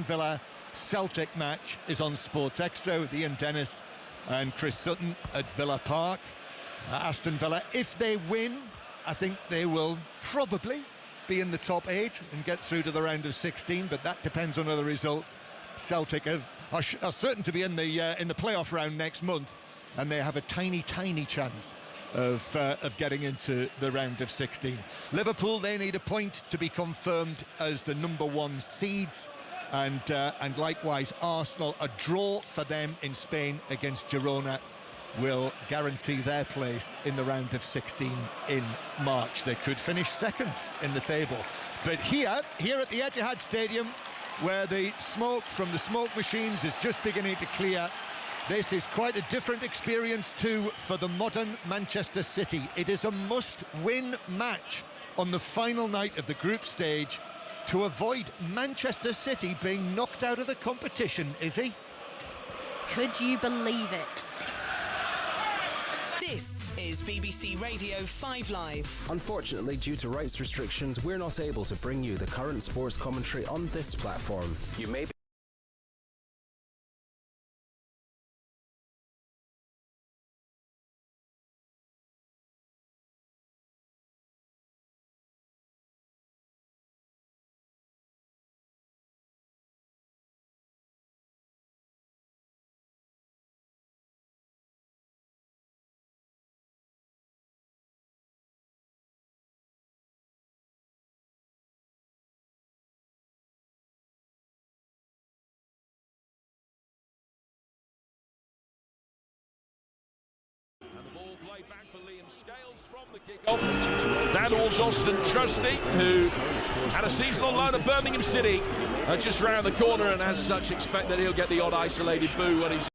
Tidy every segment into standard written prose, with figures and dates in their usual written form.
Villa Celtic match is on Sports Extra with Ian Dennis and Chris Sutton at Villa Park. Aston Villa, if they win, I think they will probably be in the top 8 and get through to the round of 16, but that depends on other results. Celtic are certain to be in the playoff round next month, and they have a tiny chance of getting into the round of 16. Liverpool, they need a point to be confirmed as the #1 seeds, and likewise Arsenal, a draw for them in Spain against Girona will guarantee their place in the round of 16 in March. They could finish second in the table. But here at the Etihad Stadium, where the smoke from the smoke machines is just beginning to clear, this is quite a different experience too for the modern Manchester City. It is a must-win match on the final night of the group stage to avoid Manchester City being knocked out of the competition, Izzy. Could you believe it? This is BBC Radio 5 Live. Unfortunately, due to rights restrictions, we're not able to bring you the current sports commentary on this platform. You may be That was Austin Trusty, who had a season on loan at Birmingham City, just round the corner, and as such expect that he'll get the odd isolated boo when he's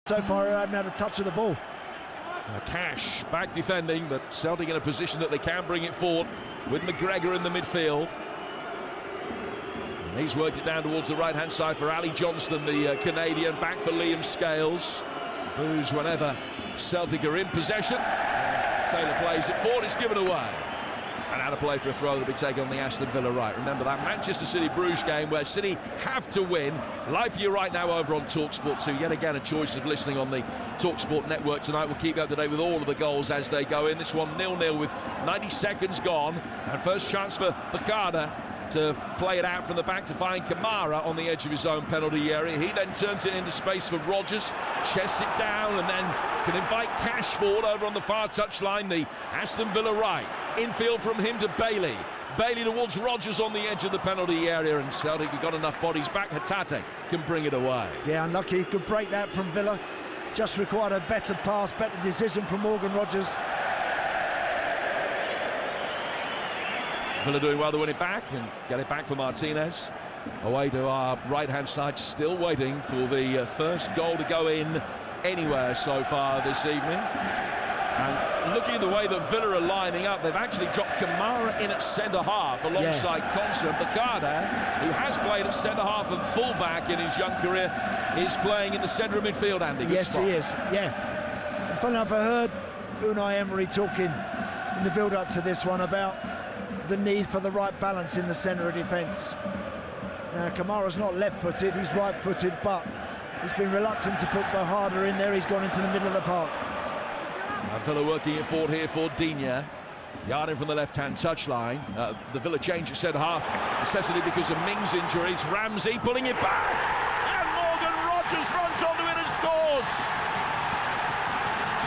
so far. I haven't had a touch of the ball. Cash back defending, but Celtic in a position that they can bring it forward with McGregor in the midfield. And he's worked it down towards the right-hand side for Ali Johnston, the Canadian, back for Liam Scales. Boos whenever Celtic are in possession. Taylor plays it forward, it's given away. And out of play for a throw that'll be taken on the Aston Villa right. Remember that Manchester City-Bruges game where City have to win. Live for you right now over on TalkSport 2. Yet again, a choice of listening on the TalkSport network tonight. We'll keep you up to date with all of the goals as they go in. This one 0-0 with 90 seconds gone. And first chance for Bakada to play it out from the back to find Kamara on the edge of his own penalty area. He then turns it into space for Rodgers, chests it down, and then can invite Cash forward over on the far touchline, the Aston Villa right. Infield from him to Bailey. Bailey towards Rodgers on the edge of the penalty area, and Celtic have got enough bodies back. Hatate can bring it away. Yeah, unlucky. Could break that from Villa. Just required a better pass, better decision from Morgan Rodgers. Villa doing well to win it back and get it back for Martinez. Away to our right-hand side, still waiting for the first goal to go in anywhere so far this evening. And looking at the way that Villa are lining up, they've actually dropped Kamara in at centre-half alongside Konsa. Bakada, who has played at centre-half and full-back in his young career, is playing in the centre of midfield, Andy. Yes, he is, yeah. And funny enough, I heard Unai Emery talking in the build-up to this one about the need for the right balance in the centre of defence. Now, Kamara's not left-footed, he's right-footed, but he's been reluctant to put Bahada in there. He's gone into the middle of the park. Villa working it forward here for Digne. Yarding from the left-hand touchline. The Villa change at centre-half, necessity because of Ming's injuries. Ramsey pulling it back, and Morgan Rodgers runs onto it and scores.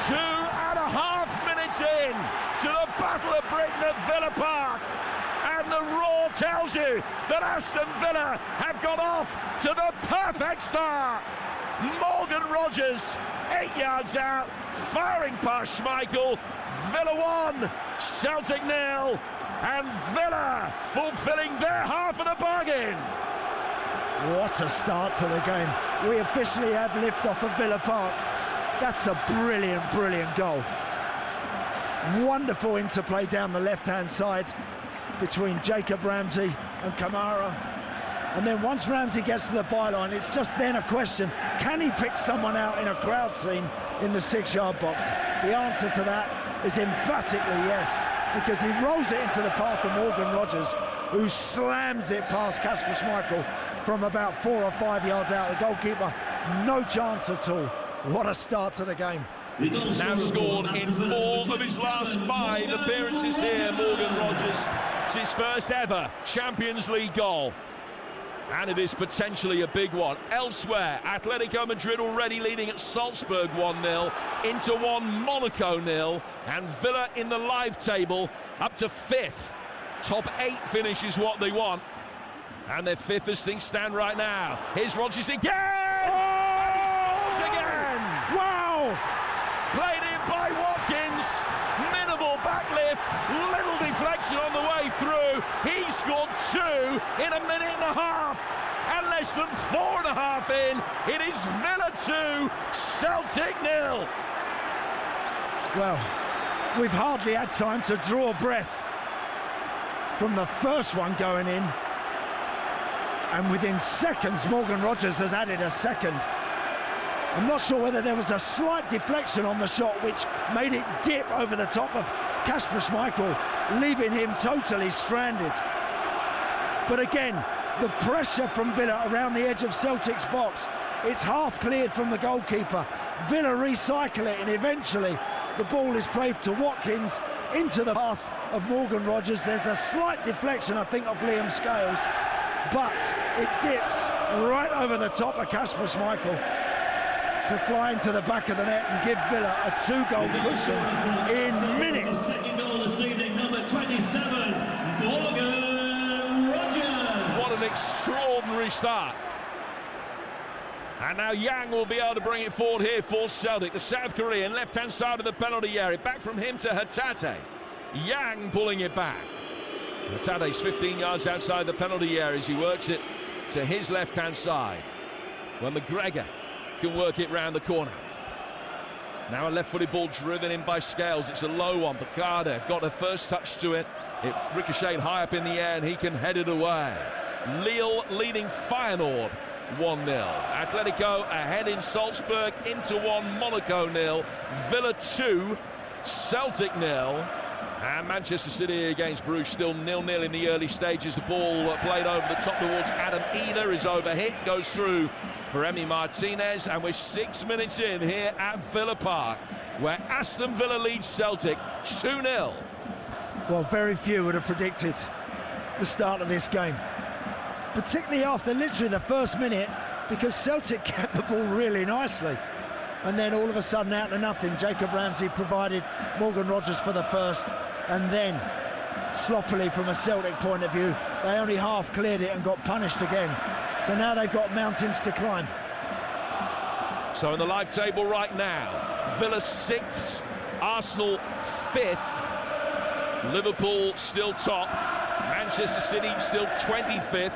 2.5 minutes in to the Battle of Britain at Villa Park, and the roar tells you that Aston Villa have got off to the perfect start. Morgan Rodgers, 8 yards out, firing past Schmeichel. Villa 1, Celtic 0, and Villa fulfilling their half of the bargain. What a start to the game. We officially have lift-off of Villa Park. That's a brilliant, brilliant goal. Wonderful interplay down the left-hand side between Jacob Ramsey and Kamara. And then once Ramsey gets to the byline, it's just then a question, can he pick someone out in a crowd scene in the 6-yard box? The answer to that is emphatically yes, because he rolls it into the path of Morgan Rogers, who slams it past Kasper Schmeichel from about 4 or 5 yards out. The goalkeeper, no chance at all. What a start to the game. Now scored in 4 of his last 5 appearances here, Morgan Rogers. It's his first ever Champions League goal. And it is potentially a big one. Elsewhere, Atletico Madrid already leading at Salzburg 1-0, Inter 1, Monaco 0, and Villa in the live table up to 5th. Top 8 finish is what they want. And they're 5th as things stand right now. Here's Rogers again! And he scores again! Wow! Played in by Watkins. Minimal backlift, little deflection on the way through. He scored 2 in a minute and a half. And less than 4.5 in, it is Villa 2, Celtic 0. Well, we've hardly had time to draw breath from the first one going in. And within seconds, Morgan Rogers has added a second. I'm not sure whether there was a slight deflection on the shot which made it dip over the top of Kasper Schmeichel, leaving him totally stranded. But again, the pressure from Villa around the edge of Celtic's box. It's half cleared from the goalkeeper. Villa recycle it, and eventually the ball is played to Watkins into the path of Morgan Rogers. There's a slight deflection, I think, of Liam Scales, but it dips right over the top of Kasper Schmeichel to fly into the back of the net and give Villa a 2-goal cushion in minutes. Second goal this evening, number 27, Morgan Rogers. What an extraordinary start. And now Yang will be able to bring it forward here for Celtic. The South Korean, left-hand side of the penalty area. Back from him to Hatate. Yang pulling it back. Hatate's 15 yards outside the penalty area as he works it to his left-hand side. Well, McGregor can work it round the corner. Now a left-footed ball driven in by Scales. It's a low one. Picardo got a first touch to it. It ricocheted high up in the air and he can head it away. Lille leading Feyenoord 1-0. Atletico ahead in Salzburg. Inter 1, Monaco 0. Villa 2, Celtic 0. And Manchester City against Bruges still 0-0 in the early stages. The ball played over the top towards Adam Eder is overhit, goes through for Emi Martinez, and we're 6 minutes in here at Villa Park, where Aston Villa leads Celtic 2-0. Well, very few would have predicted the start of this game, particularly after literally the first minute, because Celtic kept the ball really nicely. And then all of a sudden, out of nothing, Jacob Ramsey provided Morgan Rogers for the first, and then sloppily from a Celtic point of view, they only half cleared it and got punished again. So now they've got mountains to climb. So in the live table right now, Villa 6th, Arsenal 5th, Liverpool still top, Manchester City still 25th,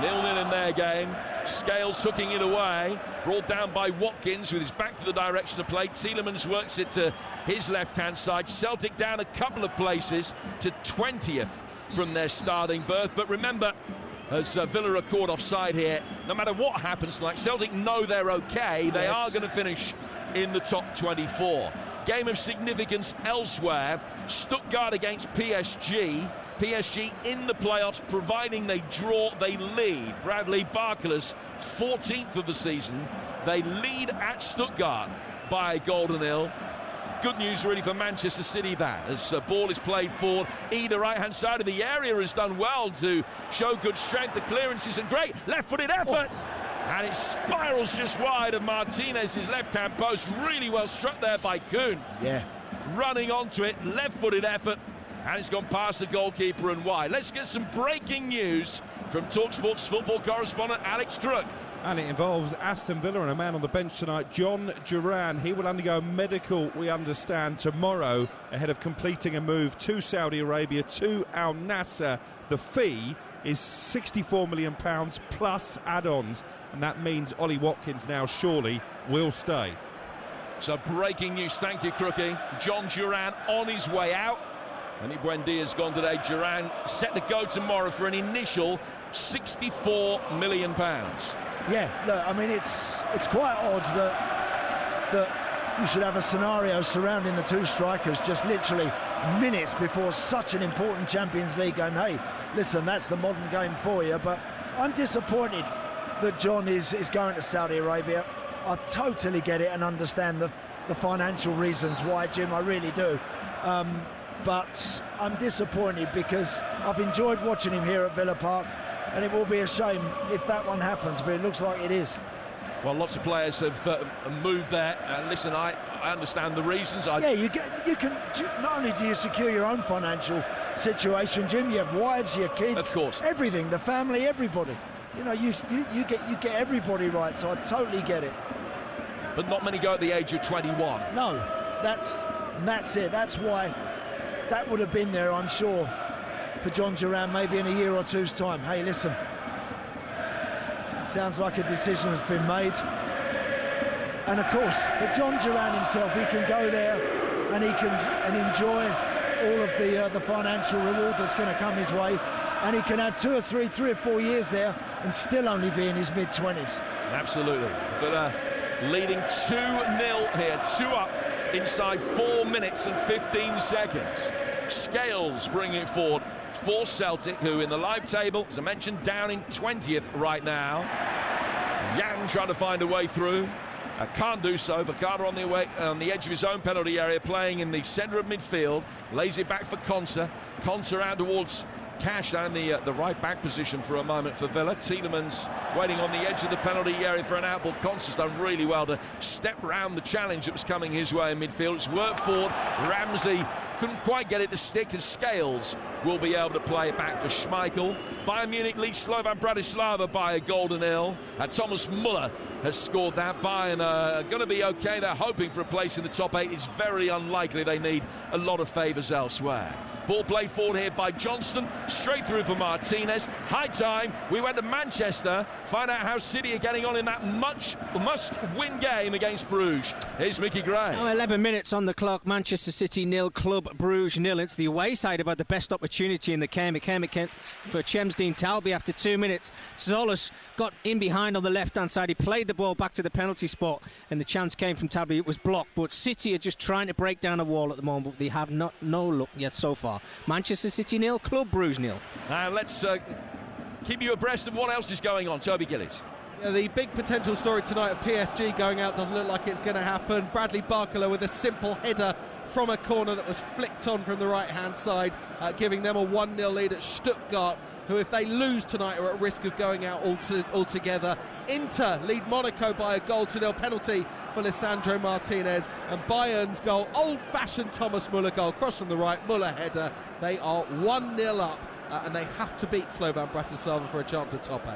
0-0 in their game. Scales hooking it away, brought down by Watkins with his back to the direction of play. Tielemans works it to his left-hand side. Celtic down a couple of places to 20th from their starting berth. But remember, as Villa are caught offside here, no matter what happens tonight, Celtic know they're okay. They are going to finish in the top 24. Game of significance elsewhere, Stuttgart against PSG. PSG in the playoffs, providing they draw, they lead. Bradley Barcolas, 14th of the season. They lead at Stuttgart by a goal to 0. Good news really for Manchester City that, as ball is played forward. Eder, right-hand side of the area, has done well to show good strength. The clearance isn't great. Left-footed effort. And it spirals just wide of Martinez's left-hand post. Really well struck there by Kuhn. Yeah. Running onto it, left-footed effort. And it's gone past the goalkeeper and wide. Let's get some breaking news from TalkSport's football correspondent Alex Crook. And it involves Aston Villa and a man on the bench tonight, John Duran. He will undergo medical, we understand, tomorrow ahead of completing a move to Saudi Arabia, to Al Nassr. The fee is £64 million plus add-ons, and that means Ollie Watkins now surely will stay. So breaking news, thank you, Crookie. John Duran on his way out. Any Buendia's gone today. Duran set to go tomorrow for an initial £64 million. Yeah, look, I mean, it's quite odd that you should have a scenario surrounding the two strikers just literally minutes before such an important Champions League game. Hey, listen, that's the modern game for you, but I'm disappointed that John is going to Saudi Arabia. I totally get it and understand the financial reasons why, Jim, I really do. But I'm disappointed because I've enjoyed watching him here at Villa Park, and it will be a shame if that one happens, but it looks like it is. Well, lots of players have moved there. Listen, I understand the reasons. Yeah, you can. Not only do you secure your own financial situation, Jim, you have wives, your kids, of course, everything, the family, everybody. You know, you get everybody right. So I totally get it. But not many go at the age of 21. No, that's it. That's why that would have been there, I'm sure, for John Duran maybe in a year or two's time. Hey, listen. Sounds like a decision has been made, and of course for John Duran himself, he can go there and he can enjoy all of the financial reward that's going to come his way, and he can have 2 or 3 or 4 years there and still only be in his mid-20s. Absolutely. Villa leading 2-0 here, 2 up inside 4 minutes and 15 seconds. Scales bringing it forward for Celtic, who in the live table, as I mentioned, down in 20th right now. Yang trying to find a way through. Can't do so. Bakada on the edge of his own penalty area, playing in the centre of midfield. Lays it back for Konsa. Konsa out towards Cash down the right back position for a moment for Villa. Tielemans waiting on the edge of the penalty area for an outball. Konsa's done really well to step round the challenge that was coming his way in midfield. It's worked forward. Ramsey couldn't quite get it to stick, and Scales will be able to play it back for Schmeichel. Bayern Munich lead Slovan Bratislava by a goal to nil. Thomas Muller has scored that. Bayern are going to be okay. They're hoping for a place in the top 8. It's very unlikely. They need a lot of favours elsewhere. Ball played forward here by Johnston, straight through for Martinez. High time, we went to Manchester, find out how City are getting on in that must-win game against Bruges. Here's Mickey Gray. 11 minutes on the clock, Manchester City 0, Club Bruges 0. It's the away side about the best opportunity in the game. It came for Chemsdean Talby after 2 minutes. Zolas got in behind on the left-hand side. He played the ball back to the penalty spot, and the chance came from Talby. It was blocked, but City are just trying to break down a wall at the moment, but they have no luck yet so far. Manchester City 0, Club Bruges 0. Let's keep you abreast of what else is going on. Toby Gillies. Yeah, the big potential story tonight of PSG going out doesn't look like it's going to happen. Bradley Barcola with a simple header from a corner that was flicked on from the right-hand side, giving them a 1-0 lead at Stuttgart, who, if they lose tonight, are at risk of going out altogether. Inter lead Monaco by a goal to nil, penalty for Lisandro Martinez, and Bayern's goal, old-fashioned Thomas Muller goal, cross from the right, Muller header. They are 1-0 up, and they have to beat Slovan Bratislava for a chance at top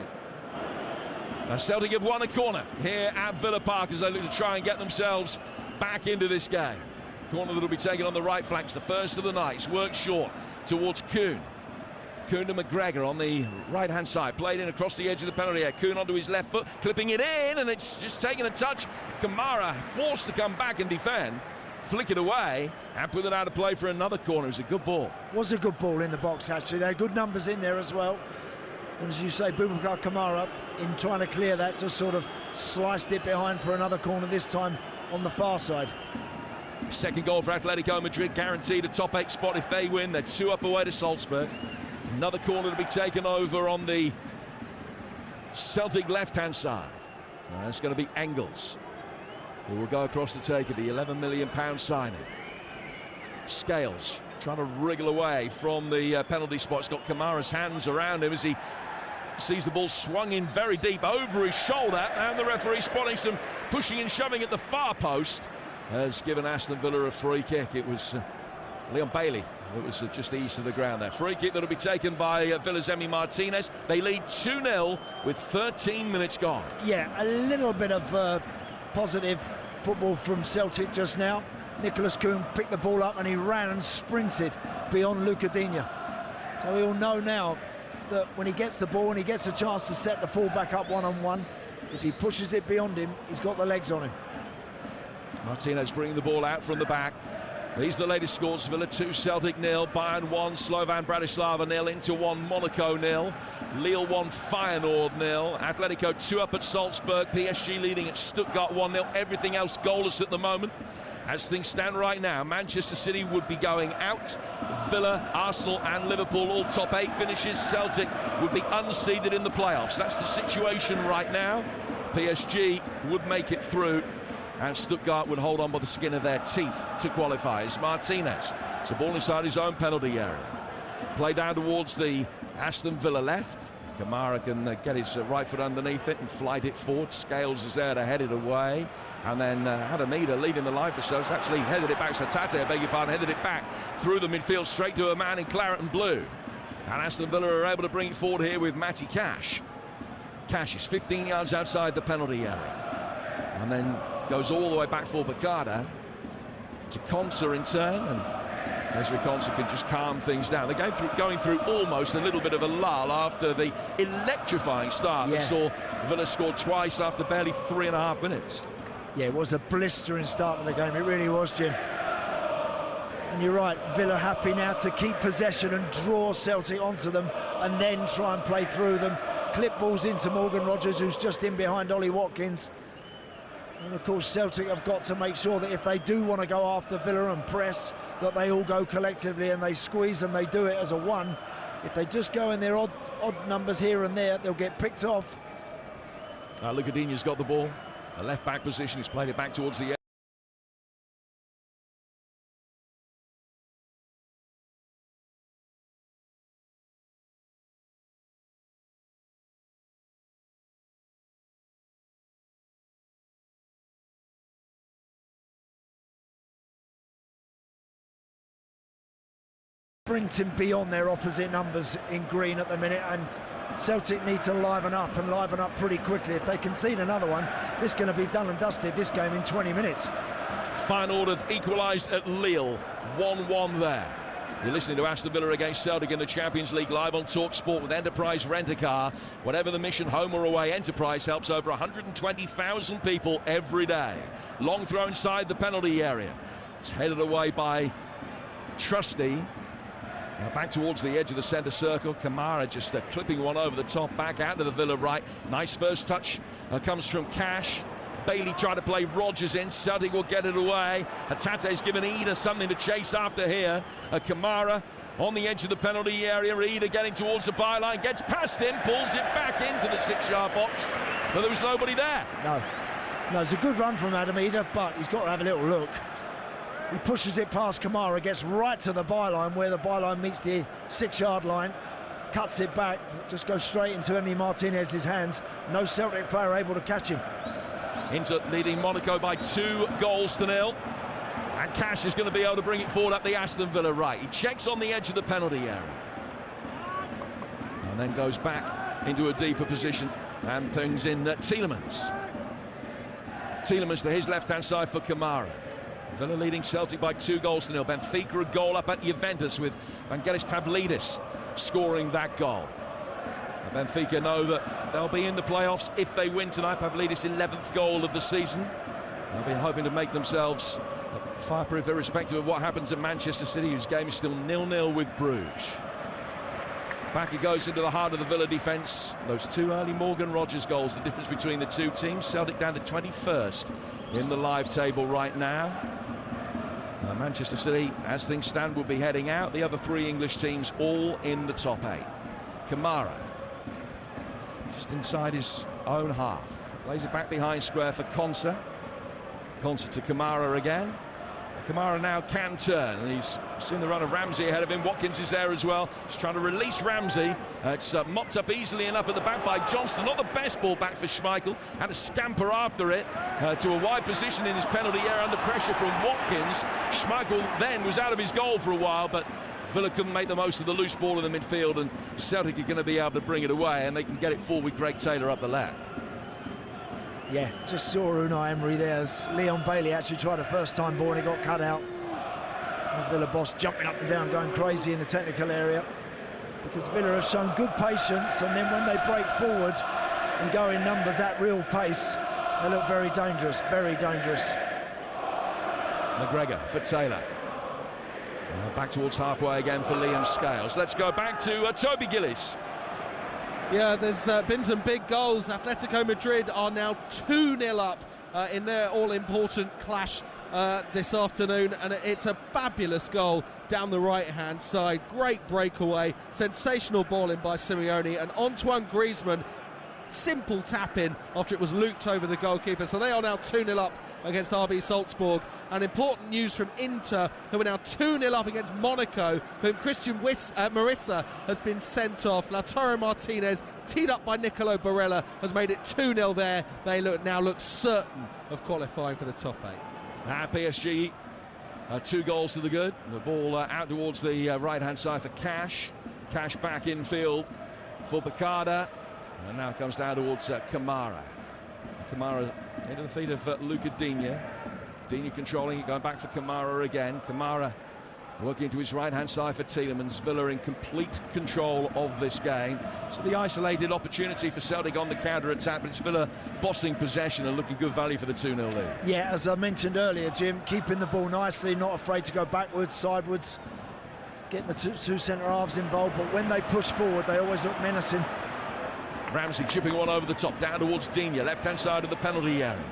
8. Celtic have won a corner here at Villa Park as they look to try and get themselves back into this game. Corner that will be taken on the right flank. It's the first of the night. It's worked short towards Kuhn. Kuhn to McGregor on the right-hand side. Played in across the edge of the penalty area. Kuhn onto his left foot, clipping it in, and it's just taking a touch. Kamara forced to come back and defend. Flick it away and put it out of play for another corner. It was a good ball. Was a good ball in the box, actually. They had good numbers in there as well. And as you say, Boubacar Kamara, in trying to clear that, just sort of sliced it behind for another corner, this time on the far side. Second goal for Atletico Madrid, guaranteed a top 8 spot if they win. They're 2 up away to Salzburg. Another corner to be taken over on the Celtic left-hand side. It's going to be Engels, who will go across to take it, the £11 million signing. Scales trying to wriggle away from the penalty spot. It's got Kamara's hands around him as he sees the ball swung in very deep over his shoulder, and the referee spotting some pushing and shoving at the far post has given Aston Villa a free kick. It was Leon Bailey that was just east of the ground there. Free kick that will be taken by Villa's Emi Martinez. They lead 2-0 with 13 minutes gone. Yeah, a little bit of positive football from Celtic just now. Nicholas Kuhn picked the ball up and he ran and sprinted beyond Luca Digne. So we all know now that when he gets the ball and he gets a chance to set the full-back up one-on-one, if he pushes it beyond him, he's got the legs on him. Martinez bringing the ball out from the back. These are the latest scores. Villa 2, Celtic 0, Bayern 1, Slovan Bratislava 0, Inter 1, Monaco 0, Lille 1, Feyenoord 0, Atletico 2 up at Salzburg, PSG leading at Stuttgart 1-0. Everything else goalless at the moment. As things stand right now, Manchester City would be going out. Villa, Arsenal and Liverpool all top 8 finishes. Celtic would be unseeded in the playoffs. That's the situation right now. PSG would make it through, and Stuttgart would hold on by the skin of their teeth to qualify. It's Martinez. It's a ball inside his own penalty area. Play down towards the Aston Villa left. Kamara can get his right foot underneath it and flight it forward. Scales is there to head it away. And then Hadamida leading the line for so it's actually headed it back. Tate, I beg your pardon, headed it back through the midfield straight to a man in claret and blue. And Aston Villa are able to bring it forward here with Matty Cash. Cash is 15 yards outside the penalty area. And then goes all the way back for Bakada to Konsa in turn, and Ezri Konsa can just calm things down. They're going through almost a little bit of a lull after the electrifying start that saw Villa score twice after barely 3.5 minutes. Yeah, it was a blistering start of the game, it really was, Jim. And you're right, Villa happy now to keep possession and draw Celtic onto them and then try and play through them. Clip balls into Morgan Rogers, who's just in behind Ollie Watkins. And of course Celtic have got to make sure that if they do want to go after Villa and press, that they all go collectively and they squeeze and they do it as a one. If they just go in their odd numbers here and there, they'll get picked off. Lucadinha's got the ball. A left back position, he's played it back towards the edge. Sprinting beyond their opposite numbers in green at the minute, and Celtic need to liven up pretty quickly. If they concede another one, this is going to be done and dusted, this game, in 20 minutes. Feyenoord equalised at Lille, 1-1 there. You're listening to Aston Villa against Celtic in the Champions League, live on TalkSport with Enterprise Rent-A-Car. Whatever the mission, home or away, Enterprise helps over 120,000 people every day. Long throw inside the penalty area. It's headed away by Trusty. Now back towards the edge of the centre circle. Kamara just clipping one over the top, back out to the Villa right. Nice first touch comes from Cash. Bailey tried to play Rogers in. Celtic will get it away. Atate's given Ida something to chase after here. Kamara on the edge of the penalty area. Ida getting towards the byline, gets past him, pulls it back into the 6-yard box, but there was nobody there. No, it's a good run from Adam Ida, but he's got to have a little look. He pushes it past Kamara, gets right to the byline where the byline meets the 6-yard line, cuts it back, just goes straight into Emi Martinez's hands. No Celtic player able to catch him. Inter leading Monaco by 2-0, and Cash is going to be able to bring it forward up the Aston Villa right. He checks on the edge of the penalty area and then goes back into a deeper position and things in Tielemans. Tielemans to his left-hand side for Kamara. Villa leading Celtic by 2-0. Benfica a goal up at Juventus with Vangelis Pavlidis scoring that goal. Benfica know that they'll be in the playoffs if they win tonight. Pavlidis' 11th goal of the season. They'll be hoping to make themselves fireproof irrespective of what happens at Manchester City, whose game is still 0-0 with Bruges. Back it goes into the heart of the Villa defence. Those two early Morgan Rogers goals, the difference between the two teams. Celtic down to 21st in the live table right now. Manchester City, as things stand, will be heading out. The other 3 English teams all in the top 8. Kamara, just inside his own half. Plays it back behind square for Konsa. Konsa to Kamara again. Kamara now can turn, and he's seen the run of Ramsey ahead of him. Watkins is there as well. He's trying to release Ramsey. It's mopped up easily enough at the back by Johnston. Not the best ball back for Schmeichel. Had to scamper after it to a wide position in his penalty area under pressure from Watkins. Schmeichel then was out of his goal for a while, but Villa couldn't make the most of the loose ball in the midfield, and Celtic are going to be able to bring it away, and they can get it forward with Greg Taylor up the left. Yeah, just saw Unai Emery there as Leon Bailey actually tried a first-time ball and he got cut out. And Villa boss jumping up and down, going crazy in the technical area, because Villa have shown good patience, and then when they break forward and go in numbers at real pace, they look very dangerous, very dangerous. McGregor for Taylor. Back towards halfway again for Liam Scales. Let's go back to Toby Gillies. Yeah, there's been some big goals. Atletico Madrid are now 2-0 up in their all-important clash this afternoon, and it's a fabulous goal down the right-hand side. Great breakaway, sensational ball in by Simeone, and Antoine Griezmann, simple tap-in after it was looped over the goalkeeper. So they are now 2-0 up against RB Salzburg. And important news from Inter, who are now 2-0 up against Monaco, whom Christian Marissa has been sent off. Lautaro Martinez, teed up by Nicolo Barella, has made it 2-0 there. They now look certain of qualifying for the top 8. PSG, 2 goals to the good. The ball out towards the right-hand side for Cash. Cash back infield for Bacada. And now comes down towards Kamara. Kamara into the feet of Luca Digne. Digne controlling it, going back for Kamara again. Kamara working to his right-hand side for Tielemans. Villa in complete control of this game. So the isolated opportunity for Celtic on the counter-attack, but it's Villa bossing possession and looking good value for the 2-0 lead. Yeah, as I mentioned earlier, Jim, keeping the ball nicely, not afraid to go backwards, sidewards, getting the two centre-halves involved, but when they push forward, they always look menacing. Ramsey chipping one over the top, down towards Digne, left-hand side of the penalty area.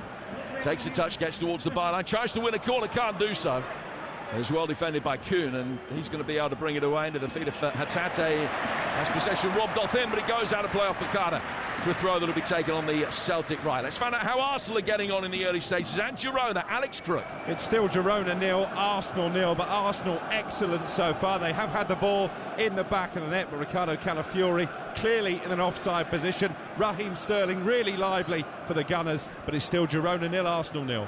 Takes a touch, gets towards the byline, tries to win a corner, can't do so. It's well defended by Kuhn, and he's going to be able to bring it away into the feet of Hatate. Has possession robbed off him, but it goes out of play off Bacada for a throw that will be taken on the Celtic right. Let's find out how Arsenal are getting on in the early stages. And Girona, Alex Crook. It's still Girona 0, Arsenal 0, but Arsenal excellent so far. They have had the ball in the back of the net, but Ricardo Calafiori clearly in an offside position. Raheem Sterling really lively for the Gunners, but it's still Girona 0, Arsenal 0.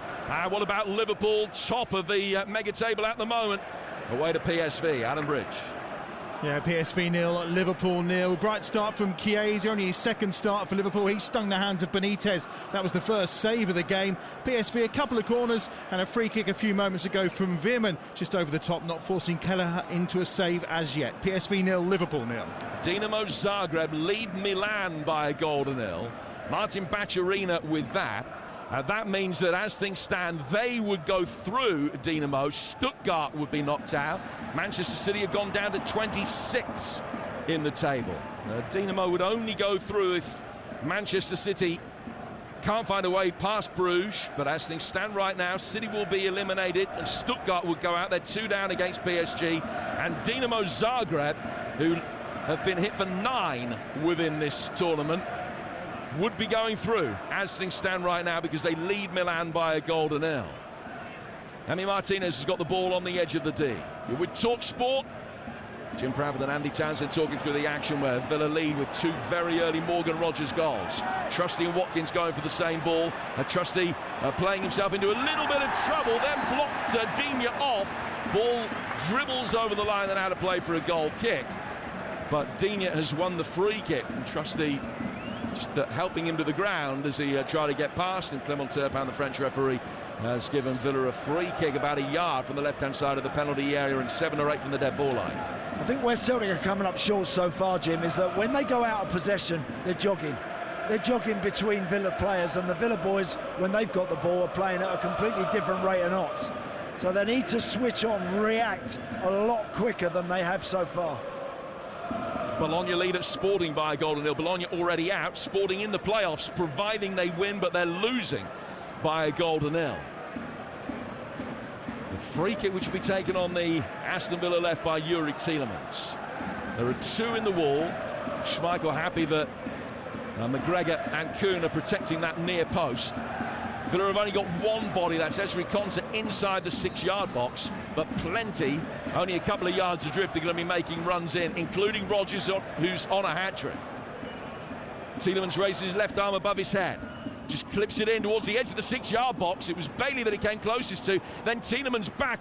What about Liverpool, top of the mega table at the moment? Away to PSV, Adam Bridge. Yeah, PSV 0, Liverpool 0. Bright start from Chiesa, only his second start for Liverpool. He stung the hands of Benitez. That was the first save of the game. PSV a couple of corners and a free kick a few moments ago from Veerman, just over the top, not forcing Kelleher into a save as yet. PSV 0, Liverpool 0. Dinamo Zagreb lead Milan by a goal to 0. Martin Bacciarina with that. That means that as things stand, they would go through Dinamo. Stuttgart would be knocked out. Manchester City have gone down to 26th in the table. Dinamo would only go through if Manchester City can't find a way past Bruges. But as things stand right now, City will be eliminated and Stuttgart would go out. They're 2 down against PSG. And Dinamo Zagreb, who have been hit for 9 within this tournament, would be going through as things stand right now because they lead Milan by a goal to 0. Emi Martinez has got the ball on the edge of the D. You're with Talk Sport. Jim Pravitt and Andy Townsend talking through the action where Villa lead with 2 very early Morgan Rogers goals. Trusty and Watkins going for the same ball. Trusty playing himself into a little bit of trouble, then blocked Digne off. Ball dribbles over the line and out of play for a goal kick. But Digne has won the free kick and Trusty just helping him to the ground as he tried to get past, and Clement Turpin, the French referee, has given Villa a free kick about a yard from the left-hand side of the penalty area and 7 or 8 from the dead ball line. I think where Celtic are coming up short so far, Jim, is that when they go out of possession, they're jogging. They're jogging between Villa players, and the Villa boys, when they've got the ball, are playing at a completely different rate of knots. So they need to switch on, react a lot quicker than they have so far. Bologna lead at Sporting by a goal to 0. Bologna already out. Sporting in the playoffs, providing they win, but they're losing by a goal to 0. The free kick which will be taken on the Aston Villa left by Yuri Tielemans. There are 2 in the wall. Schmeichel happy that McGregor and Kuhn are protecting that near post. Villa have only got 1 body, that's Ezri Konsa, inside the 6-yard box, but plenty, only a couple of yards adrift, are going to be making runs in, including Rogers, who's on a hat-trick. Tielemans raises his left arm above his head, just clips it in towards the edge of the 6-yard box. It was Bailey that he came closest to, then Tielemans back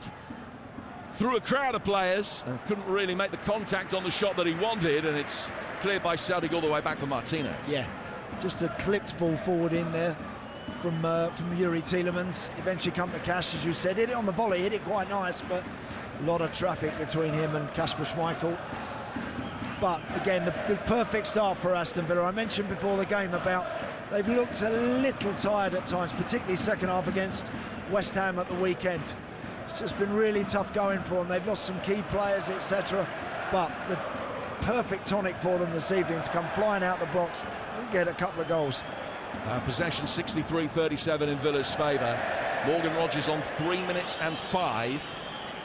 through a crowd of players, and couldn't really make the contact on the shot that he wanted, and it's cleared by Celtic all the way back for Martinez. Yeah, just a clipped ball forward in there from Yuri Tielemans. Eventually come to Cash, as you said, hit it on the volley, hit it quite nice, but a lot of traffic between him and Kasper Schmeichel. But again, the perfect start for Aston Villa. I mentioned before the game about they've looked a little tired at times, particularly second half against West Ham at the weekend. It's just been really tough going for them. They've lost some key players, etc. But the perfect tonic for them this evening to come flying out the box and get a couple of goals. Possession 63-37 in Villa's favour. Morgan Rogers on 3 minutes and 5,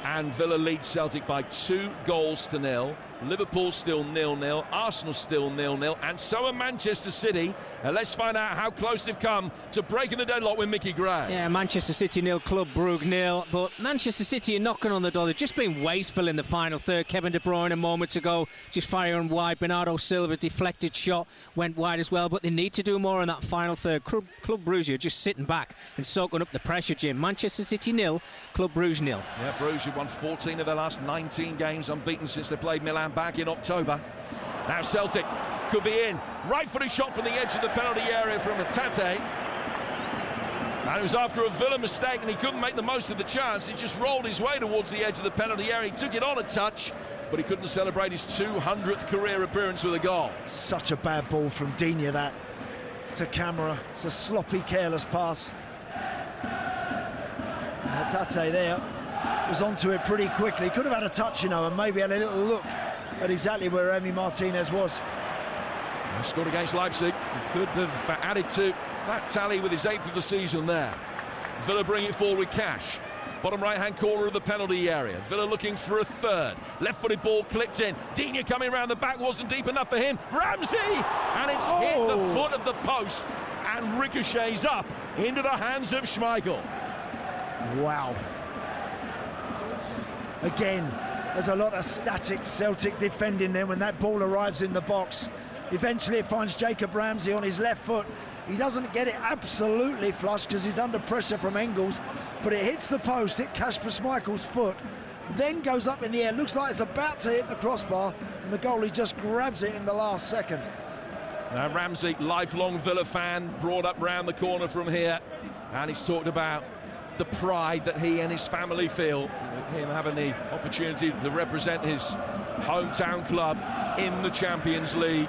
and Villa leads Celtic by 2-0. Liverpool still 0-0, Arsenal still 0-0, and so are Manchester City. Let's find out how close they've come to breaking the deadlock with Mickey Gray. Yeah, Manchester City 0, Club Brugge 0, but Manchester City are knocking on the door. They've just been wasteful in the final third. Kevin De Bruyne moments ago just firing wide. Bernardo Silva's deflected shot went wide as well, but they need to do more in that final third. Club Brugge are just sitting back and soaking up the pressure, Jim. Manchester City 0, Club Brugge 0. Yeah, Bruges have won 14 of their last 19 games, unbeaten since they played Milan back in October. Now Celtic could be in. Right-footed shot from the edge of the penalty area from Tate. And it was after a Villa mistake, and he couldn't make the most of the chance. He just rolled his way towards the edge of the penalty area. He took it on a touch, but he couldn't celebrate his 200th career appearance with a goal. Such a bad ball from Digne, that to Camara. It's a sloppy, careless pass. Tate there was onto it pretty quickly. Could have had a touch, you know, and maybe had a little look at exactly where Emi Martinez was. He scored against Leipzig. He could have added to that tally with his 8th of the season there. Villa bring it forward with Cash. Bottom right-hand corner of the penalty area. Villa looking for a third. Left-footed ball clipped in. Digne coming around the back, wasn't deep enough for him. Ramsey! And it's hit the foot of the post and ricochets up into the hands of Schmeichel. Wow. Again, there's a lot of static Celtic defending there when that ball arrives in the box. Eventually it finds Jacob Ramsey on his left foot. He doesn't get it absolutely flush because he's under pressure from Engels, but it hits the post, hit Kasper Schmeichel's foot, then goes up in the air, looks like it's about to hit the crossbar, and the goalie just grabs it in the last second. Now Ramsey, lifelong Villa fan, brought up round the corner from here, and he's talked about the pride that he and his family feel, him having the opportunity to represent his hometown club in the Champions League.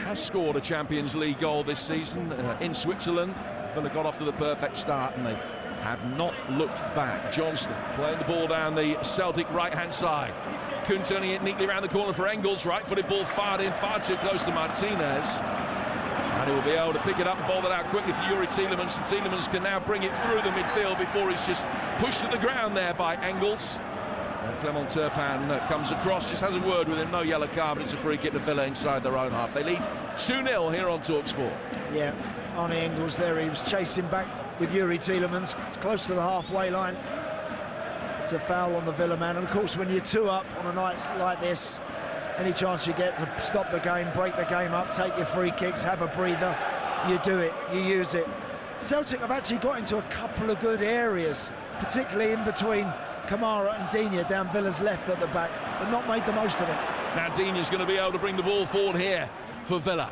Has scored a Champions League goal this season in Switzerland. Villa got off to the perfect start and they have not looked back. Johnston playing the ball down the Celtic right-hand side. Kuhn turning it neatly around the corner for Engels. Right-footed ball fired in, far too close to Martinez. And he will be able to pick it up and bowl it out quickly for Yuri Tielemans, and Tielemans can now bring it through the midfield before he's just pushed to the ground there by Engels. And Clement Turpin comes across, just has a word with him, no yellow card, but it's a free kick to Villa inside their own half. They lead 2-0 here on TalkSport. Yeah, Arne Engels there, he was chasing back with Yuri Tielemans, close to the halfway line. It's a foul on the Villa man, and of course when you're 2 up on a night like this, any chance you get to stop the game, break the game up, take your free kicks, have a breather, you do it, you use it. Celtic have actually got into a couple of good areas, particularly in between Kamara and Digne down Villa's left at the back, but not made the most of it. Now Digne's going to be able to bring the ball forward here for Villa.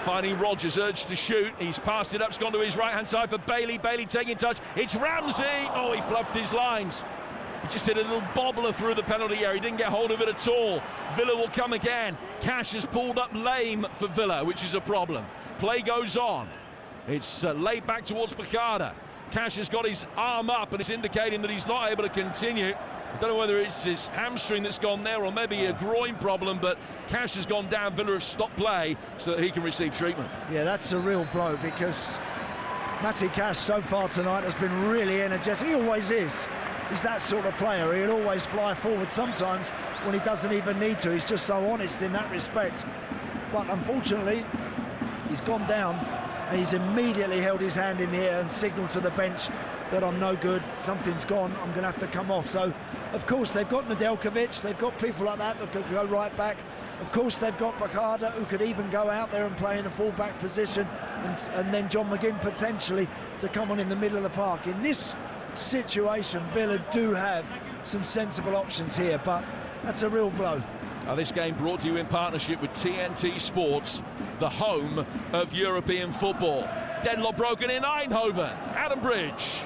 Finding Rogers, urged to shoot. He's passed it up, it's gone to his right-hand side for Bailey. Bailey taking touch. It's Ramsey. Oh, he flubbed his lines. He just hit a little bobbler through the penalty area. He didn't get hold of it at all. Villa will come again. Cash has pulled up lame for Villa, which is a problem. Play goes on. It's laid back towards Picada. Cash has got his arm up and it's indicating that he's not able to continue. I don't know whether it's his hamstring that's gone there or maybe a groin problem, but Cash has gone down. Villa have stopped play so that he can receive treatment. Yeah, that's a real blow because Matty Cash so far tonight has been really energetic. He always is. He's that sort of player. He'll always fly forward sometimes when he doesn't even need to. He's just so honest in that respect. But unfortunately, he's gone down and he's immediately held his hand in the air and signalled to the bench that I'm no good, something's gone, I'm going to have to come off. So, of course, they've got Nedeljkovic, they've got people like that could go right back. Of course, they've got Picada, who could even go out there and play in a full-back position, and then John McGinn potentially to come on in the middle of the park. In this situation, Villa do have some sensible options here, but that's a real blow. This game brought to you in partnership with TNT Sports, the home of European football. Deadlock broken in Eindhoven. Adam Bridge.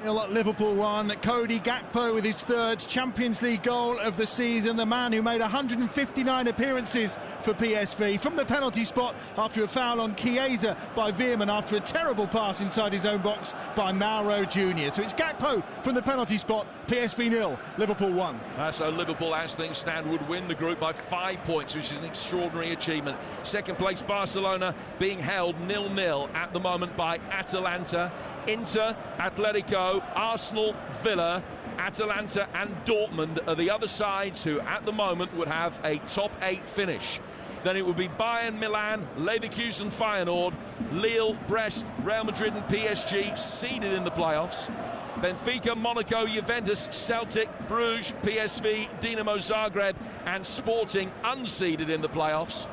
Liverpool 1. Cody Gakpo with his third Champions League goal of the season. The man who made 159 appearances for PSV from the penalty spot after a foul on Chiesa by Veerman after a terrible pass inside his own box by Mauro Jr. So it's Gakpo from the penalty spot. PSV 0, Liverpool 1. So Liverpool, as things stand, would win the group by 5 points, which is an extraordinary achievement. Second place Barcelona being held 0-0 at the moment by Atalanta. Inter, Atletico, Arsenal, Villa, Atalanta and Dortmund are the other sides who at the moment would have a top 8 finish. Then it would be Bayern, Milan, Leverkusen, Feyenoord, Lille, Brest, Real Madrid and PSG seeded in the playoffs. Benfica, Monaco, Juventus, Celtic, Bruges, PSV, Dinamo Zagreb and Sporting unseeded in the playoffs.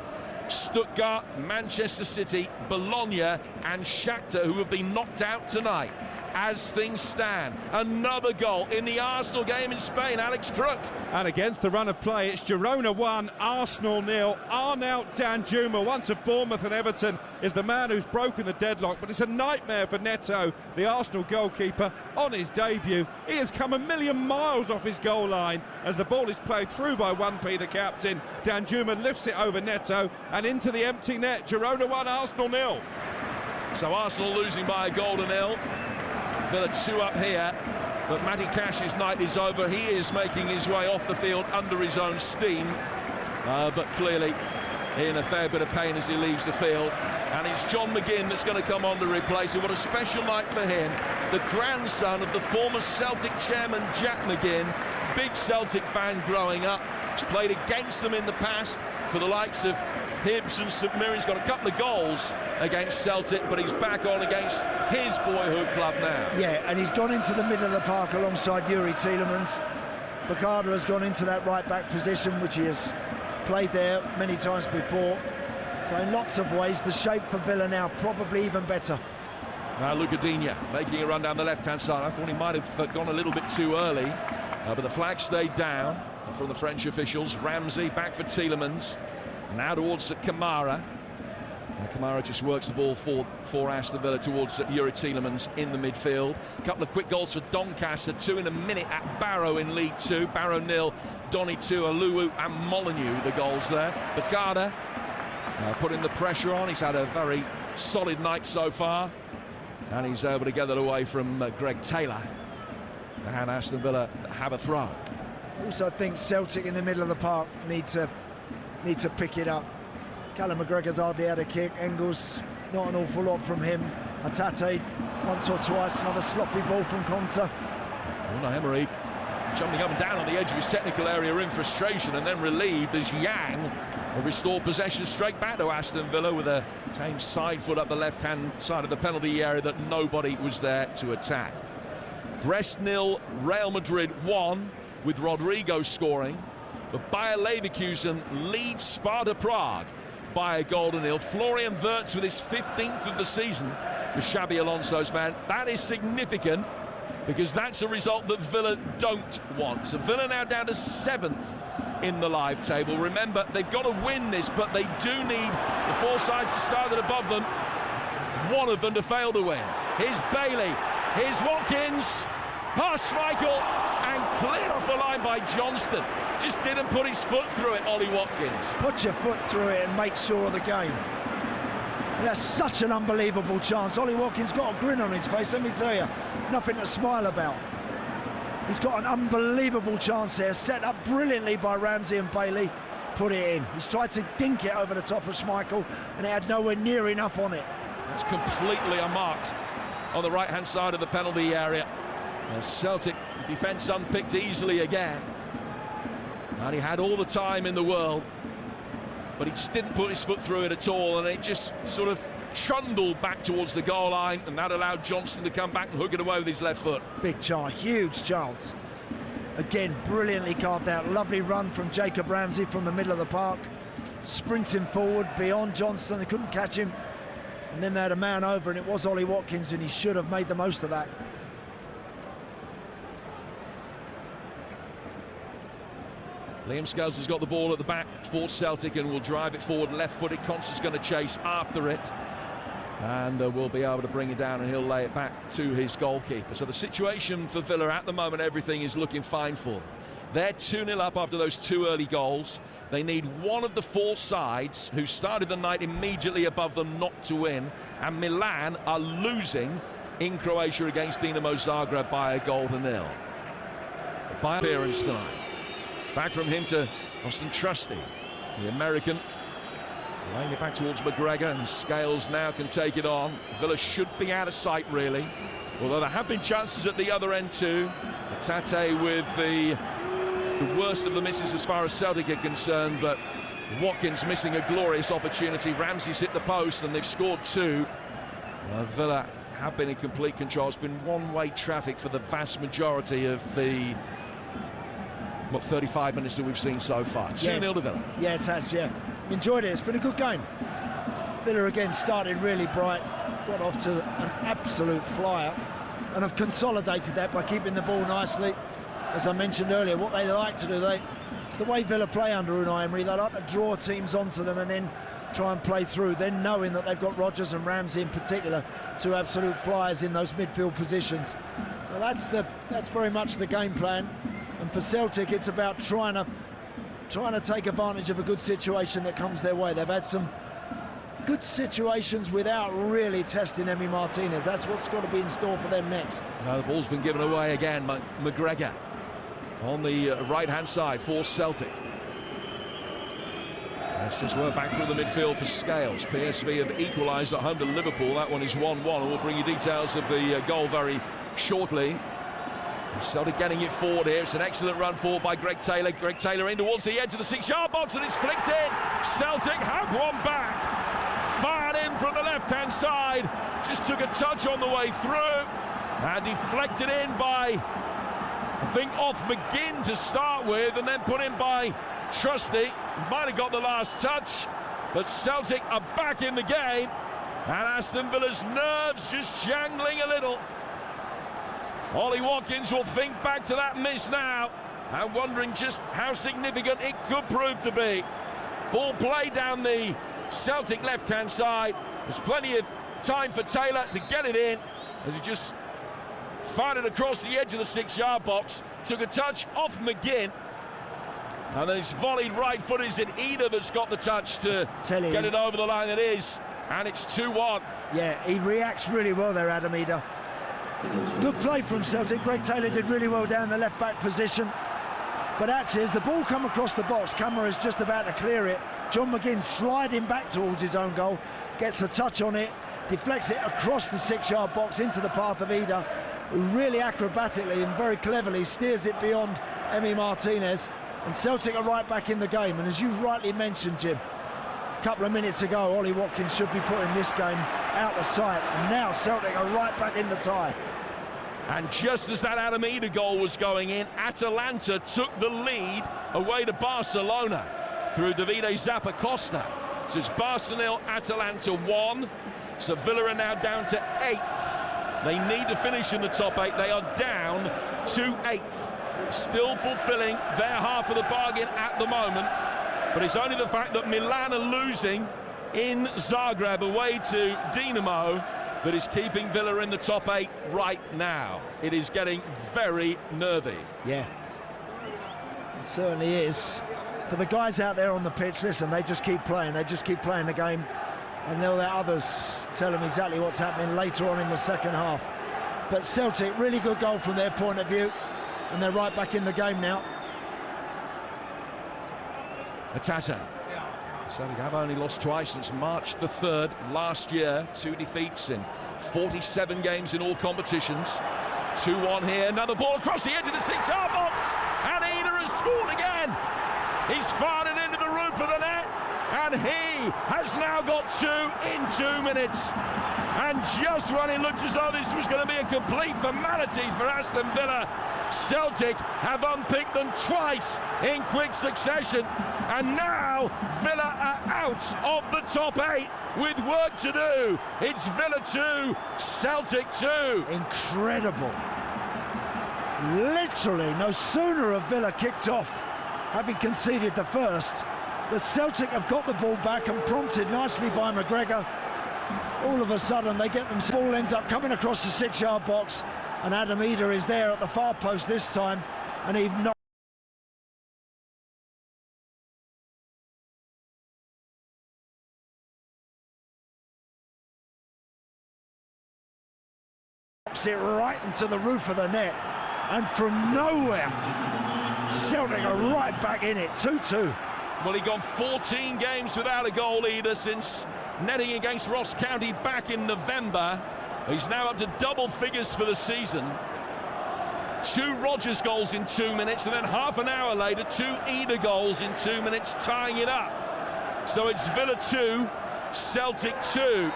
Stuttgart, Manchester City, Bologna and Shakhtar, who have been knocked out tonight. As things stand, another goal in the Arsenal game in Spain. Alex Crook. And against the run of play, it's Girona 1, Arsenal 0. Arnaut Danjuma, once of Bournemouth and Everton, is the man who's broken the deadlock. But it's a nightmare for Neto, the Arsenal goalkeeper, on his debut. He has come a million miles off his goal line as the ball is played through by 1P, the captain. Danjuma lifts it over Neto and into the empty net. Girona 1, Arsenal 0. So Arsenal losing by a goal to 0. Villa 2 up here, but Matty Cash's night is over. He is making his way off the field under his own steam, but clearly in a fair bit of pain as he leaves the field. And it's John McGinn that's going to come on to replace him. What a special night for him. The grandson of the former Celtic chairman Jack McGinn, big Celtic fan growing up. He's played against them in the past for the likes of Hibs and St Mirren. He's got a couple of goals against Celtic, but he's back on against his boyhood club now. Yeah, and he's gone into the middle of the park alongside Yuri Tielemans. Bakada has gone into that right-back position, which he has played there many times before. So in lots of ways, the shape for Villa now probably even better. Now Lucadinha making a run down the left-hand side. I thought he might have gone a little bit too early, but the flag stayed down from the French officials. Ramsey back for Tielemans. Now towards Kamara. Kamara just works the ball for Aston Villa towards Yuri Tielemans in the midfield. A couple of quick goals for Doncaster, 2 in a minute at Barrow in League 2. Barrow 0, Donny 2, Aluwu and Molyneux the goals there. Bakada putting the pressure on. He's had a very solid night so far, and he's able to get that away from Greg Taylor. And Aston Villa have a throw. Also, I think Celtic in the middle of the park need to pick it up. Callum McGregor's hardly had a kick. Engels, not an awful lot from him. Hatate once or twice. Another sloppy ball from Conte. Unai Emery jumping up and down on the edge of his technical area in frustration, and then relieved as Yang restored possession straight back to Aston Villa with a tame side foot up the left-hand side of the penalty area that nobody was there to attack. Brest 0, Real Madrid 1, with Rodrigo scoring. But Bayer Leverkusen leads Sparta Prague by a goal to 0. Florian Wirtz with his 15th of the season for Xabi Alonso's man. That is significant because that's a result that Villa don't want. So Villa now down to 7th in the live table. Remember, they've got to win this, but they do need the 4 sides that started above them, one of them to fail to win. Here's Bailey, here's Watkins, past Schmeichel, and cleared off the line by Johnston. Just didn't put his foot through it, Ollie Watkins. Put your foot through it and make sure of the game. That's such an unbelievable chance. Ollie Watkins got a grin on his face, let me tell you. Nothing to smile about. He's got an unbelievable chance there, set up brilliantly by Ramsey and Bailey. Put it in. He's tried to dink it over the top of Schmeichel, and it had nowhere near enough on it. It's completely unmarked on the right-hand side of the penalty area. The Celtic defence unpicked easily again. And he had all the time in the world, but he just didn't put his foot through it at all, and it just sort of trundled back towards the goal line, and that allowed Johnston to come back and hook it away with his left foot. Big chance, huge chance. Again, brilliantly carved out. Lovely run from Jacob Ramsey from the middle of the park, sprinting forward beyond Johnston. They couldn't catch him, and then they had a man over, and it was Ollie Watkins, and he should have made the most of that. Liam Scales has got the ball at the back for Celtic and will drive it forward left-footed. Constance going to chase after it. and will be able to bring it down, and he'll lay it back to his goalkeeper. So the situation for Villa at the moment, everything is looking fine for them. They're 2-0 up after those 2 early goals. They need one of the 4 sides who started the night immediately above them not to win, and Milan are losing in Croatia against Dinamo Zagreb by 1-0. By appearance tonight. Back from him to Austin Trusty, the American, laying it back towards McGregor, and Scales now can take it on. Villa should be out of sight, really, although there have been chances at the other end too. Tate with the worst of the misses as far as Celtic are concerned, but Watkins missing a glorious opportunity. Ramsey's hit the post and they've scored 2. Villa have been in complete control. It's been one-way traffic for the vast majority of the 35 minutes that we've seen so far. 2-0 to Villa. Yeah, it has, yeah. Enjoyed it. It's been a good game. Villa again started really bright, got off to an absolute flyer, and have consolidated that by keeping the ball nicely. As I mentioned earlier, what they like to do, it's the way Villa play under Unai Emery. They like to draw teams onto them and then try and play through, then knowing that they've got Rodgers and Ramsey in particular, 2 absolute flyers in those midfield positions. So that's very much the game plan. And for Celtic, it's about trying to take advantage of a good situation that comes their way. They've had some good situations without really testing Emi Martinez. That's what's got to be in store for them next. The ball's been given away again. McGregor on the right-hand side for Celtic. Let's just work back through the midfield for Scales. PSV have equalised at home to Liverpool. That one is 1-1, and we'll bring you details of the goal very shortly. Celtic getting it forward here. It's an excellent run forward by Greg Taylor. Greg Taylor in towards the edge of the 6-yard box, and it's flicked in. Celtic have one back. Fired in from the left-hand side. Just took a touch on the way through, and deflected in by, I think, off McGinn to start with, and then put in by Trusty. Might have got the last touch, but Celtic are back in the game, and Aston Villa's nerves just jangling a little. Ollie Watkins will think back to that miss now and wondering just how significant it could prove to be. Ball played down the Celtic left-hand side. There's plenty of time for Taylor to get it in as he just fired it across the edge of the 6-yard box. Took a touch off McGinn, and then it's volleyed right foot. Is it Eder that's got the touch to get it over the line? It is, and it's 2-1. Yeah, he reacts really well there, Adam Eder. Good play from Celtic. Greg Taylor did really well down the left-back position. But actually, as the ball come across the box, Camara is just about to clear it. John McGinn sliding back towards his own goal, gets a touch on it, deflects it across the 6-yard box into the path of Eder, who really acrobatically and very cleverly steers it beyond Emi Martinez. And Celtic are right back in the game. And as you rightly mentioned, Jim, a couple of minutes ago, Ollie Watkins should be putting this game out of sight, and now Celtic are right back in the tie. And just as that Adam Eder goal was going in, Atalanta took the lead away to Barcelona through Davide Zappacosta. So it's Barcelona 0, Atalanta 1. So Villa are now down to 8th. They need to finish in the top 8. They are down to 8th. Still fulfilling their half of the bargain at the moment. But it's only the fact that Milan are losing in Zagreb away to Dinamo that is keeping Villa in the top 8 right now. It is getting very nervy. Yeah, it certainly is. For the guys out there on the pitch, listen, they just keep playing. They just keep playing the game, and they'll let others tell them exactly what's happening later on in the second half. But Celtic, really good goal from their point of view, and they're right back in the game now. Atata. Celtic have only lost twice since March the 3rd last year. 2 defeats in 47 games in all competitions. 2-1 here. Another ball across the edge of the 6-yard box, and Eder has scored again. He's fired it into the roof of the net, and he has now got 2 in 2 minutes. And just when it looked as though this was going to be a complete formality for Aston Villa, Celtic have unpicked them twice in quick succession, and now Villa are out of the top 8 with work to do. It's Villa 2, Celtic 2. Incredible. Literally, no sooner have Villa kicked off, having conceded the first, the Celtic have got the ball back, and prompted nicely by McGregor, all of a sudden they get them. Ball ends up coming across the 6-yard box, and Adam Eder is there at the far post this time, and he knocks it right into the roof of the net, and from nowhere Celtic are right back in it. 2-2. Well, he'd gone 14 games without a goal either since netting against Ross County back in November. He's now up to double figures for the season. 2 Rodgers goals in 2 minutes, and then half an hour later 2 Eder goals in 2 minutes, tying it up. So it's Villa 2, Celtic 2.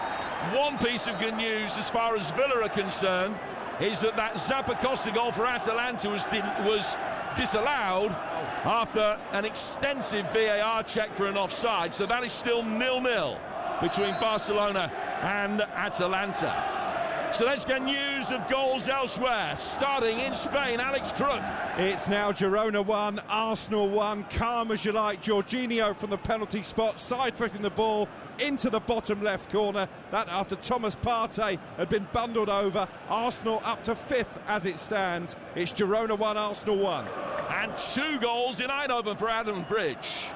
One piece of good news as far as Villa are concerned is that Zappacosta goal for Atalanta was disallowed after an extensive VAR check for an offside, so that is still 0-0 between Barcelona and Atalanta. So let's get news of goals elsewhere. Starting in Spain, Alex Crook. It's now Girona 1, Arsenal 1. Calm as you like. Jorginho from the penalty spot, side-footing the ball into the bottom left corner. That after Thomas Partey had been bundled over. Arsenal up to 5th as it stands. It's Girona 1, Arsenal 1. And 2 goals in Eindhoven for Adam Bridge.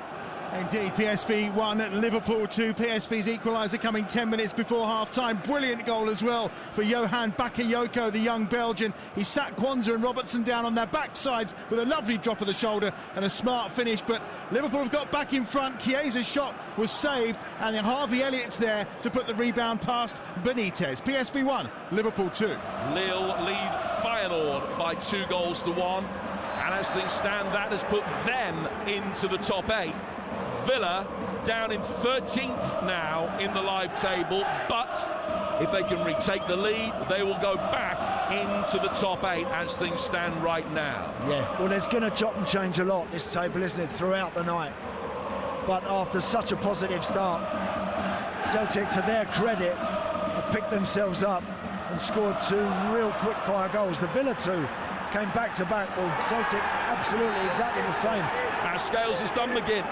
Indeed, PSV 1, Liverpool 2. PSV's equaliser coming 10 minutes before half-time. Brilliant goal as well for Johan Bakayoko, the young Belgian. He sat Kwanzaa and Robertson down on their backsides with a lovely drop of the shoulder and a smart finish. But Liverpool have got back in front. Chiesa's shot was saved, and then Harvey Elliott's there to put the rebound past Benitez. PSV 1, Liverpool 2. Lille lead Feyenoord by 2 goals to 1. And as things stand, that has put them into the top 8. Villa down in 13th now in the live table, but if they can retake the lead, they will go back into the top 8 as things stand right now. Yeah, well, there's going to chop and change a lot, this table, isn't it, throughout the night. But after such a positive start, Celtic, to their credit, have picked themselves up and scored 2 real quick-fire goals. The Villa 2 came back-to-back. Well, Celtic absolutely exactly the same. Now Scales has done McGinn.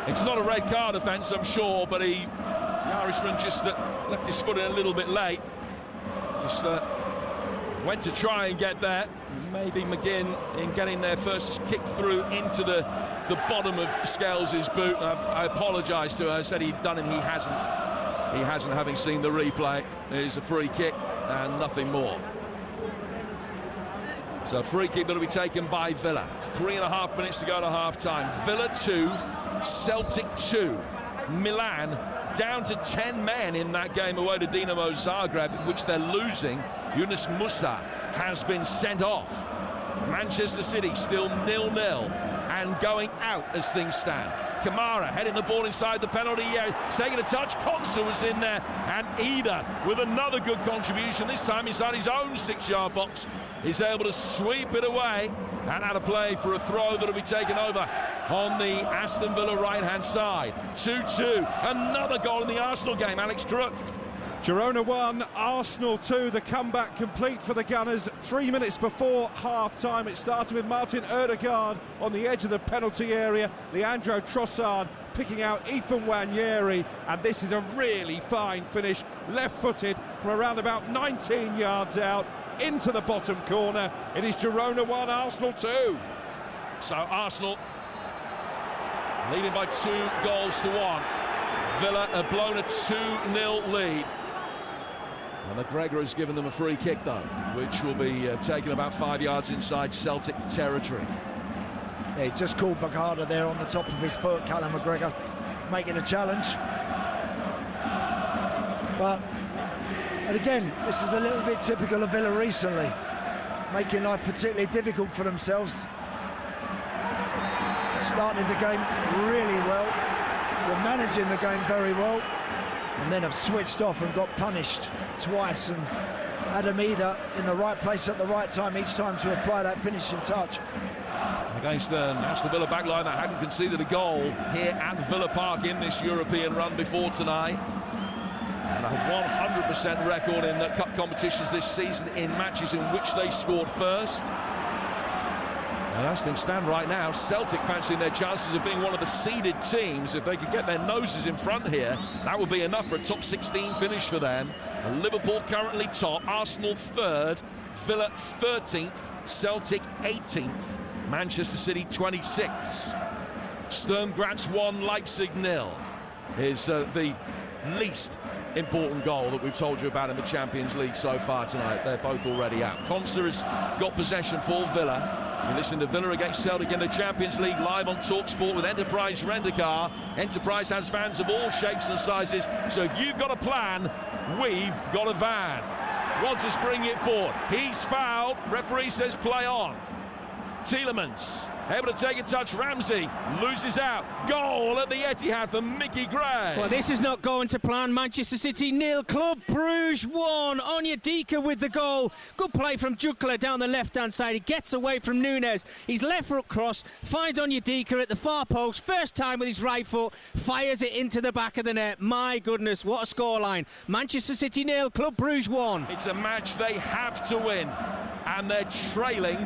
It's not a red card offence, I'm sure, but the Irishman just left his foot in a little bit late. Just went to try and get there. Maybe McGinn, in getting there first, has kicked through into the bottom of Scales' boot. I apologise to her. I said he'd done it, he hasn't. He hasn't, having seen the replay. It is a free kick and nothing more. So free kick that'll be taken by Villa. 3.5 minutes to go to half-time. Villa 2, Celtic 2. Milan down to 10 men in that game away to Dinamo Zagreb, in which they're losing. Yunus Musa has been sent off. Manchester City still 0-0 and going out as things stand. Kamara heading the ball inside the penalty area. He's taking a touch. Kwanzaa was in there, and Eder with another good contribution, this time inside his own 6-yard box, is able to sweep it away and out of play for a throw that'll be taken over on the Aston Villa right-hand side. 2-2. Another goal in the Arsenal game. Alex Crook. Girona 1, Arsenal 2, the comeback complete for the Gunners 3 minutes before half-time. It started with Martin Ødegaard on the edge of the penalty area, Leandro Trossard picking out Ethan Nwaneri, and this is a really fine finish, left-footed from around about 19 yards out into the bottom corner. It is Girona 1, Arsenal 2. So Arsenal leading by 2 goals to 1. Villa have blown a 2-0 lead. And McGregor has given them a free kick, though, which will be taken about 5 yards inside Celtic territory. Yeah, he just called Bagada there on the top of his foot, Callum McGregor, making a challenge. But, and again, this is a little bit typical of Villa recently, making life particularly difficult for themselves. Starting the game really well, were managing the game very well, and then have switched off and got punished twice, and Adam Eder in the right place at the right time each time to apply that finishing touch. Against the Aston Villa backline that hadn't conceded a goal here at Villa Park in this European run before tonight, and a 100% record in the cup competitions this season in matches in which they scored first. And as things stand right now, Celtic fancying their chances of being one of the seeded teams. If they could get their noses in front here, that would be enough for a top 16 finish for them. And Liverpool currently top, Arsenal 3rd, Villa 13th, Celtic 18th, Manchester City 26th. Sturm Graz 1, Leipzig 0 is the least important goal that we've told you about in the Champions League so far tonight. They're both already out. Konsa has got possession for Villa. You listen to Villa against Celtic in the Champions League live on TalkSport with Enterprise Rent-A-Car. Enterprise has vans of all shapes and sizes, so if you've got a plan, we've got a van. Rodgers bringing it forward. He's fouled. Referee says play on. Tielemans able to take a touch. Ramsey loses out. Goal at the Etihad for Mickey Gray. Well, this is not going to plan. Manchester City 0, Club Brugge 1. Onyedika with the goal. Good play from Jukla down the left-hand side. He gets away from Nunes. His left foot cross finds Onyedika at the far post. First time with his right foot. Fires it into the back of the net. My goodness, what a scoreline. Manchester City 0, Club Brugge 1. It's a match they have to win. And they're trailing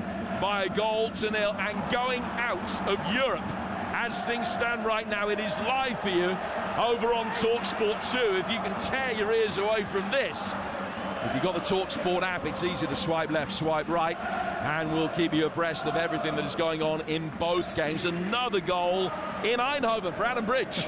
by a goal to 0 and going out of Europe. As things stand right now, it is live for you over on TalkSport 2. If you can tear your ears away from this, if you've got the TalkSport app, it's easy to swipe left, swipe right, and we'll keep you abreast of everything that is going on in both games. Another goal in Eindhoven for Adam Bridge.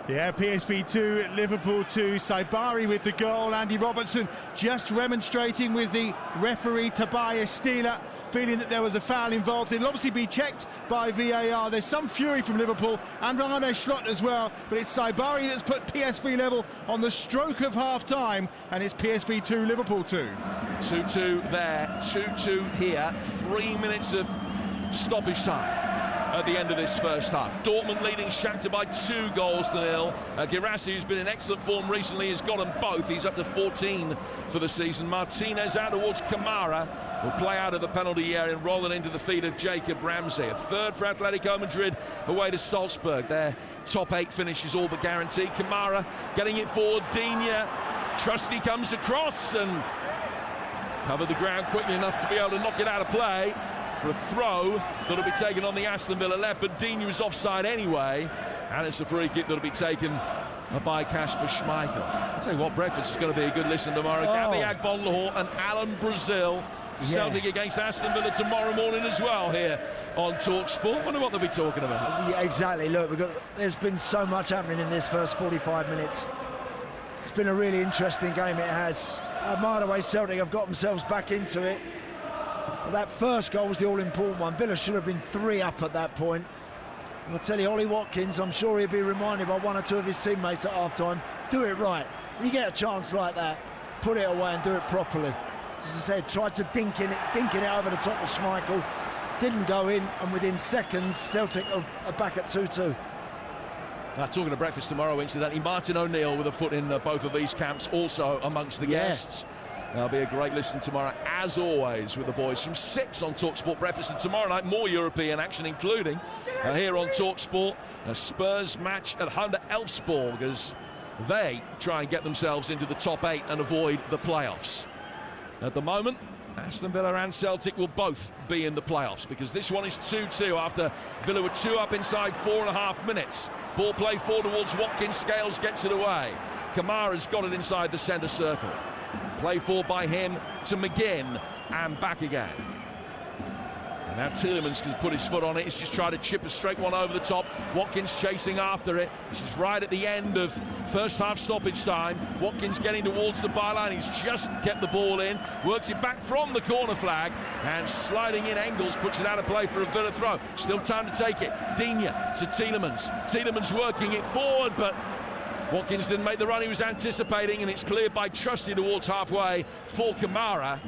Yeah, PSV 2, Liverpool 2, Saibari with the goal. Andy Robertson just remonstrating with the referee Tobias Stieler, feeling that there was a foul involved. It'll obviously be checked by VAR. There's some fury from Liverpool and Ramesh Schlott as well, but it's Saibari that's put PSV level on the stroke of half-time, and it's PSV 2, Liverpool 2. 2-2 there, 2-2 here, 3 minutes of stoppage time at the end of this first half. Dortmund leading Shakhtar by 2 goals to 0. Guirassy, who's been in excellent form recently, has got them both. He's up to 14 for the season. Martinez out towards Kamara, will play out of the penalty area and roll it into the feet of Jacob Ramsey. A third for Atletico Madrid away to Salzburg. Their top 8 finish is all but guaranteed. Kamara getting it forward. Digne, Trusty comes across and covered the ground quickly enough to be able to knock it out of play for a throw that'll be taken on the Aston Villa left, but Digne was offside anyway, and it's a free kick that'll be taken by Kasper Schmeichel. I'll tell you what, breakfast is going to be a good listen tomorrow. Gabby Agbonlahor and Alan Brazil. Celtic against Aston Villa tomorrow morning as well here on TalkSport. Wonder what they'll be talking about. Yeah, exactly. Look, there's been so much happening in this first 45 minutes. It's been a really interesting game, it has. A mile away, Celtic have got themselves back into it. That first goal was the all-important one. Villa should have been 3 up at that point. And I'll tell you, Ollie Watkins, I'm sure he'll be reminded by 1 or 2 of his teammates at half-time. Do it right. When you get a chance like that, put it away and do it properly. As I said, tried to dink it over the top of Schmeichel. Didn't go in, and within seconds, Celtic are back at 2-2. Talking to breakfast tomorrow, incidentally, Martin O'Neill with a foot in both of these camps, also amongst the guests. There'll be a great listen tomorrow, as always, with the boys from 6 on TalkSport Breakfast. And tomorrow night, more European action, including here on TalkSport, a Spurs match at home to Elfsborg as they try and get themselves into the top 8 and avoid the playoffs. At the moment, Aston Villa and Celtic will both be in the playoffs, because this one is 2-2 after Villa were 2 up inside 4.5 minutes. Ball play forward towards Watkins. Scales gets it away. Kamara's got it inside the centre circle. Play forward by him to McGinn and back again. And now Tielemans can put his foot on it. He's just tried to chip a straight one over the top. Watkins chasing after it. This is right at the end of first half stoppage time. Watkins getting towards the byline. He's just kept the ball in. Works it back from the corner flag. And sliding in, Engels puts it out of play for a Villa throw. Still time to take it. Digne to Tielemans. Tielemans working it forward, but Watkins didn't make the run he was anticipating, and it's cleared by Trusty towards halfway for Kamara.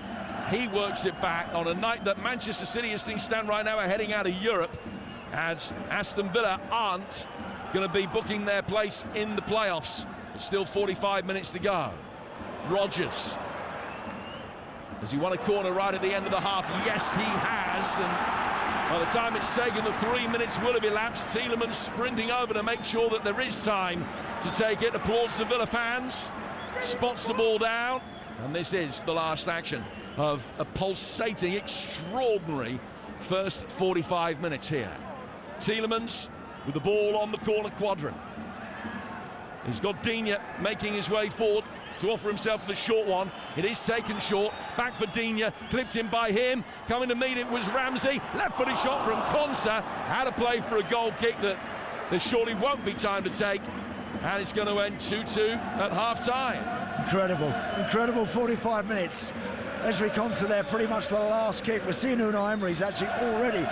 He works it back on a night that Manchester City, as things stand right now, are heading out of Europe, as Aston Villa aren't going to be booking their place in the playoffs. But still 45 minutes to go. Rodgers, has he won a corner right at the end of the half? Yes, he has. And by the time it's taken, the 3 minutes will have elapsed. Tielemans sprinting over to make sure that there is time to take it. Applauds the Villa fans. Spots the ball down. And this is the last action of a pulsating, extraordinary first 45 minutes here. Tielemans with the ball on the corner quadrant. He's got Digne making his way forward to offer himself for the short one. It is taken short. Back for Digne, clipped in by him. Coming to meet it was Ramsey. Left-footed shot from Konsa. Had a play for a goal kick that there surely won't be time to take. And it's going to end 2-2 at half-time. Incredible 45 minutes. Esri Konsa there, pretty much the last kick. We're seeing Unai Emery's actually already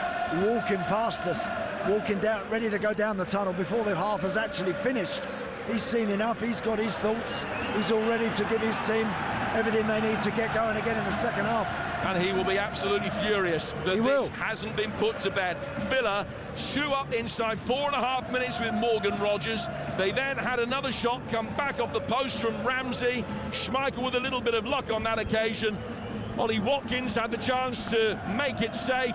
walking past us, walking down, ready to go down the tunnel before the half has actually finished. He's seen enough, he's got his thoughts, he's all ready to give his team everything they need to get going again in the second half. And he will be absolutely furious that this hasn't been put to bed. Villa 2 up inside 4.5 minutes with Morgan Rogers. They then had another shot come back off the post from Ramsey. Schmeichel with a little bit of luck on that occasion. Ollie Watkins had the chance to make it safe,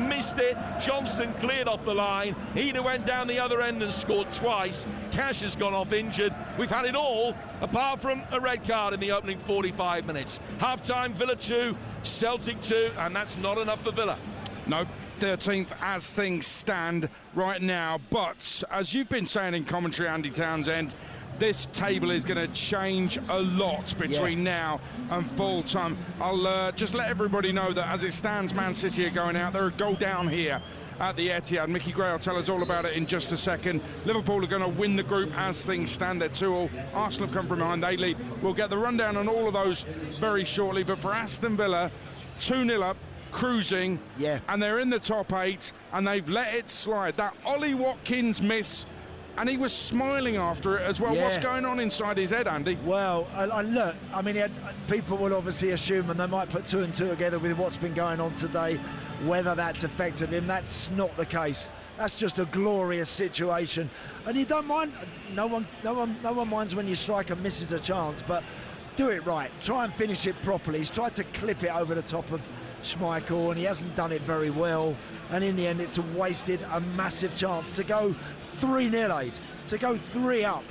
missed it. Johnston cleared off the line. Ida went down the other end and scored twice. Cash has gone off injured. We've had it all apart from a red card in the opening 45 minutes. Half-time, Villa 2, Celtic 2, and that's not enough for Villa. No, 13th as things stand right now. But as you've been saying in commentary, Andy Townsend, this table is going to change a lot between now and full time. I'll just let everybody know that as it stands, Man City are going out. They're a goal down here at the Etihad. Mickey Gray will tell us all about it in just a second. Liverpool are going to win the group as things stand. They're 2-2. Arsenal have come from behind. They lead. We'll get the rundown on all of those very shortly. But for Aston Villa, 2-0 up, cruising, and they're in the top 8, and they've let it slide. That Ollie Watkins miss, and he was smiling after it as well. What's going on inside his head, Andy? Well, look, I mean, people will obviously assume, and they might put 2 and 2 together with what's been going on today, whether that's affected him. That's not the case. That's just a glorious situation, and you don't mind. No one minds when you strike and misses a chance, but do it right. Try and finish it properly. He's tried to clip it over the top of Schmeichel, and he hasn't done it very well. And in the end, it's wasted a massive chance to go 3-0, to go 3 up,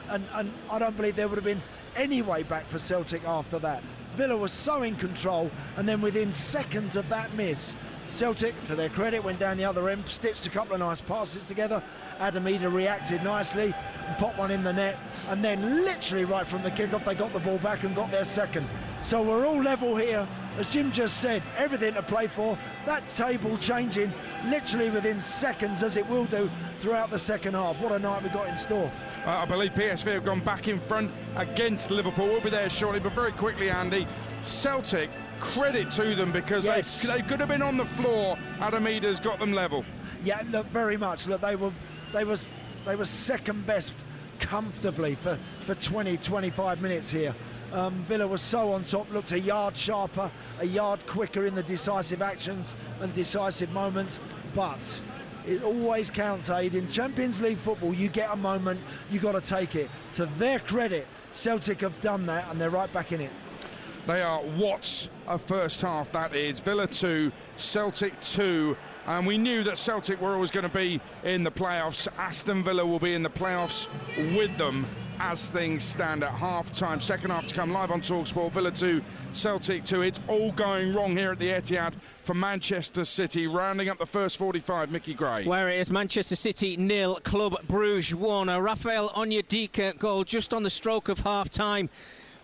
and I don't believe there would have been any way back for Celtic after that. Villa was so in control, and then within seconds of that miss, Celtic, to their credit, went down the other end, stitched a couple of nice passes together. Adam Ida reacted nicely and popped one in the net, and then literally right from the kickoff they got the ball back and got their second. So we're all level here. As Jim just said, everything to play for. That table changing literally within seconds, as it will do throughout the second half. What a night we got in store. I believe PSV have gone back in front against Liverpool. We'll be there shortly, but very quickly, Andy, Celtic, credit to them, because they could have been on the floor. Adam Ida's got them level. Yeah, look, very much. Look, they were second best comfortably for 20-25 minutes here. Villa was so on top, looked a yard sharper, a yard quicker in the decisive actions and decisive moments, but it always counts, Aid. In Champions League football, you get a moment, you got to take it. To their credit, Celtic have done that, and they're right back in it. They are what a first half that is. Villa 2, Celtic 2. And we knew that Celtic were always going to be in the playoffs. Aston Villa will be in the playoffs with them as things stand at half-time. Second half to come live on TalkSport. Villa 2, Celtic 2. It's all going wrong here at the Etihad for Manchester City. Rounding up the first 45, Mickey Gray. Where it is Manchester City 0, Club Brugge 1. A Rafael Onyedika goal just on the stroke of half-time.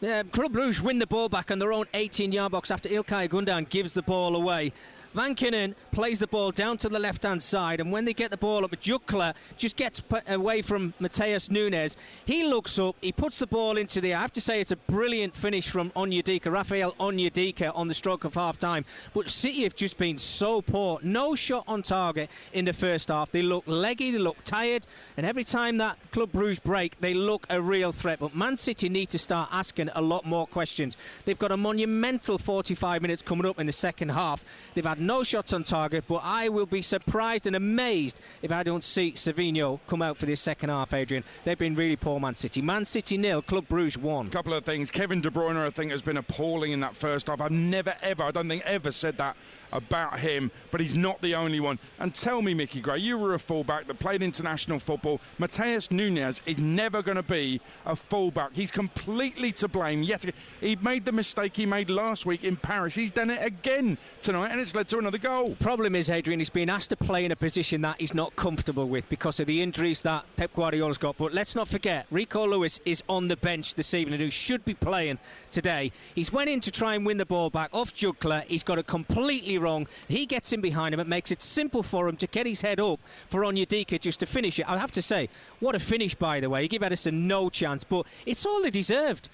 Club Brugge win the ball back on their own 18-yard box after Ilkay Gundogan gives the ball away. Van Kinnan plays the ball down to the left-hand side, and when they get the ball up, Jukla just gets away from Mateus Nunes. He looks up, he puts the ball into the air. I have to say it's a brilliant finish from Onyedika, Rafael Onyedika, on the stroke of half-time. But City have just been so poor. No shot on target in the first half. They look leggy, they look tired, and every time that Club Brugge break, they look a real threat. But Man City need to start asking a lot more questions. They've got a monumental 45 minutes coming up in the second half. They've had no shots on target, but I will be surprised and amazed if I don't see Savinho come out for this second half, Adrian. They've been really poor, Man City. Man City 0, Club Brugge 1. A couple of things. Kevin De Bruyne, I think, has been appalling in that first half. I've never, ever, I don't think ever said that about him, but he's not the only one. And tell me, Mickey Gray, you were a fullback that played international football. Mateus Nunes is never going to be a fullback. He's completely to blame. Yet he made the mistake he made last week in Paris. He's done it again tonight, and it's led to another goal. Problem is, Adrian, he's been asked to play in a position that he's not comfortable with because of the injuries that Pep Guardiola's got. But let's not forget, Rico Lewis is on the bench this evening, who should be playing today. He's went in to try and win the ball back off Juggler. He's got it completely wrong. He gets in behind him. It makes it simple for him to get his head up for Onyedika just to finish it. I have to say, what a finish, by the way. He gave Edison no chance, but it's all they deserved.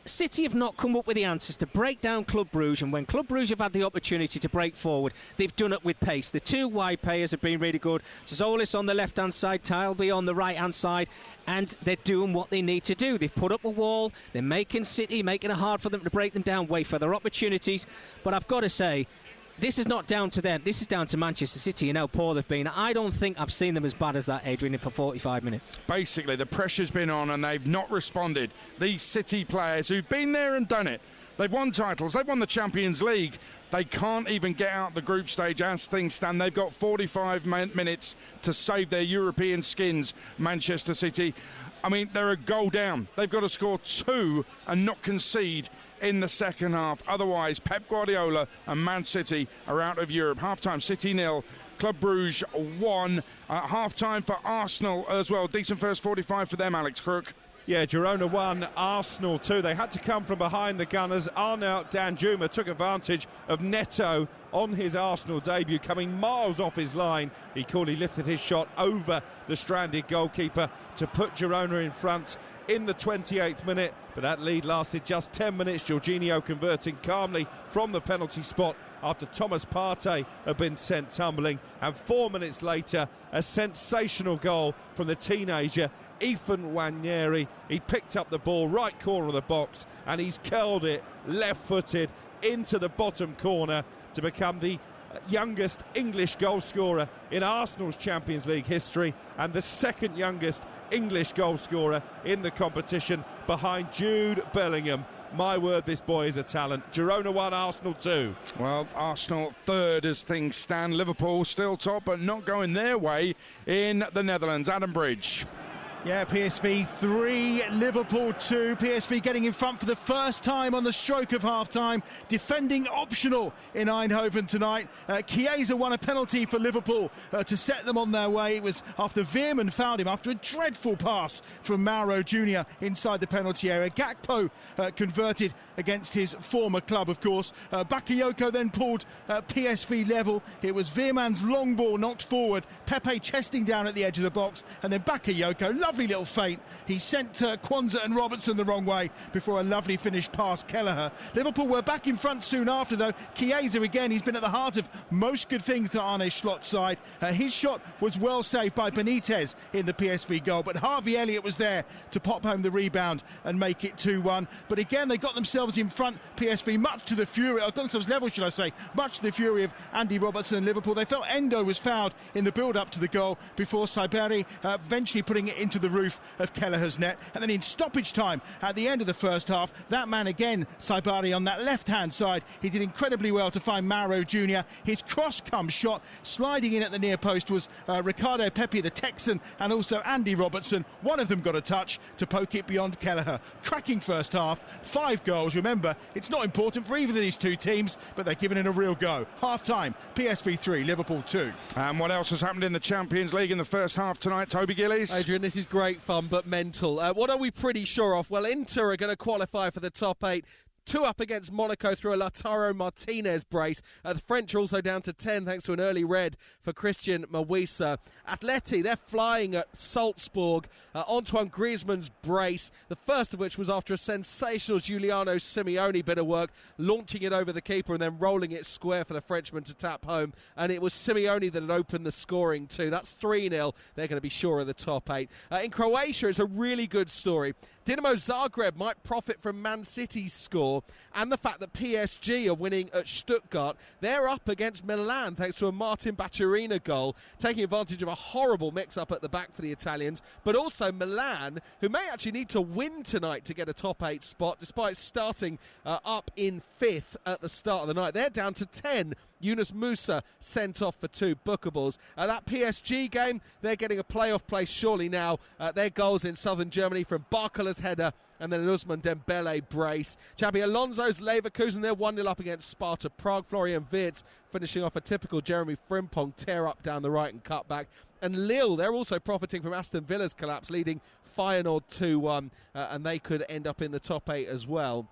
City have not come up with the answers to break down Club Brugge, and when Club Brugge have had the opportunity to break forward, they've done it with pace. The two wide players have been really good. Zolis on the left-hand side, Tileby on the right-hand side, and they're doing what they need to do. They've put up a wall, they're making City, making it hard for them to break them down, wait for their opportunities. But I've got to say, this is not down to them. This is down to Manchester City and how poor they've been. I don't think I've seen them as bad as that, Adrian, for 45 minutes. Basically, the pressure's been on and they've not responded. These City players who've been there and done it. They've won titles. They've won the Champions League. They can't even get out the group stage as things stand. They've got 45 minutes to save their European skins, Manchester City. I mean, they're a goal down. They've got to score 2 and not concede in the second half. Otherwise, Pep Guardiola and Man City are out of Europe. Half-time, City 0, Club Brugge 1. Half-time for Arsenal as well. Decent first 45 for them, Alex Crook. Yeah, Girona 1, Arsenal 2. They had to come from behind the Gunners. Arnaut Danjuma took advantage of Neto on his Arsenal debut, coming miles off his line. He coolly lifted his shot over the stranded goalkeeper to put Girona in front in the 28th minute, but that lead lasted just 10 minutes. Jorginho converting calmly from the penalty spot after Thomas Partey had been sent tumbling, and 4 minutes later, a sensational goal from the teenager Ethan Nwaneri. He picked up the ball right corner of the box and he's curled it left-footed into the bottom corner to become the youngest English goal scorer in Arsenal's Champions League history and the second youngest English goal scorer in the competition behind Jude Bellingham. My word, this boy is a talent. Girona 1, Arsenal 2. Well, Arsenal third as things stand. Liverpool still top, but not going their way in the Netherlands. Adam Bridge. Yeah, PSV 3, Liverpool 2. PSV getting in front for the first time on the stroke of half-time. Defending optional in Eindhoven tonight. Chiesa won a penalty for Liverpool to set them on their way. It was after Veerman fouled him after a dreadful pass from Mauro Jr. inside the penalty area. Gakpo converted against his former club, of course. Bakayoko then pulled PSV level. It was Veerman's long ball knocked forward. Pepe chesting down at the edge of the box, and then Bakayoko, lovely little feint. He sent Kwanzaa and Robertson the wrong way before a lovely finish past Kelleher. Liverpool were back in front soon after, though. Chiesa again, he's been at the heart of most good things to Arne Slot's side. His shot was well saved by Benitez in the PSV goal, but Harvey Elliott was there to pop home the rebound and make it 2-1. But again, they got themselves in front, PSV, much to the fury, or got themselves level, should I say, much to the fury of Andy Robertson and Liverpool. They felt Endo was fouled in the build-up to the goal before Saibari eventually putting it into the roof of Kelleher's net. And then in stoppage time at the end of the first half, that man again, Saibari, on that left-hand side, he did incredibly well to find Mauro Jr. His cross-come shot sliding in at the near post was Ricardo Pepi, the Texan, and also Andy Robertson. One of them got a touch to poke it beyond Kelleher. Cracking first half, 5 goals. Remember, it's not important for either of these two teams, but they're giving it a real go. Half-time, PSV 3, Liverpool 2. And what else has happened in the Champions League in the first half tonight, Toby Gillies? Adrian, this is great fun, but mental. What are we pretty sure of? Well, Inter are going to qualify for the top 8. 2 up against Monaco through a Lautaro Martinez brace. The French are also down to 10 thanks to an early red for Christian Mawisa. Atleti, they're flying at Salzburg. Antoine Griezmann's brace, the first of which was after a sensational Giuliano Simeone bit of work, launching it over the keeper and then rolling it square for the Frenchman to tap home. And it was Simeone that had opened the scoring too. That's 3-0. They're going to be sure of the top 8. In Croatia, it's a really good story. Dinamo Zagreb might profit from Man City's score and the fact that PSG are winning at Stuttgart. They're up against Milan thanks to a Martin Bacciarina goal, taking advantage of a horrible mix-up at the back for the Italians. But also Milan, who may actually need to win tonight to get a top 8 spot, despite starting up in 5th at the start of the night. They're down to 10 Yunus Musa sent off for 2 bookables. That PSG game, they're getting a playoff place surely now. Their goals in southern Germany from Barkola's header and then an Ousmane Dembele brace. Xabi Alonso's Leverkusen, they're 1-0 up against Sparta Prague. Florian Wirtz finishing off a typical Jeremy Frimpong tear-up down the right and cut-back. And Lille, they're also profiting from Aston Villa's collapse, leading Feyenoord 2-1, and they could end up in the top 8 as well.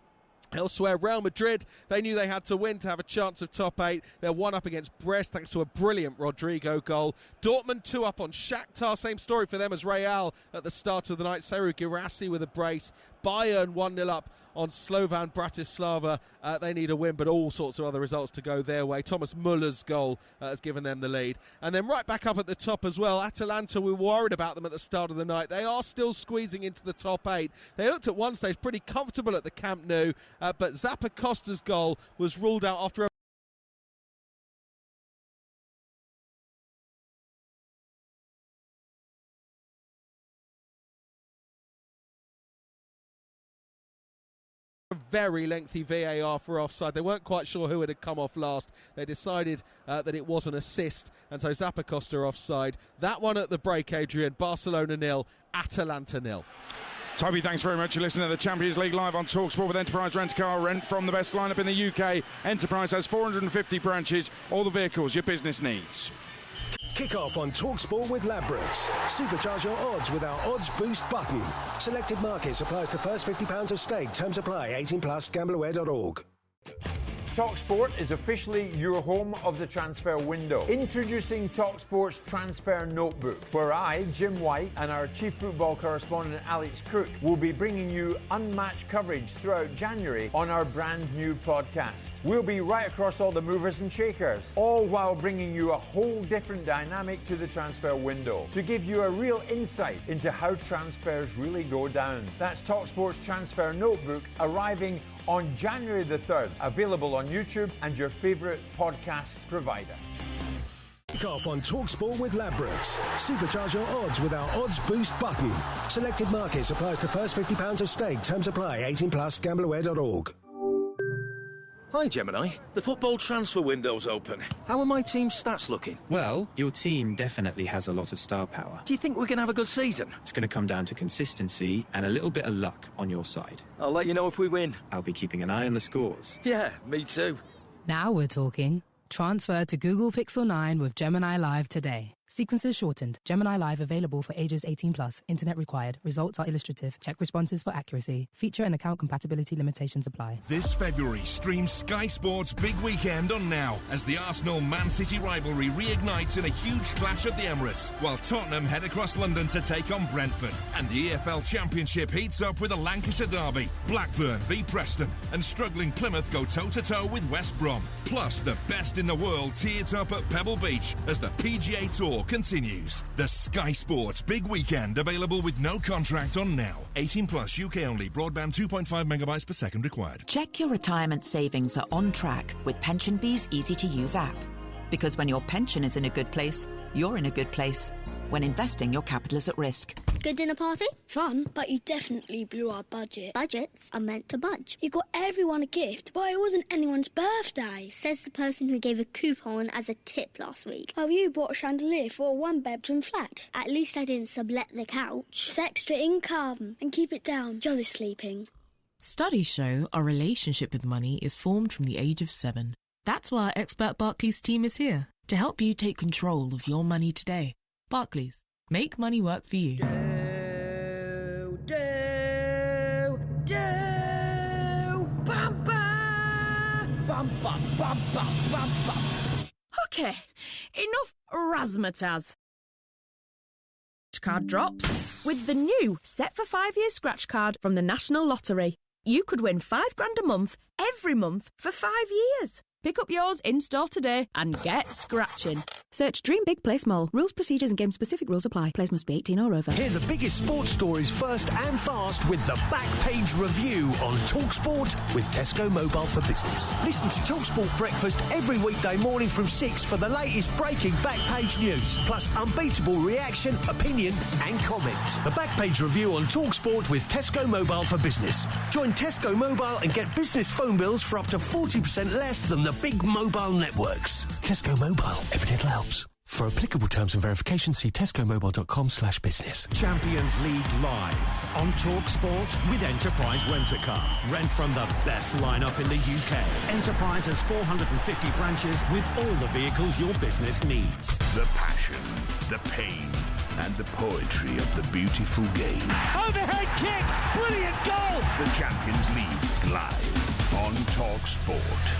Elsewhere, Real Madrid, they knew they had to win to have a chance of top 8. They're 1 up against Brest thanks to a brilliant Rodrigo goal. Dortmund 2 up on Shakhtar. Same story for them as Real at the start of the night. Seru Girassi with a brace. Bayern 1-0 up on Slovan Bratislava. They need a win, but all sorts of other results to go their way. Thomas Muller's goal has given them the lead. And then right back up at the top as well, Atalanta, we were worried about them at the start of the night. They are still squeezing into the top 8. They looked at one stage pretty comfortable at the Camp Nou, but Zappacosta's goal was ruled out after a very lengthy VAR for offside. They weren't quite sure who had come off last. They decided that it was an assist, and so Zappacosta offside. That one at the break, Adrian. Barcelona 0, Atalanta 0. Toby, thanks very much. You're listening to the Champions League live on TalkSport with Enterprise Rent-A-Car. Rent from the best lineup in the UK. Enterprise has 450 branches, all the vehicles your business needs. Kick off on TalkSport with Ladbrokes. Supercharge your odds with our Odds Boost button. Selected markets applies to first £50 of stake. Terms apply. 18+. Gambleaware.org. TalkSport is officially your home of the transfer window. Introducing TalkSport's Transfer Notebook, where I, Jim White, and our chief football correspondent Alex Crook will be bringing you unmatched coverage throughout January on our brand new podcast. We'll be right across all the movers and shakers, all while bringing you a whole different dynamic to the transfer window to give you a real insight into how transfers really go down. That's TalkSport's Transfer Notebook, arriving on January the 3rd, available on YouTube and your favourite podcast provider. Kick off on TalkSport with Ladbrokes. Supercharge your odds with our Odds Boost button. Selected markets applies to first £50 of stake. Terms apply. 18+. Gambleaware.org. Hi Gemini, the football transfer window's open. How are my team's stats looking? Well, your team definitely has a lot of star power. Do you think we're going to have a good season? It's going to come down to consistency and a little bit of luck on your side. I'll let you know if we win. I'll be keeping an eye on the scores. Yeah, me too. Now we're talking. Transfer to Google Pixel 9 with Gemini Live today. Sequences shortened. Gemini Live available for ages 18+. Internet required. Results are illustrative. Check responses for accuracy. Feature and account compatibility limitations apply. This February, stream Sky Sports' big weekend on Now as the Arsenal-Man City rivalry reignites in a huge clash at the Emirates, while Tottenham head across London to take on Brentford. And the EFL Championship heats up with a Lancashire derby. Blackburn v Preston, and struggling Plymouth go toe-to-toe with West Brom. Plus, the best in the world tee it up at Pebble Beach as the PGA Tour continues. The Sky Sports big weekend, available with no contract on Now. 18+, UK only. Broadband 2.5 megabytes per second required. Check your retirement savings are on track with PensionBee's easy-to-use app. Because when your pension is in a good place, you're in a good place. When investing, your capital is at risk. Good dinner party? Fun, but you definitely blew our budget. Budgets are meant to budge. You got everyone a gift, but it wasn't anyone's birthday. Says the person who gave a coupon as a tip last week. Oh, you bought a chandelier for a one-bedroom flat. At least I didn't sublet the couch. It's extra income. And keep it down, Joe is sleeping. Studies show our relationship with money is formed from the age of 7. That's why our expert Barclays team is here to help you take control of your money today. Barclays, make money work for you. Okay, enough razzmatazz. Card drops with the new Set for 5 Year scratch card from the National Lottery. You could win £5,000 a month, every month, for 5 years. Pick up yours in-store today and get scratching. Search Dream Big Play Small. Rules, procedures and game-specific rules apply. Players must be 18 or over. Hear the biggest sports stories first and fast with the Back Page Review on TalkSport with Tesco Mobile for Business. Listen to TalkSport Breakfast every weekday morning from 6 for the latest breaking Back Page news, plus unbeatable reaction, opinion and comment. The Back Page Review on TalkSport with Tesco Mobile for Business. Join Tesco Mobile and get business phone bills for up to 40% less than the big mobile networks. Tesco Mobile. Every little helps. For applicable terms and verification, see tescomobile.com/business. Champions League live on TalkSport with Enterprise Rent-A-Car. Rent from the best lineup in the UK. Enterprise has 450 branches with all the vehicles your business needs. The passion, the pain, and the poetry of the beautiful game. Overhead kick, brilliant goal! The Champions League live on TalkSport.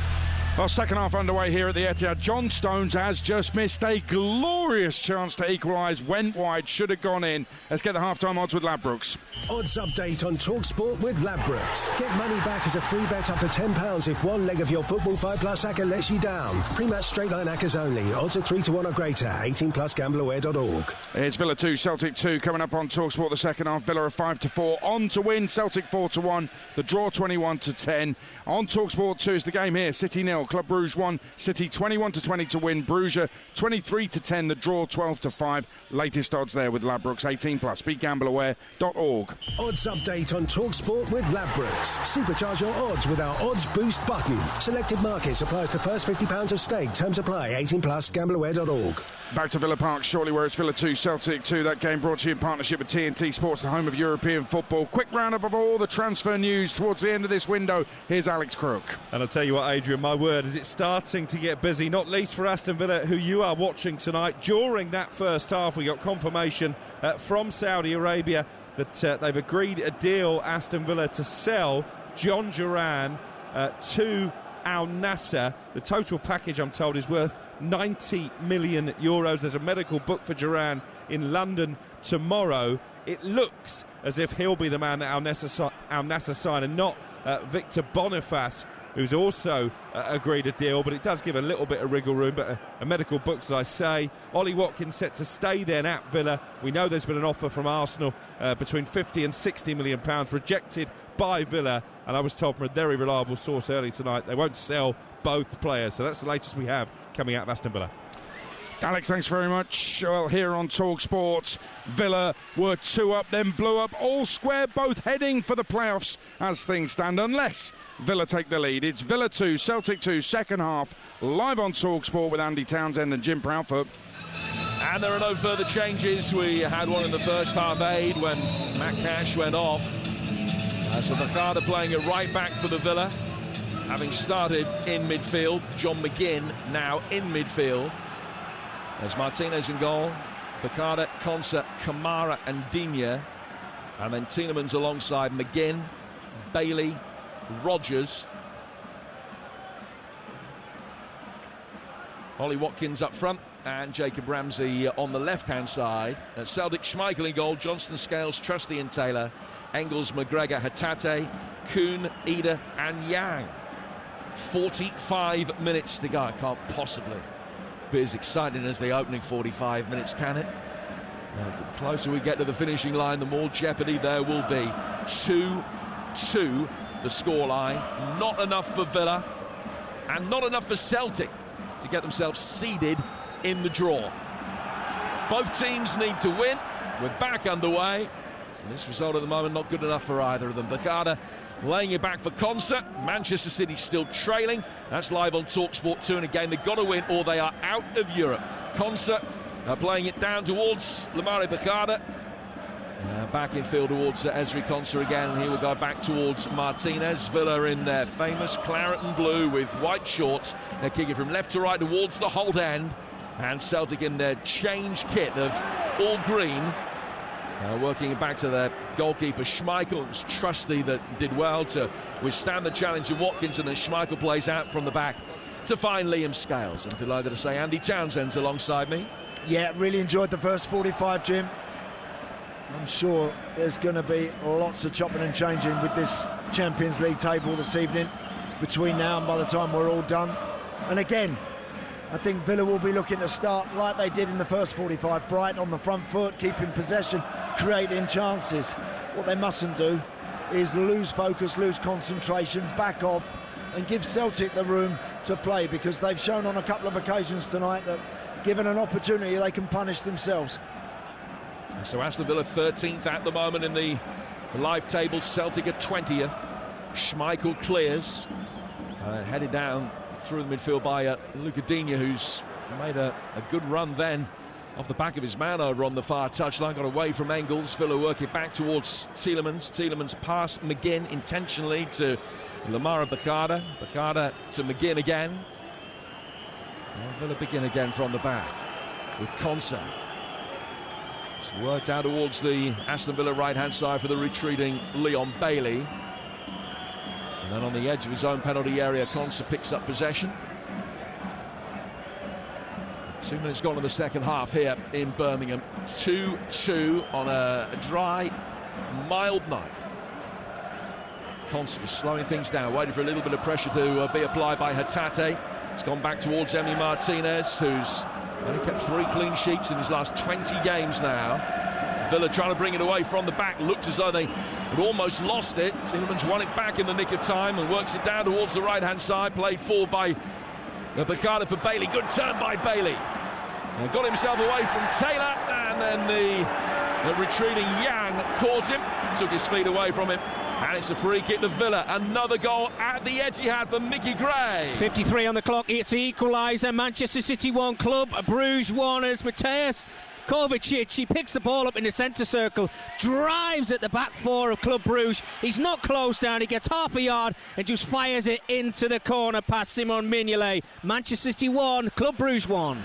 Well, second half underway here at the Etihad. John Stones has just missed a glorious chance to equalise. Went wide, should have gone in. Let's get the half-time odds with Ladbrokes. Odds update on TalkSport with Ladbrokes. Get money back as a free bet up to £10 if one leg of your Football 5 Plus acca lets you down. Pre-match straight line accas only. Odds are 3-1 or greater. 18 plus gambleaware.org. It's Villa 2, Celtic 2 coming up on TalkSport the second half. Villa are 5-4 on to win. Celtic 4-1. The draw 21-10. On TalkSport 2 is the game here. City 0. Club Brugge 1, City 21-20 to win. Bruges 23-10, the draw 12-5. Latest odds there with Ladbrokes 18 plus. BeGambleAware.org. Odds update on TalkSport with Ladbrokes. Supercharge your odds with our Odds Boost button. Selected markets applies to first £50 of stake. Terms apply. 18 plus. GambleAware.org. Back to Villa Park shortly, where it's Villa 2, Celtic 2. That game brought to you in partnership with TNT Sports, the home of European football. Quick roundup of all the transfer news towards the end of this window. Here's Alex Crook. And I'll tell you what, Adrian, my word, is it's starting to get busy, not least for Aston Villa, who you are watching tonight. During that first half, we got confirmation from Saudi Arabia that they've agreed a deal, Aston Villa, to sell John Duran to Al Nassr. The total package, I'm told, is worth €90 million. There's a medical book for Duran in London tomorrow. It looks as if he'll be the man that Al Nassr sign, and not Victor Boniface, who's also agreed a deal, but it does give a little bit of wriggle room. But a medical book, as I say. Ollie Watkins set to stay then at Villa. We know there's been an offer from Arsenal between £50 and £60 million, rejected by Villa, and I was told from a very reliable source early tonight they won't sell both players. So that's the latest we have coming out of Aston Villa. Alex, thanks very much. Well, here on TalkSport, Villa were 2 up, then blew up, all square, both heading for the playoffs as things stand, unless Villa take the lead. It's Villa 2, Celtic 2, second half, live on TalkSport with Andy Townsend and Jim Proudfoot. And there are no further changes. We had one in the first half aid when Matt Cash went off. So Bakada playing at right back for the Villa, having started in midfield. John McGinn now in midfield. There's Martinez in goal, Bakada, Konsa, Kamara and Digne. And then Tielemans alongside McGinn, Bailey, Rogers. Ollie Watkins up front and Jacob Ramsey on the left-hand side. Celtic, Schmeichel in goal, Johnston, Scales, Trusty and Taylor, Engels, McGregor, Hatate, Kuhn, Ida and Yang. 45 minutes to go. I can't possibly be as exciting as the opening 45 minutes, can it? The closer we get to the finishing line, the more jeopardy there will be. 2-2 the scoreline. Not enough for Villa and not enough for Celtic to get themselves seeded in the draw. Both teams need to win. We're back underway. And this result at the moment not good enough for either of them. Bakada laying it back for Konsa. Manchester City still trailing. That's live on TalkSport 2, and again they've got to win or they are out of Europe. Konsa playing it down towards Lamare Bakada. Back in field towards Ezri Konsa again, and he will go back towards Martinez. Villa in their famous claret and blue with white shorts. They're kicking from left to right towards the Holt end, and Celtic in their change kit of all green. Working it back to their goalkeeper Schmeichel. It was Trusty that did well to withstand the challenge of Watkins, and then Schmeichel plays out from the back to find Liam Scales. I'm delighted to say Andy Townsend's alongside me. Yeah, really enjoyed the first 45, Jim. I'm sure there's going to be lots of chopping and changing with this Champions League table this evening between now and by the time we're all done. And again, I think Villa will be looking to start like they did in the first 45, bright on the front foot, keeping possession, creating chances. What they mustn't do is lose focus, lose concentration, back off, and give Celtic the room to play, because they've shown on a couple of occasions tonight that given an opportunity they can punish themselves. So Aston Villa 13th at the moment in the live table, Celtic at 20th. Schmeichel clears, headed down through the midfield by Luca Digne, who's made a good run then off the back of his man over on the far touchline, got away from Engels. Villa working back towards Tielemans. Tielemans past McGinn intentionally to Lamara Bakada. Bakada to McGinn again. And Villa begin again from the back with Konsa. It's worked out towards the Aston Villa right-hand side for the retreating Leon Bailey. And then on the edge of his own penalty area, Konsa picks up possession. 2 minutes gone in the second half here in Birmingham. 2-2 on a dry, mild night. Konsa slowing things down, waiting for a little bit of pressure to be applied by Hatate. It's gone back towards Emi Martinez, who's only kept 3 clean sheets in his last 20 games now. Villa trying to bring it away from the back. Looked as though they had almost lost it. Tielemans won it back in the nick of time and works it down towards the right-hand side. Played forward by Bakada for Bailey. Good turn by Bailey. Got himself away from Taylor, and then the retreating Yang caught him, took his feet away from him, and it's a free kick to Villa. Another goal at the Etihad for Mickey Gray. 53 on the clock. It's the equaliser. Manchester City 1, Club Bruges 1 as Mateusz Kovacic, he picks the ball up in the centre circle, drives at the back four of Club Bruges. He's not closed down, he gets half a yard and just fires it into the corner past Simon Mignolet. Manchester City 1, Club Bruges 1.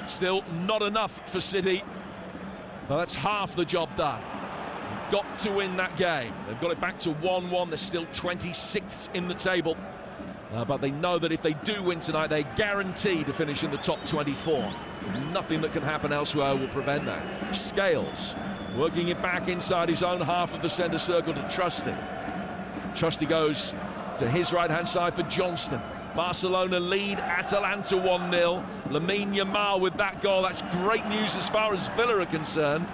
Still not enough for City, but that's half the job done. Got to win that game. They've got it back to 1-1. They're still 26th in the table. But they know that if they do win tonight, they're guaranteed to finish in the top 24. Nothing that can happen elsewhere will prevent that. Scales working it back inside his own half of the centre circle to Trusty. Trusty goes to his right-hand side for Johnston. Barcelona lead Atalanta 1-0. Lamine Yamal with that goal. That's great news as far as Villa are concerned,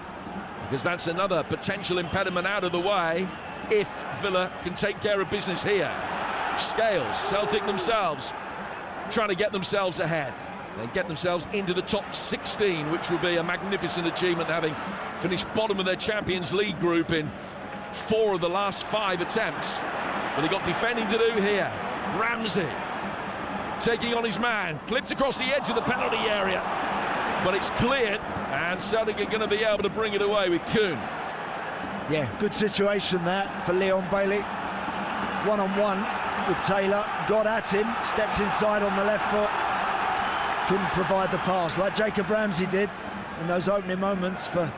because that's another potential impediment out of the way if Villa can take care of business here. Scales, Celtic themselves trying to get themselves ahead. They get themselves into the top 16, which will be a magnificent achievement, having finished bottom of their Champions League group in 4 of the last 5 attempts. But they've got defending to do here. Ramsey taking on his man, clipped across the edge of the penalty area, but it's cleared, and Celtic are going to be able to bring it away with Kuhn. Yeah, good situation there for Leon Bailey. One-on-one with Taylor, got at him, stepped inside on the left foot, couldn't provide the pass like Jacob Ramsey did in those opening moments for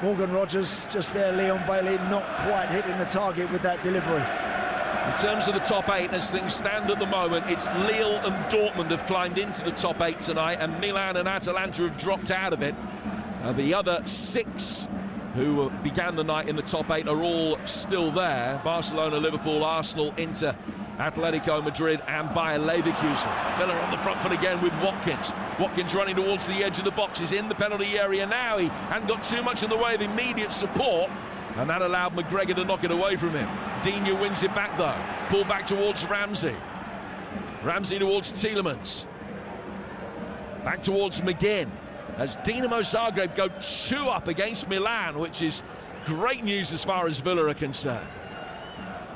Morgan Rogers. Just there, Leon Bailey not quite hitting the target with that delivery. In terms of the top 8, as things stand at the moment, it's Lille and Dortmund have climbed into the top 8 tonight, and Milan and Atalanta have dropped out of it. The other 6 who began the night in the top 8 are all still there. Barcelona, Liverpool, Arsenal, Inter, Atletico Madrid and Bayer Leverkusen. Villa on the front foot again with Watkins. Watkins running towards the edge of the box. He's in the penalty area now. He hadn't got too much in the way of immediate support, and that allowed McGregor to knock it away from him. Digne wins it back though. Pull back towards Ramsey. Ramsey towards Tielemans. Back towards McGinn, as Dinamo Zagreb go 2-up against Milan, which is great news as far as Villa are concerned.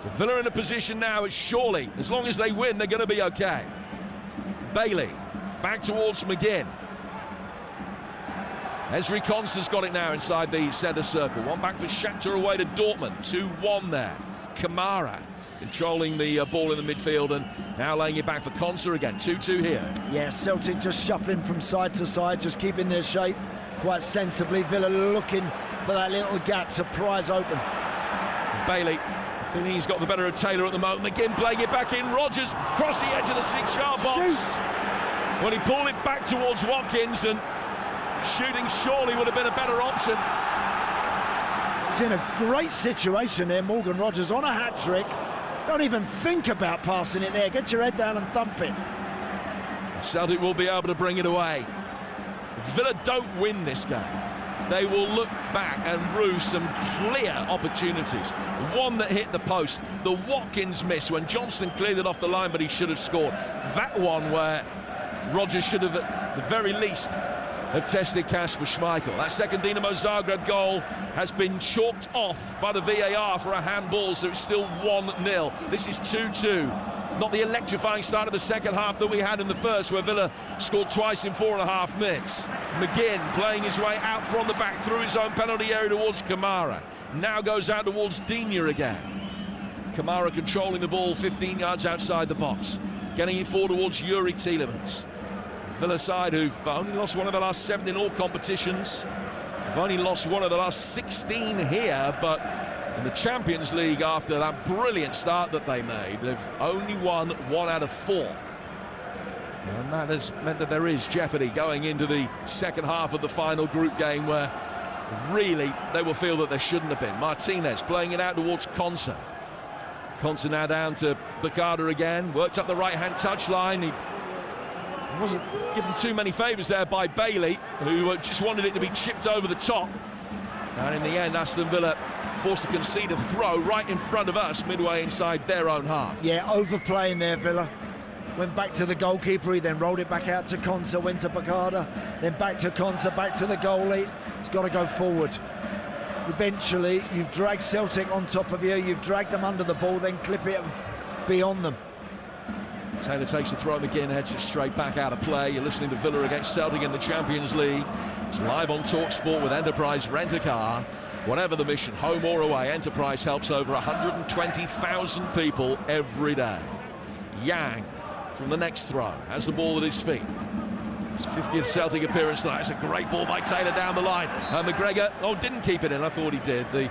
So Villa in a position now, it's surely, as long as they win, they're going to be okay. Bailey, back towards McGinn. Esri Konsa's got it now inside the centre circle. One back for Shakhtar away to Dortmund. 2-1 there. Kamara controlling the ball in the midfield and now laying it back for Konsa again. 2-2 here. Yeah, Celtic just shuffling from side to side, just keeping their shape quite sensibly. Villa looking for that little gap to prise open. Bailey, feeling he's got the better of Taylor at the moment. McGinn playing it back in. Rogers across the edge of the 6-yard box. Shoot. When he pulled it back towards Watkins, and shooting surely would have been a better option. He's in a great situation there, Morgan Rogers, on a hat-trick. Don't even think about passing it there. Get your head down and thump it. Celtic will be able to bring it away. If Villa don't win this game, they will look back and rue some clear opportunities. One that hit the post, the Watkins miss when Johnson cleared it off the line, but he should have scored. That one where Rodgers should have, at the very least, have tested Kasper Schmeichel. That second Dinamo Zagreb goal has been chalked off by the VAR for a handball, so it's still 1-0. This is 2-2. Not the electrifying start of the second half that we had in the first, where Villa scored twice in 4.5 minutes. McGinn playing his way out from the back through his own penalty area towards Kamara. Now goes out towards Digne again. Kamara controlling the ball 15 yards outside the box. Getting it forward towards Yuri Tielemans. Villa side who've only lost one of the last 7 in all competitions. They've only lost one of the last 16 here, but in the Champions League, after that brilliant start that they made, they've only won 1 out of 4. And that has meant that there is jeopardy going into the second half of the final group game, where really they will feel that there shouldn't have been. Martinez playing it out towards Konsa. Konsa now down to Bakada again. Worked up the right-hand touchline. He wasn't given too many favours there by Bailey, who just wanted it to be chipped over the top. And in the end, Aston Villa forced to concede a throw right in front of us, midway inside their own half. Yeah, overplaying there, Villa. Went back to the goalkeeper, he then rolled it back out to Konsa, went to Bakada, then back to Konsa, back to the goalie. It's got to go forward. Eventually, you've dragged Celtic on top of you, you've dragged them under the ball, then clip it beyond them. Taylor takes the throw, McGinn heads it straight back out of play. You're listening to Villa against Celtic in the Champions League. It's live on TalkSport with Enterprise Rent-A-Car. Whatever the mission, home or away, Enterprise helps over 120,000 people every day. Yang from the next throw has the ball at his feet. His 50th Celtic appearance tonight. It's a great ball by Taylor down the line. McGregor, didn't keep it in. I thought he did. The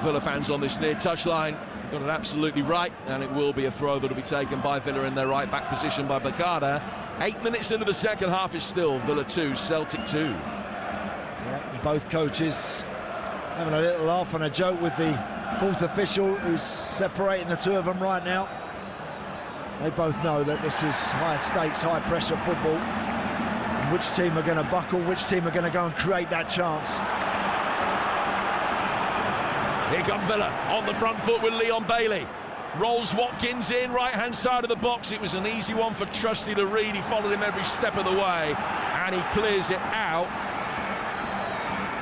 Villa fans on this near touchline got it absolutely right, and it will be a throw that will be taken by Villa in their right back position by Bakada. 8 minutes into the second half is still Villa 2, Celtic 2. Yeah, both coaches having a little laugh and a joke with the fourth official who's separating the two of them right now. They both know that this is high stakes, high pressure football. And which team are going to buckle, which team are going to go and create that chance. Here come Villa on the front foot with Leon Bailey. Rolls Watkins in, right-hand side of the box. It was an easy one for Trusty to read. He followed him every step of the way, and he clears it out.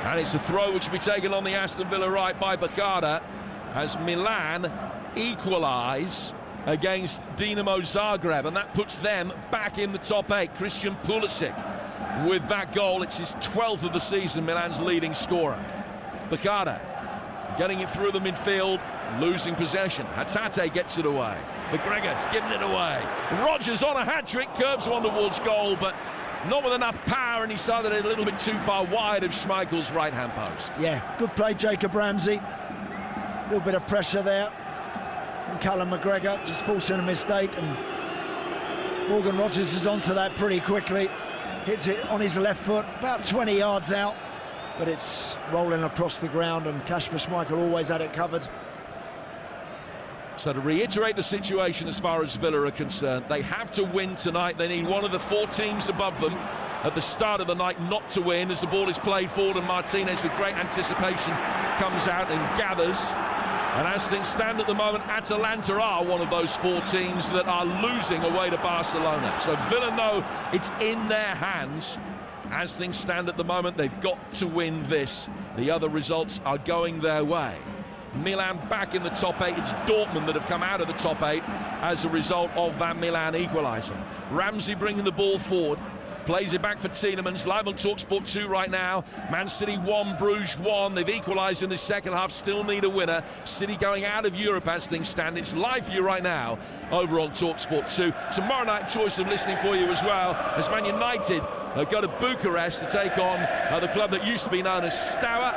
And it's a throw which will be taken on the Aston Villa right by Bakada as Milan equalise against Dinamo Zagreb, and that puts them back in the top 8. Christian Pulisic with that goal. It's his 12th of the season, Milan's leading scorer. Bakada getting it through the midfield, losing possession. Hatate gets it away. McGregor's giving it away. Rodgers on a hat-trick, curves one towards goal, but not with enough power, and he started it a little bit too far wide of Schmeichel's right-hand post. Yeah, good play, Jacob Ramsey. A little bit of pressure there. And Callum McGregor just forcing a mistake, and Morgan Rodgers is onto that pretty quickly. Hits it on his left foot, about 20 yards out, but it's rolling across the ground, and Kasper Schmeichel always had it covered. So to reiterate the situation as far as Villa are concerned, they have to win tonight. They need one of the 4 teams above them at the start of the night not to win, as the ball is played forward and Martinez with great anticipation comes out and gathers. And as things stand at the moment, Atalanta are one of those 4 teams that are losing away to Barcelona. So Villa know it's in their hands. As things stand at the moment, they've got to win this. The other results are going their way. Milan back in the top 8. It's Dortmund that have come out of the top 8 as a result of that Milan equaliser. Ramsey bringing the ball forward. Plays it back for Tielemans. Live on TalkSport 2 right now. Man City 1, Bruges 1. They've equalised in the second half. Still need a winner. City going out of Europe as things stand. It's live for you right now over on TalkSport 2. Tomorrow night, choice of listening for you as well, as Man United go to Bucharest to take on the club that used to be known as Steaua.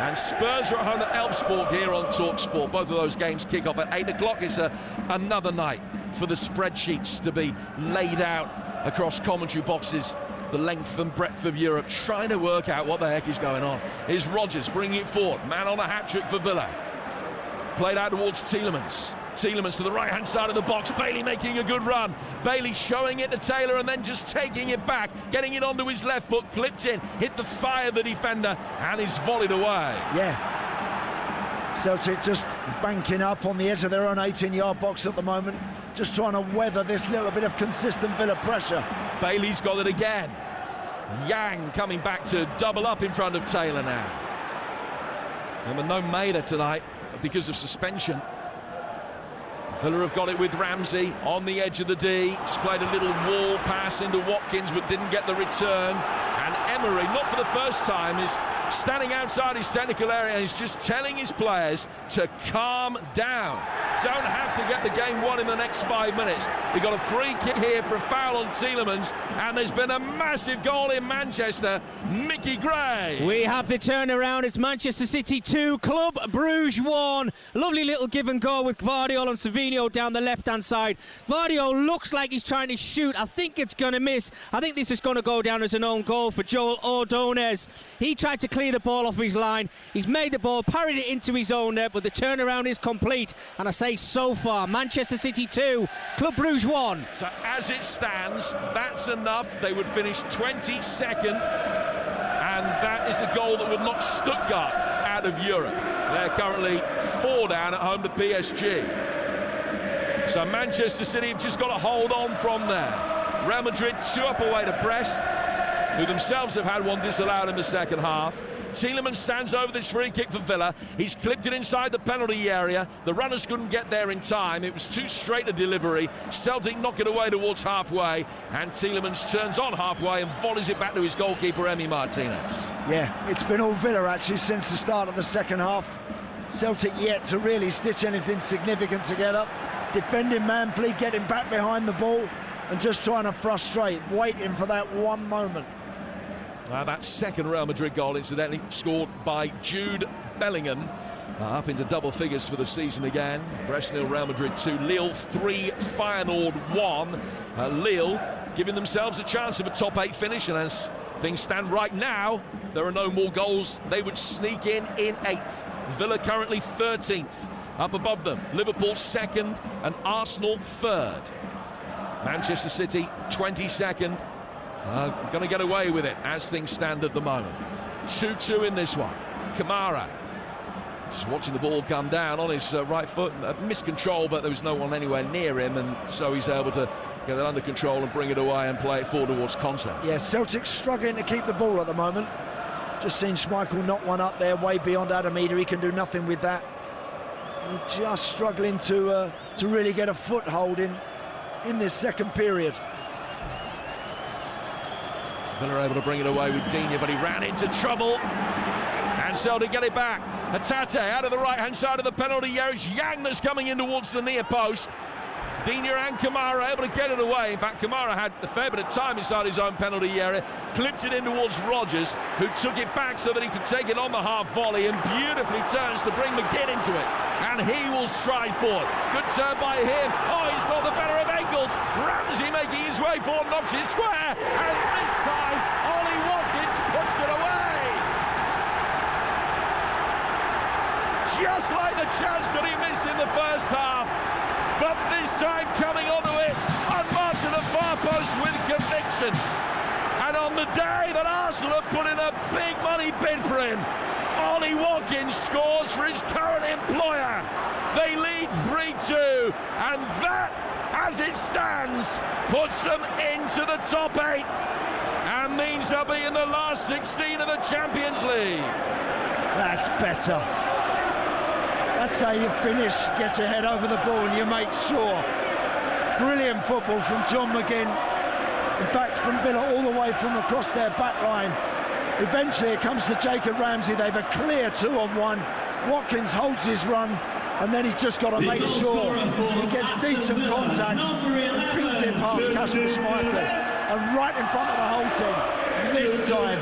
And Spurs are at home at Elfsborg here on TalkSport. Both of those games kick off at 8 o'clock. It's another night for the spreadsheets to be laid out across commentary boxes, the length and breadth of Europe, trying to work out what the heck is going on. Here's Rodgers bringing it forward. Man on a hat-trick for Villa. Played out towards Tielemans. Tielemans to the right-hand side of the box. Bailey making a good run. Bailey showing it to Taylor and then just taking it back, getting it onto his left foot, clipped in, hit the thigh of the defender, and is volleyed away. Yeah. Celtic just banking up on the edge of their own 18-yard box at the moment, just trying to weather this little bit of consistent Villa pressure. Bailey's got it again. Yang coming back to double up in front of Taylor now. Number no Maida tonight because of suspension. Villa have got it with Ramsey on the edge of the D. Just played a little wall pass into Watkins but didn't get the return. And Emery, not for the first time, is standing outside his technical area and is just telling his players to calm down. Don't have to get the game won in the next 5 minutes. They've got a free kick here for a foul on Tielemans, and there's been a massive goal in Manchester. Mickey Gray. We have the turnaround. It's Manchester City 2, Club Bruges 1. Lovely little give and go with Gvardiol and Savinho down the left-hand side. Gvardiol looks like he's trying to shoot. I think it's going to miss. I think this is going to go down as an own goal for Joel Ordonez. He tried to clear the ball off his line. He's made the ball, parried it into his own net, but the turnaround is complete. And I say so far, Manchester City 2, Club Bruges 1. So as it stands, that's enough. They would finish 22nd, and that is a goal that would knock Stuttgart out of Europe. They're currently 4 down at home to PSG. So Manchester City have just got to hold on from there. Real Madrid 2 up away to Brest, who themselves have had one disallowed in the second half. Tielemans stands over this free kick for Villa. He's clipped it inside the penalty area. The runners couldn't get there in time. It was too straight a delivery. Celtic knock it away towards halfway, and Tielemans turns on halfway and volleys it back to his goalkeeper, Emi Martinez. Yeah, it's been all Villa actually since the start of the second half. Celtic yet to really stitch anything significant together. Defending manfully, getting back behind the ball and just trying to frustrate, waiting for that one moment. That second Real Madrid goal, incidentally, scored by Jude Bellingham, up into double figures for the season again. Brest 0, Real Madrid 2, Lille 3, Feyenoord 1. Lille giving themselves a chance of a top 8 finish, and as things stand right now, there are no more goals. They would sneak in 8th. Villa currently 13th. Up above them, Liverpool 2nd and Arsenal 3rd. Manchester City 22nd. Going to get away with it as things stand at the moment. 2-2 in this one. Kamara just watching the ball come down on his right foot. Missed control, but there was no one anywhere near him, and so he's able to get it under control and bring it away and play it forward towards Conte. Yeah, Celtic struggling to keep the ball at the moment. Just seen Schmeichel knock one up there way beyond Adam Eder. He can do nothing with that. He's just struggling to really get a foothold in this second period. Villa able to bring it away with Digne, but he ran into trouble, and Celtic get it back. Hatate out of the right-hand side of the penalty area. It's Yang that's coming in towards the near post. Digne and Kamara able to get it away. In fact, Kamara had a fair bit of time inside his own penalty area, clipped it in towards Rodgers, who took it back so that he could take it on the half volley, and beautifully turns to bring McGinn into it, and he will stride forward. Good turn by him. Oh, he's got the better of Engels. Ramsey making his way forward, knocks it square, and this time Ollie Watkins puts it away. Just like the chance that he missed in the first half, but this time coming onto it, unmarked to the far post with conviction. And on the day that Arsenal have put in a big money bid for him, Ollie Watkins scores for his current employer. They lead 3-2, and that, as it stands, puts them into the top 8 and means they'll be in the last 16 of the Champions League. That's better. That's how you finish, get your head over the ball and you make sure. Brilliant football from John McGinn. In fact, from Villa all the way from across their back line. Eventually it comes to Jacob Ramsey. They've a clear 2-on-1. Watkins holds his run, and then he's just got to make sure he gets decent contact and pings it past Kasper Schmeichel. And right in front of the whole team. This time,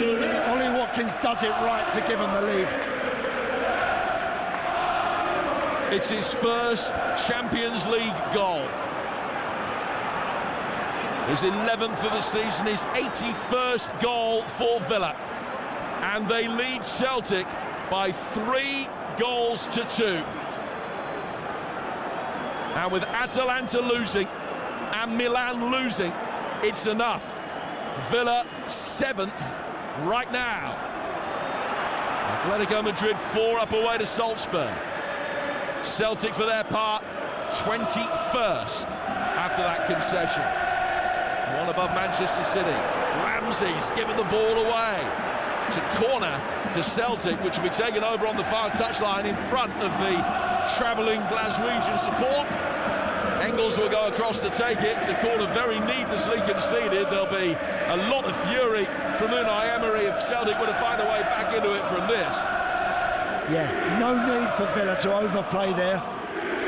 Ollie Watkins does it right to give him the lead. It's his first Champions League goal. His 11th of the season, his 81st goal for Villa. And they lead Celtic by 3 goals to 2. And with Atalanta losing and Milan losing, it's enough. Villa 7th right now. Atletico Madrid 4 up away to Salzburg. Celtic, for their part, 21st after that concession. 1 above Manchester City. Ramsey's given the ball away. It's a corner to Celtic, which will be taken over on the far touchline in front of the travelling Glaswegian support. Engels will go across to take it. It's a corner very needlessly conceded. There'll be a lot of fury from Unai Emery if Celtic were to find a way back into it from this. Yeah, no need for Villa to overplay there.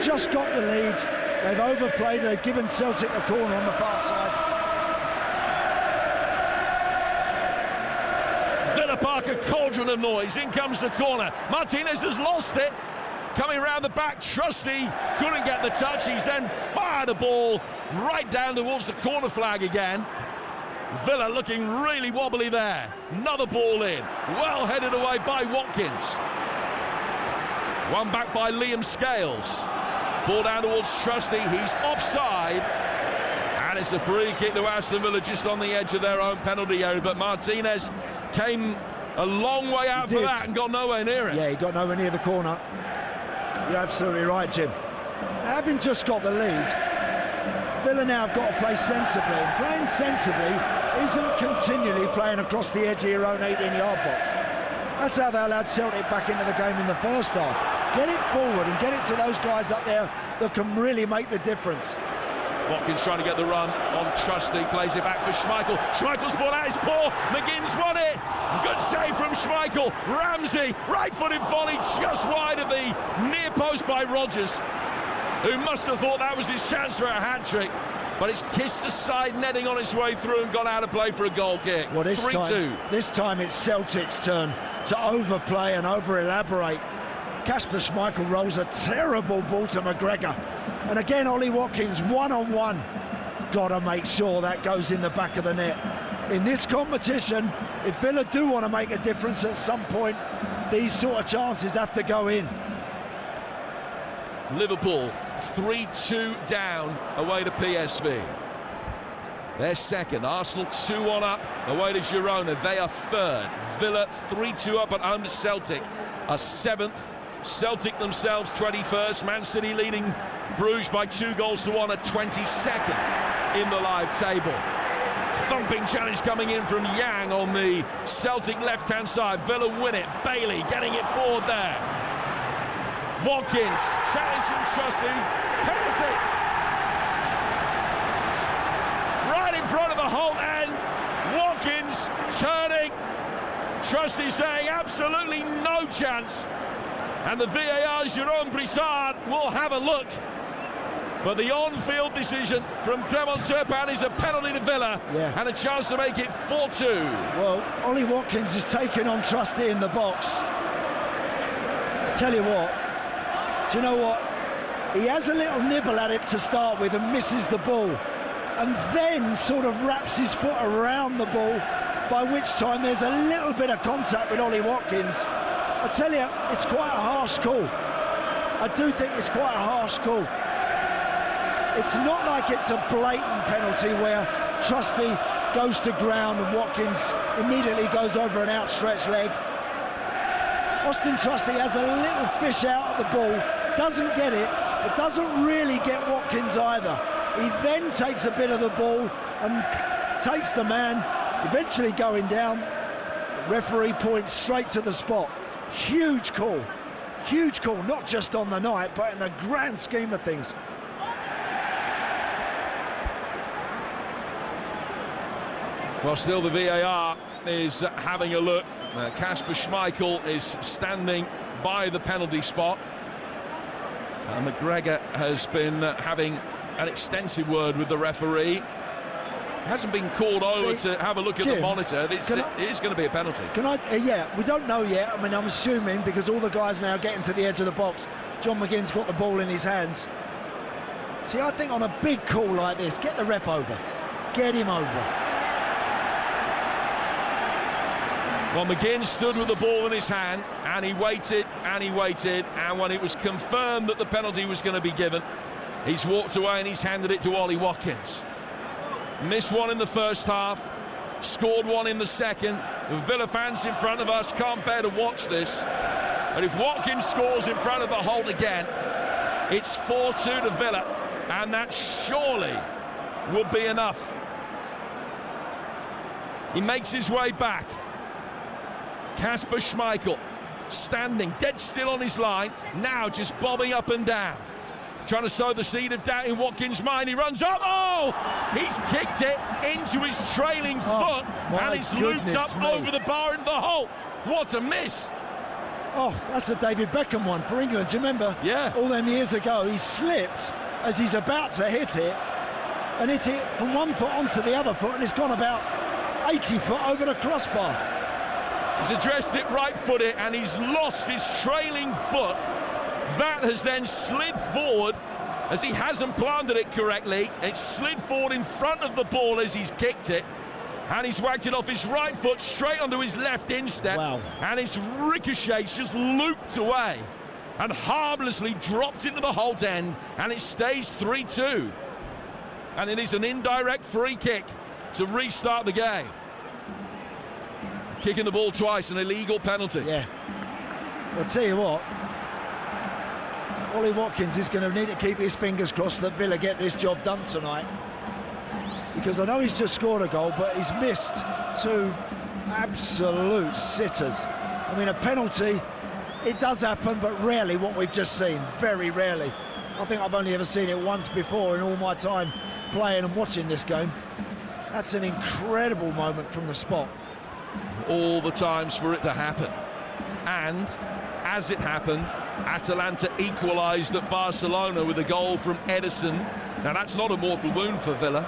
Just got the lead. They've overplayed. They've given Celtic a corner on the far side. Villa Park, a cauldron of noise. In comes the corner. Martinez has lost it. Coming round the back, Trusty couldn't get the touch. He's then fired a ball right down towards the corner flag again. Villa looking really wobbly there. Another ball in. Well headed away by Watkins. One back by Liam Scales. Ball down towards Trusty. He's offside. And it's a free kick to Aston Villa just on the edge of their own penalty area. But Martinez came a long way out for that and got nowhere near it. Yeah, he got nowhere near the corner. You're absolutely right, Jim. Having just got the lead, Villa now have got to play sensibly. And playing sensibly isn't continually playing across the edge of your own 18-yard box. That's how they allowed Celtic back into the game in the first half. Get it forward and get it to those guys up there that can really make the difference. Watkins trying to get the run on Trusty, plays it back for Schmeichel. Schmeichel's ball out is poor. McGinn's won it. Good save from Schmeichel. Ramsey, right-footed volley just wide of the near post by Rodgers, who must have thought that was his chance for a hat-trick. But it's kissed aside, netting on its way through and gone out of play for a goal kick. Well, 3-2. This time it's Celtic's turn to overplay and over-elaborate. Kasper Schmeichel rolls a terrible ball to McGregor. And again, Ollie Watkins, one-on-one. Got to make sure that goes in the back of the net. In this competition, if Villa do want to make a difference at some point, these sort of chances have to go in. Liverpool 3-2 down away to PSV. They're second. Arsenal 2-1 up away to Girona. They are third. Villa 3-2 up at home to Celtic are 7th. Celtic themselves 21st. Man City leading Bruges by 2-1 at 22nd in the live table. Thumping challenge coming in from Yang on the Celtic left-hand side. Villa win it. Bailey getting it forward there. Watkins challenging Trusty. Penalty. Right in front of the whole end. Watkins turning. Trusty saying absolutely no chance. And the VAR, Jérôme Brissard, will have a look. But the on-field decision from Clement Turpin is a penalty to Villa, and a chance to make it 4-2. Well, Ollie Watkins is taking on Trusty in the box. I tell you what, do you know what? He has a little nibble at it to start with and misses the ball, and then sort of wraps his foot around the ball, by which time there's a little bit of contact with Ollie Watkins. I tell you, it's quite a harsh call. I do think it's quite a harsh call. It's not like it's a blatant penalty where Trusty goes to ground and Watkins immediately goes over an outstretched leg. Austin Trusty has a little fish out of the ball, doesn't get it, but doesn't really get Watkins either. He then takes a bit of the ball and takes the man, eventually going down. The referee points straight to the spot. Huge call, not just on the night, but in the grand scheme of things. Well, still the VAR is having a look. Kasper Schmeichel is standing by the penalty spot. And McGregor has been having an extensive word with the referee. Hasn't been called over to have a look at the monitor. It is going to be a penalty. Yeah, we don't know yet. I mean, I'm assuming, because all the guys now getting to the edge of the box. John McGinn's got the ball in his hands. See, I think on a big call like this, get the ref over. Get him over. Well, McGinn stood with the ball in his hand, and he waited, and when it was confirmed that the penalty was going to be given, he's walked away and he's handed it to Ollie Watkins. Missed one in the first half, scored one in the second. The Villa fans in front of us can't bear to watch this. But if Watkins scores in front of the Holt again, it's 4-2 to Villa, and that surely will be enough. He makes his way back. Kasper Schmeichel standing dead still on his line, now just bobbing up and down, trying to sow the seed of doubt in Watkins' mind. He runs up, he's kicked it into his trailing foot, and it's looped up over the bar into the hole. What a miss. Oh, that's a David Beckham one for England. Do you remember? Yeah. All them years ago, he slipped as he's about to hit it, and hit it from one foot onto the other foot, and it's gone about 80 foot over the crossbar. He's addressed it right-footed, and he's lost his trailing foot. That has then slid forward as he hasn't planted it correctly. It slid forward in front of the ball as he's kicked it, and he's whacked it off his right foot straight onto his left instep. Wow. And its ricochets just looped away and harmlessly dropped into the Holt end, and it stays 3-2. And it is an indirect free kick to restart the game. Kicking the ball twice, an illegal penalty. Yeah. I'll tell you what, Ollie Watkins is going to need to keep his fingers crossed that Villa get this job done tonight, because I know he's just scored a goal, but he's missed two absolute sitters. I mean, a penalty, it does happen, but rarely what we've just seen, very rarely. I think I've only ever seen it once before in all my time playing and watching this game. That's an incredible moment from the spot. All the times for it to happen, and as it happened, Atalanta equalised at Barcelona with a goal from Ederson. Now that's not a mortal wound for Villa,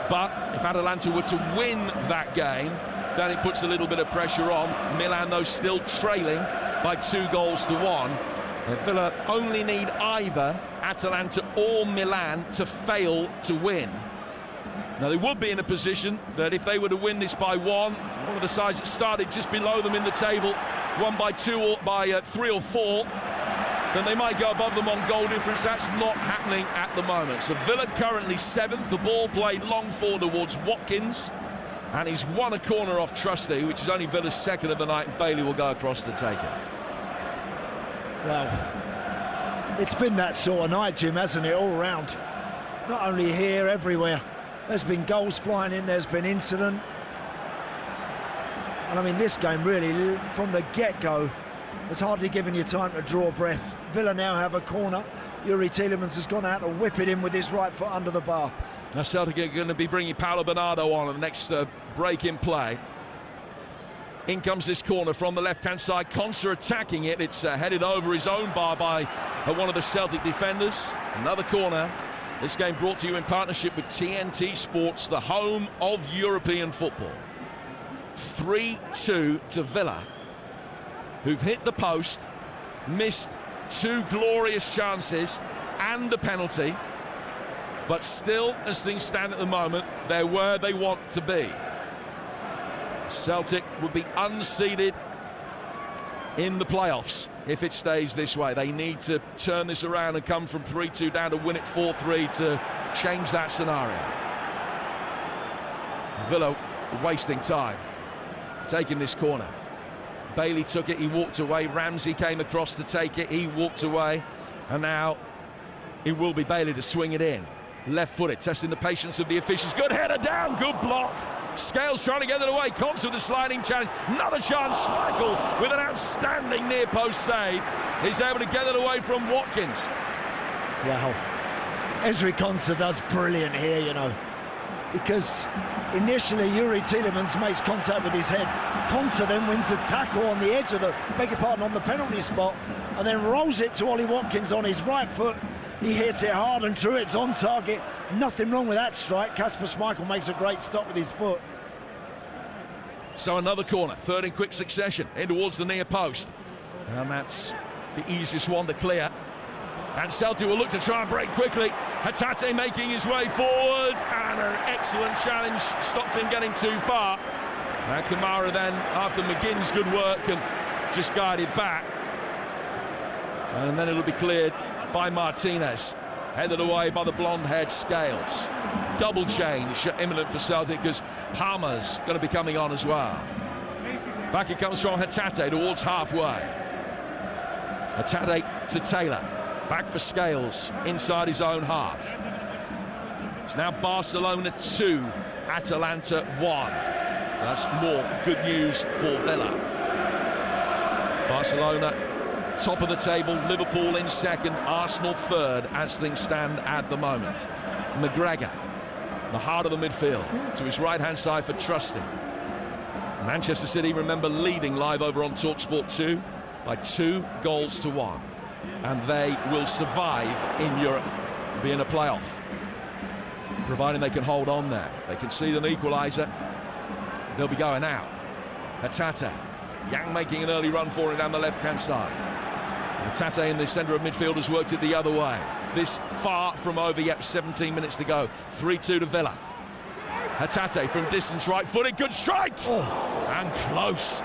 but if Atalanta were to win that game, then it puts a little bit of pressure on. Milan, though, still trailing by 2-1. Villa only need either Atalanta or Milan to fail to win. Now, they would be in a position that if they were to win this by one of the sides that started just below them in the table, won by 2 or by 3 or 4, then they might go above them on goal difference. That's not happening at the moment. So Villa currently 7th. The ball played long forward towards Watkins, and he's won a corner off Trusty, which is only Villa's second of the night, and Bailey will go across to take it. Well, it's been that sort of night, Jim, hasn't it, all round? Not only here, everywhere. There's been goals flying in, there's been incident. And I mean, this game really, from the get-go, has hardly given you time to draw breath. Villa now have a corner. Yuri Tielemans has gone out to whip it in with his right foot under the bar. Now Celtic are going to be bringing Paolo Bernardo on the next break in play. In comes this corner from the left-hand side. Konsa attacking it. It's headed over his own bar by one of the Celtic defenders. Another corner. This game brought to you in partnership with TNT Sports, the home of European football. 3-2 to Villa, who've hit the post, missed 2 glorious chances and a penalty, but still, as things stand at the moment, they're where they want to be. Celtic would be unseeded in the playoffs if it stays this way. They need to turn this around and come from 3-2 down to win it 4-3 to change that scenario. Villa wasting time taking this corner. Bailey took it, he walked away. Ramsey came across to take it, he walked away, and now it will be Bailey to swing it in. Left-footed, testing the patience of the officials. Good header down, good block. Scales trying to get it away. Konsa with the sliding challenge. Another chance. Schmeichel with an outstanding near post save. He's able to get it away from Watkins. Wow. Ezri Konsa does brilliant here, you know, because initially Yuri Tielemans makes contact with his head. Konsa then wins the tackle on the edge of the, on the penalty spot, and then rolls it to Ollie Watkins on his right foot. He hits it hard and true, it's on target. Nothing wrong with that strike. Kasper Schmeichel makes a great stop with his foot. So another corner, third in quick succession, in towards the near post. And that's the easiest one to clear. And Celtic will look to try and break quickly. Hatate making his way forward, and an excellent challenge stopped him getting too far. And Kamara then, after McGinn's good work, and just guided back. And then it'll be cleared by Martinez. Headed away by the blonde-haired Scales. Double change imminent for Celtic because Palmer's going to be coming on as well. Back it comes from Hatate towards halfway. Hatate to Taylor. Back for Scales inside his own half. It's now Barcelona 2, Atalanta 1. So that's more good news for Villa. Barcelona top of the table, Liverpool in second, Arsenal third as things stand at the moment. McGregor, the heart of the midfield, to his right-hand side for Trusting. Manchester City, remember, leading live over on TalkSport 2 by 2-1. And they will survive in Europe, be in a playoff, providing they can hold on there. They can see an equaliser, they'll be going out. Hatate, Yang making an early run for it down the left-hand side. Hatate in the centre of midfield has worked it the other way. This far from over yet, 17 minutes to go. 3-2 to Villa. Hatate from distance, right-footed, good strike! And close.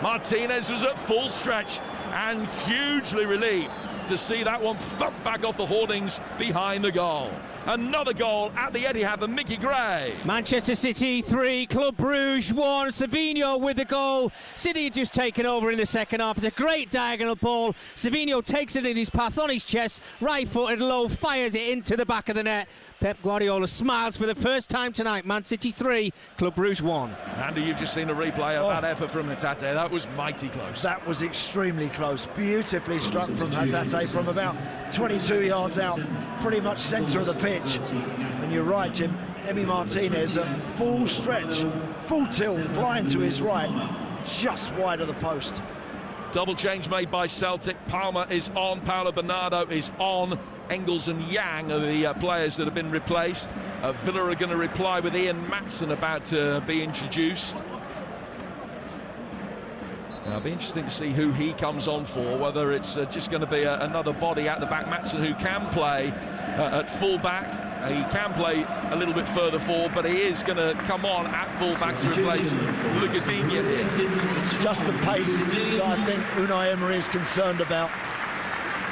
Martinez was at full stretch and hugely relieved to see that one thump back off the hoardings behind the goal. Another goal at the Etihad for Mickey Gray. Manchester City 3, Club Brugge 1. Savinho with the goal. City had just taken over in the second half. It's a great diagonal ball. Savinho takes it in his path on his chest, right-footed low, fires it into the back of the net. Pep Guardiola smiles for the first time tonight. Man City 3, Club Brugge 1. Andy, you've just seen a replay of that effort from Hatate. That was mighty close. That was extremely close. Beautifully struck from Hatate from about 22 yards out, pretty much centre of the pitch. And you're right, Jim. Emi Martinez at full stretch, full tilt, flying to his right, just wide of the post. Double change made by Celtic. Palmer is on, Paulo Bernardo is on. Engels and Yang are the players that have been replaced. Villa are going to reply with Ian Maatsen about to be introduced. Now, it'll be interesting to see who he comes on for, whether it's just going to be another body at the back. Maatsen, who can play at full-back. He can play a little bit further forward, but he is going to come on at full-back to replace Lucadinha here. It's just the pace that I think Unai Emery is concerned about.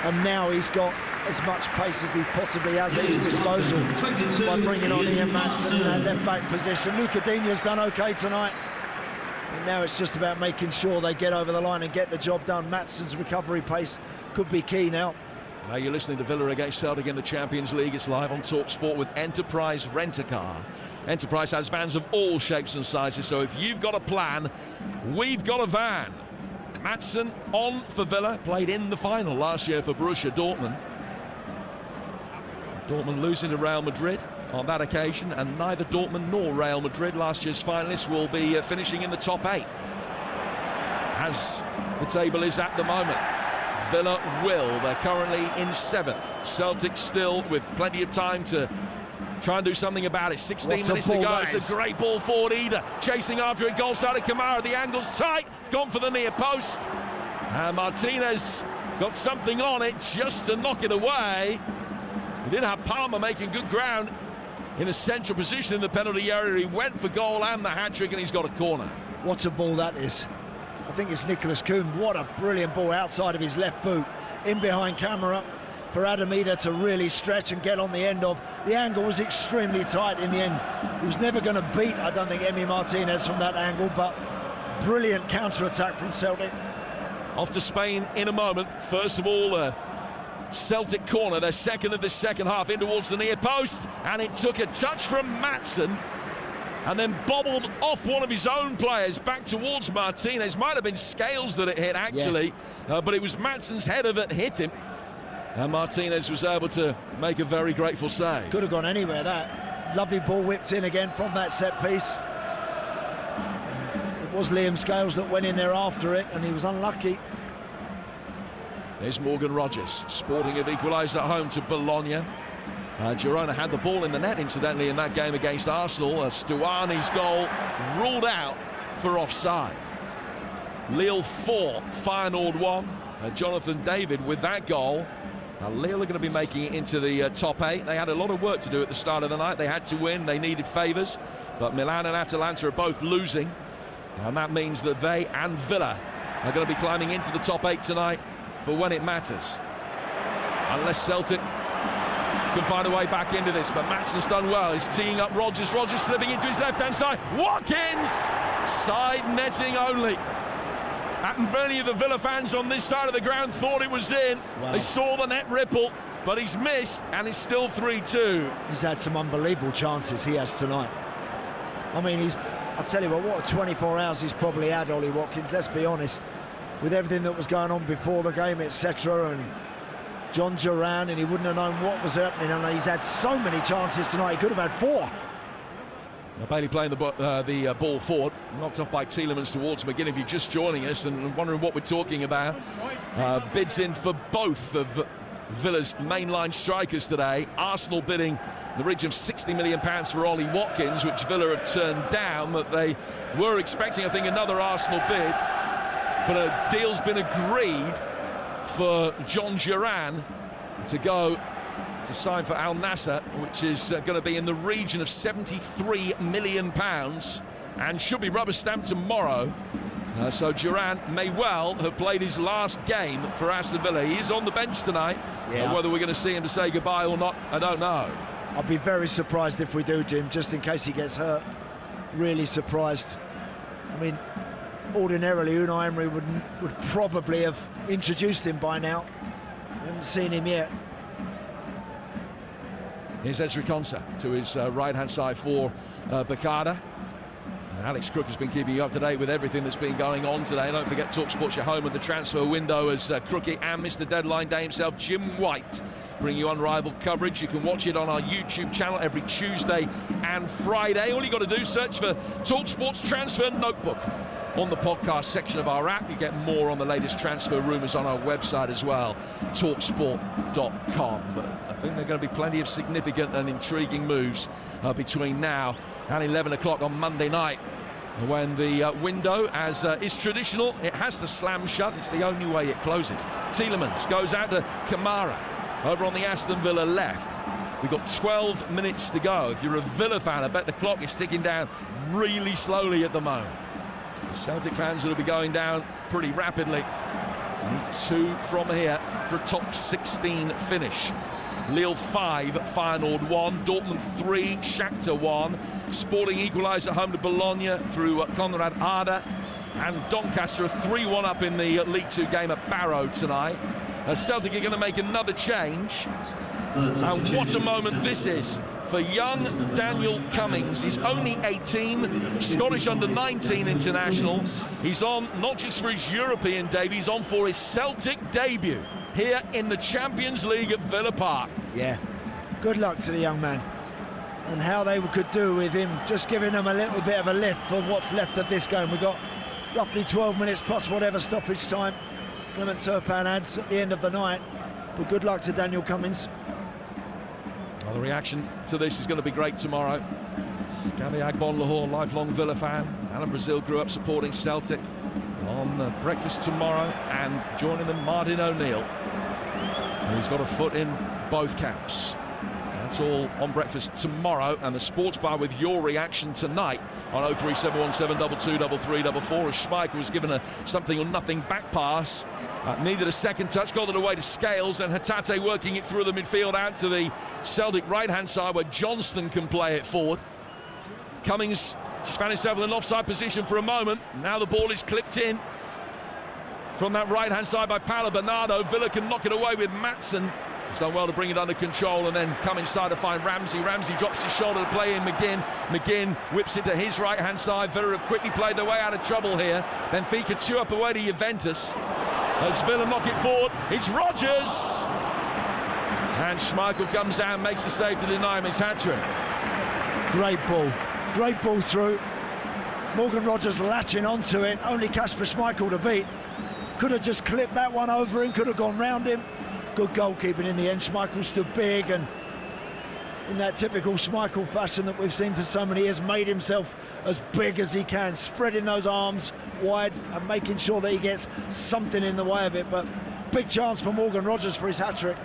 And now he's got as much pace as he possibly has at his disposal by bringing on Ian Maatsen in that left-back position. Lucadinha's done OK tonight. And now it's just about making sure they get over the line and get the job done. Maatsen's recovery pace could be key now. Now you're listening to Villa against Celtic in the Champions League. It's live on TalkSport with Enterprise Rent-A-Car. Enterprise has vans of all shapes and sizes, so if you've got a plan, we've got a van. Maatsen on for Villa, played in the final last year for Borussia Dortmund. Dortmund losing to Real Madrid on that occasion, and neither Dortmund nor Real Madrid, last year's finalists, will be finishing in the top 8, as the table is at the moment. Villa will. They're currently in 7th. Celtic still with plenty of time to try and do something about it. 16 minutes to go. It's a great ball forward. Ida chasing after it. Goal side of Kamara. The angle's tight. It's gone for the near post. And Martinez got something on it just to knock it away. He did have Palmer making good ground in a central position in the penalty area. He went for goal and the hat-trick, and he's got a corner. What a ball that is. I think it's Nicholas Kuhn. What a brilliant ball outside of his left boot, in behind camera for Adam Ida to really stretch and get on the end of. The angle was extremely tight in the end. He was never going to beat, I don't think, Emi Martinez from that angle, but brilliant counter-attack from Celtic. Off to Spain in a moment. First of all, Celtic corner, their second of the second half, in towards the near post, and it took a touch from Maatsen and then bobbled off one of his own players back towards Martinez. Might have been Scales that it hit, actually, but it was Maatsen's header that hit him, and Martinez was able to make a very grateful save. Could have gone anywhere, that. Lovely ball whipped in again from that set piece. It was Liam Scales that went in there after it, and he was unlucky. There's Morgan Rogers. Sporting have equalised at home to Bologna. Girona had the ball in the net, incidentally, in that game against Arsenal. Stuani's goal ruled out for offside. Lille 4, Feyenoord 1. Jonathan David with that goal. Now Lille are going to be making it into the top 8. They had a lot of work to do at the start of the night. They had to win. They needed favours. But Milan and Atalanta are both losing. And that means that they and Villa are going to be climbing into the top 8 tonight for when it matters. Unless Celtic can find a way back into this, but Matson's done well. He's teeing up Rodgers. Rodgers slipping into his left-hand side. Watkins! Side netting only. And many of the Villa fans on this side of the ground thought it was in. Wow. They saw the net ripple, but he's missed, and it's still 3-2. He's had some unbelievable chances, he has tonight. I mean, I'll tell you what a 24 hours he's probably had, Ollie Watkins, let's be honest. With everything that was going on before the game, etc., and John Duran, and he wouldn't have known what was happening. And he's had so many chances tonight, he could have had 4. Now Bailey playing the ball forward, knocked off by Tielemans towards McGinn. If you're just joining us and wondering what we're talking about, bids in for both of Villa's mainline strikers today. Arsenal bidding the region of £60 million for Ollie Watkins, which Villa have turned down, but they were expecting, I think, another Arsenal bid. But a deal's been agreed for John Duran to go to sign for Al Nassr, which is going to be in the region of £73 million and should be rubber stamped tomorrow. So Duran may well have played his last game for Aston Villa. He is on the bench tonight. Yeah. Whether we're going to see him to say goodbye or not, I don't know. I'll be very surprised if we do, Jim, just in case he gets hurt. Really surprised. I mean, ordinarily Unai Emery would probably have introduced him by now. I haven't seen him yet. Here's Ezri Konsa to his right-hand side for Bakada. And Alex Crook has been keeping you up to date with everything that's been going on today. Don't forget, TalkSport's your home of the transfer window as Crookie and Mr. Deadline Day himself, Jim White, bring you unrivaled coverage. You can watch it on our YouTube channel every Tuesday and Friday. All you got to do, search for TalkSport's Transfer Notebook on the podcast section of our app. You get more on the latest transfer rumours on our website as well, talksport.com. But I think there are going to be plenty of significant and intriguing moves between now and 11 o'clock on Monday night, when the window, as is traditional, it has to slam shut. It's the only way it closes. Tielemans goes out to Kamara over on the Aston Villa left. We've got 12 minutes to go. If you're a Villa fan, I bet the clock is ticking down really slowly at the moment. The Celtic fans will be going down pretty rapidly. Need 2 from here for a top 16 finish. Lille 5, Feyenoord 1, Dortmund 3, Shakhtar 1. Sporting equalised at home to Bologna through Konrad Arda. And Doncaster are 3-1 up in the League 2 game at Barrow tonight. Celtic are going to make another change. And what a moment this is for young Daniel Cummings. He's only 18, Scottish under-19 international. He's on not just for his European debut, he's on for his Celtic debut here in the Champions League at Villa Park. Yeah, good luck to the young man. And how they could do with him just giving them a little bit of a lift for what's left of this game. We've got roughly 12 minutes plus whatever stoppage time Clement Turpin adds at the end of the night. But good luck to Daniel Cummings. Well, the reaction to this is going to be great tomorrow. Gabby Agbon-Lahore, lifelong Villa fan. Alan Brazil grew up supporting Celtic. On breakfast tomorrow, and joining them, Martin O'Neill, who's got a foot in both camps. That's all on breakfast tomorrow, and the Sports Bar with your reaction tonight on 03717223344. As Schmeichel was given a something or nothing back pass, needed a second touch, got it away to Scales, and Hatate working it through the midfield out to the Celtic right-hand side where Johnston can play it forward. Cummings just found himself in an offside position for a moment. Now the ball is clipped in from that right-hand side by Paolo Bernardo. Villa can knock it away with Matson. He's done well to bring it under control and then come inside to find Ramsey. Ramsey drops his shoulder to play in McGinn. McGinn whips it to his right-hand side. Villa have quickly played their way out of trouble here. Benfica 2 up away to Juventus. As Villa knock it forward, it's Rodgers. And Schmeichel comes out and makes the save to deny him his hat-trick. Great ball. Great ball through. Morgan Rodgers latching onto it. Only Kasper Schmeichel to beat. Could have just clipped that one over him. Could have gone round him. Good goalkeeping in the end. Schmeichel stood big and in that typical Schmeichel fashion that we've seen for so many years, made himself as big as he can, spreading those arms wide and making sure that he gets something in the way of it. But big chance for Morgan Rodgers for his hat-trick.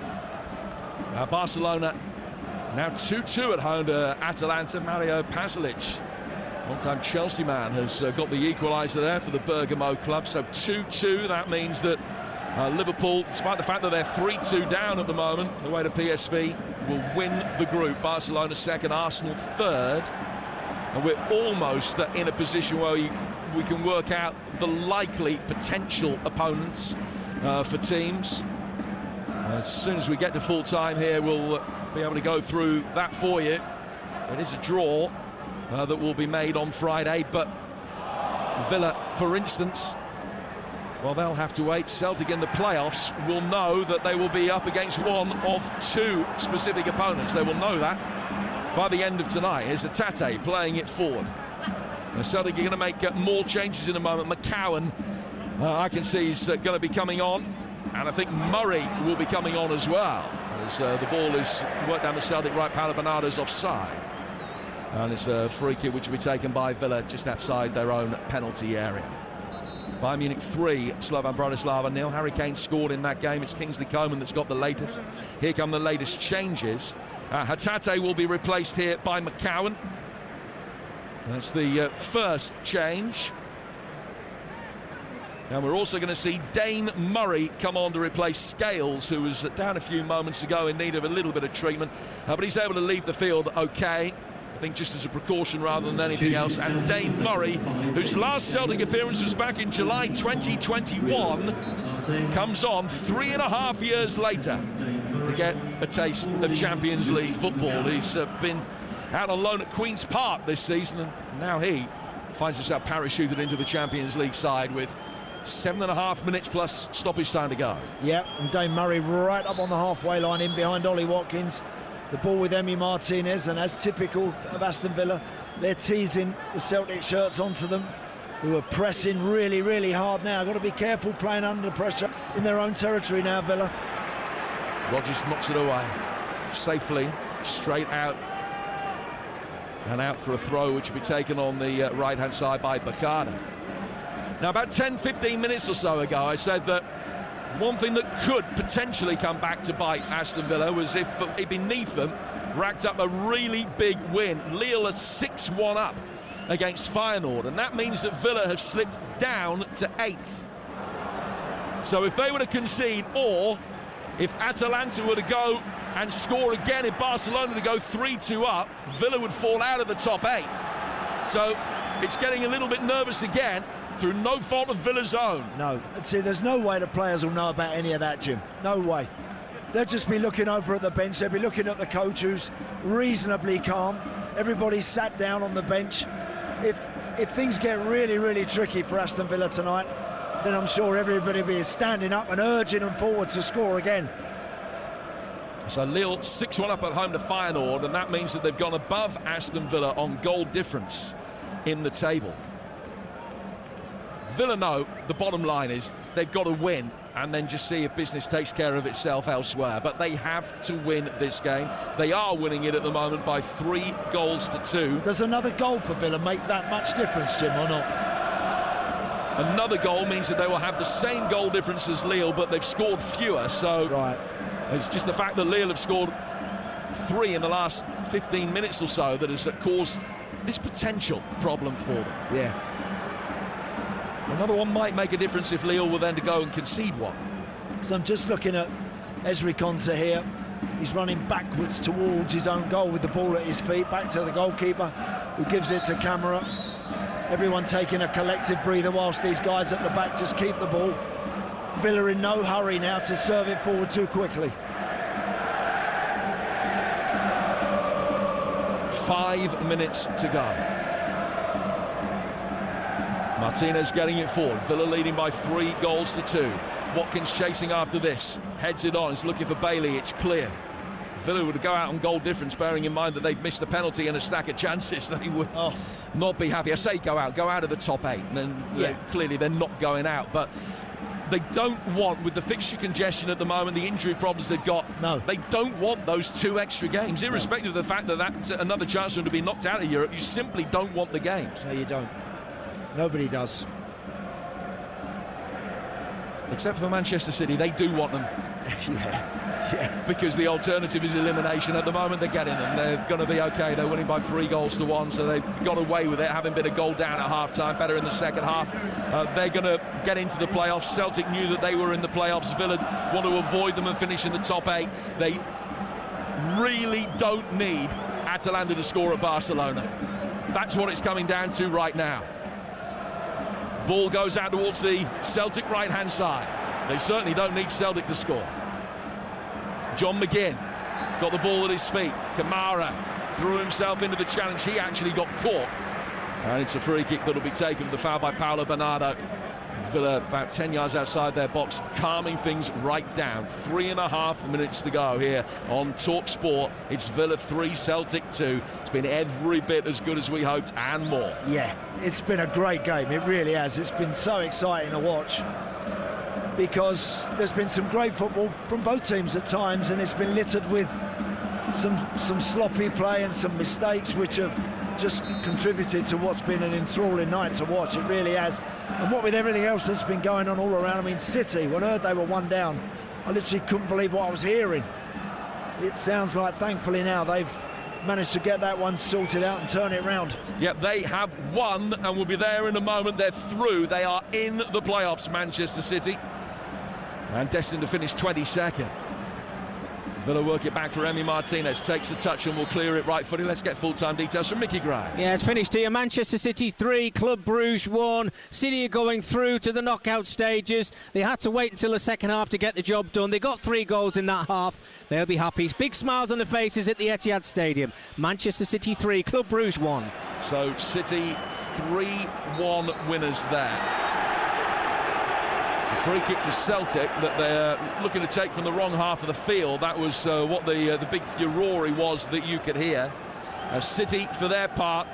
Barcelona now 2-2 at home to Atalanta. Mario Pasalic Long-time Chelsea man has got the equaliser there for the Bergamo club. So 2-2, that means that Liverpool, despite the fact that they're 3-2 down at the moment, the way to PSV, will win the group. Barcelona second, Arsenal third. And we're almost in a position where we can work out the likely potential opponents for teams. As soon as we get to full time here, we'll be able to go through that for you. It is a draw that will be made on Friday, but Villa, for instance, well, they'll have to wait. Celtic in the playoffs will know that they will be up against one of two specific opponents. They will know that by the end of tonight. Here's Hatate playing it forward. Now, Celtic are going to make more changes in a moment. McCowan, I can see, is going to be coming on, and I think Murray will be coming on as well, as the ball is worked down the Celtic right. Paulo Bernardo's offside, and it's a free kick which will be taken by Villa just outside their own penalty area. Bayern Munich 3, Slovan Bratislava 0. Harry Kane scored in that game. It's Kingsley Coman that's got the latest. Here come the latest changes. Hatate will be replaced here by McCowan. That's the first change. And we're also going to see Dane Murray come on to replace Scales, who was down a few moments ago in need of a little bit of treatment. But he's able to leave the field okay, I think just as a precaution rather than anything else. And Dane Murray, whose last Celtic appearance was back in July 2021, comes on 3.5 years later to get a taste of Champions League football. He's been out on loan at Queen's Park this season, and now he finds himself parachuted into the Champions League side with 7.5 minutes plus stoppage time to go. Yeah, and Dane Murray right up on the halfway line in behind Ollie Watkins. The ball with Emi Martinez, and as typical of Aston Villa, they're teasing the Celtic shirts onto them, who are pressing really, really hard now. Got to be careful playing under pressure in their own territory now, Villa. Rodgers knocks it away safely, straight out, and out for a throw which will be taken on the right-hand side by Bakada. Now, about 10-15 minutes or so ago, I said that one thing that could potentially come back to bite Aston Villa was if beneath them racked up a really big win. Lille are 6-1 up against Feyenoord, and that means that Villa have slipped down to 8th. So if they were to concede, or if Atalanta were to go and score again, if Barcelona to go 3-2 up, Villa would fall out of the top 8. So it's getting a little bit nervous again, through no fault of Villa's own. No, see, there's no way the players will know about any of that, Jim. No way. They'll just be looking over at the bench. They'll be looking at the coach, who's reasonably calm. Everybody's sat down on the bench. If things get really, really tricky for Aston Villa tonight, then I'm sure everybody will be standing up and urging them forward to score again. So Lille 6-1 up at home to Feyenoord, and that means that they've gone above Aston Villa on goal difference in the table. Villa know the bottom line is they've got to win and then just see if business takes care of itself elsewhere. But they have to win this game. They are winning it at the moment by 3-2. Does another goal for Villa make that much difference, Jim, or not? Another goal means that they will have the same goal difference as Lille, but they've scored fewer. So right. It's just the fact that Lille have scored 3 in the last 15 minutes or so that has caused this potential problem for them. Yeah. Another one might make a difference if Lille were then to go and concede one. So I'm just looking at Ezri Konsa here. He's running backwards towards his own goal with the ball at his feet, back to the goalkeeper, who gives it to Camara. Everyone taking a collective breather whilst these guys at the back just keep the ball. Villa in no hurry now to serve it forward too quickly. 5 minutes to go. Martinez getting it forward. Villa leading by 3-2. Watkins chasing after this. Heads it on. He's looking for Bailey. It's clear. Villa would go out on goal difference, bearing in mind that they've missed a penalty and a stack of chances. They would not be happy. I say go out of the top 8. And then clearly they're not going out. But they don't want, with the fixture congestion at the moment, the injury problems they've got, they don't want those 2 extra games, irrespective of the fact that that's another chance for them to be knocked out of Europe. You simply don't want the games. No, you don't. Nobody does. Except for Manchester City, they do want them. Yeah. because the alternative is elimination. At the moment, they're getting them. They're going to be okay. They're winning by 3-1, so they've got away with it, having been a goal down at half-time, better in the second half. They're going to get into the playoffs. Celtic knew that they were in the playoffs. Villa want to avoid them and finish in the top 8. They really don't need Atalanta to score at Barcelona. That's what it's coming down to right now. Ball goes out towards the Celtic right-hand side. They certainly don't need Celtic to score. John McGinn got the ball at his feet. Kamara threw himself into the challenge. He actually got caught. And it's a free kick that'll be taken for the foul by Paulo Bernardo. Villa about 10 yards outside their box, calming things right down. 3.5 minutes to go here on Talk Sport. It's Villa 3, Celtic 2. It's been every bit as good as we hoped and more. Yeah, it's been a great game. It really has. It's been so exciting to watch because there's been some great football from both teams at times, and it's been littered with some sloppy play and some mistakes which have just contributed to what's been an enthralling night to watch. It really has. And what with everything else that's been going on all around, I mean, City, when I heard they were 1 down, I literally couldn't believe what I was hearing. It sounds like, thankfully now, they've managed to get that one sorted out and turn it round. Yep, they have won and will be there in a moment. They're through. They are in the playoffs, Manchester City, and destined to finish 22nd. Villa work it back for Emi Martinez, takes the touch and will clear it right footing. Let's get full-time details from Mickey Gray. Yeah, it's finished here. Manchester City 3, Club Brugge 1. City are going through to the knockout stages. They had to wait until the second half to get the job done. They got 3 goals in that half. They'll be happy. Big smiles on the faces at the Etihad Stadium. Manchester City 3, Club Brugge 1. So City 3-1 winners there. It's a free kick to Celtic that they're looking to take from the wrong half of the field. That was what the big furore was that you could hear. City, for their part,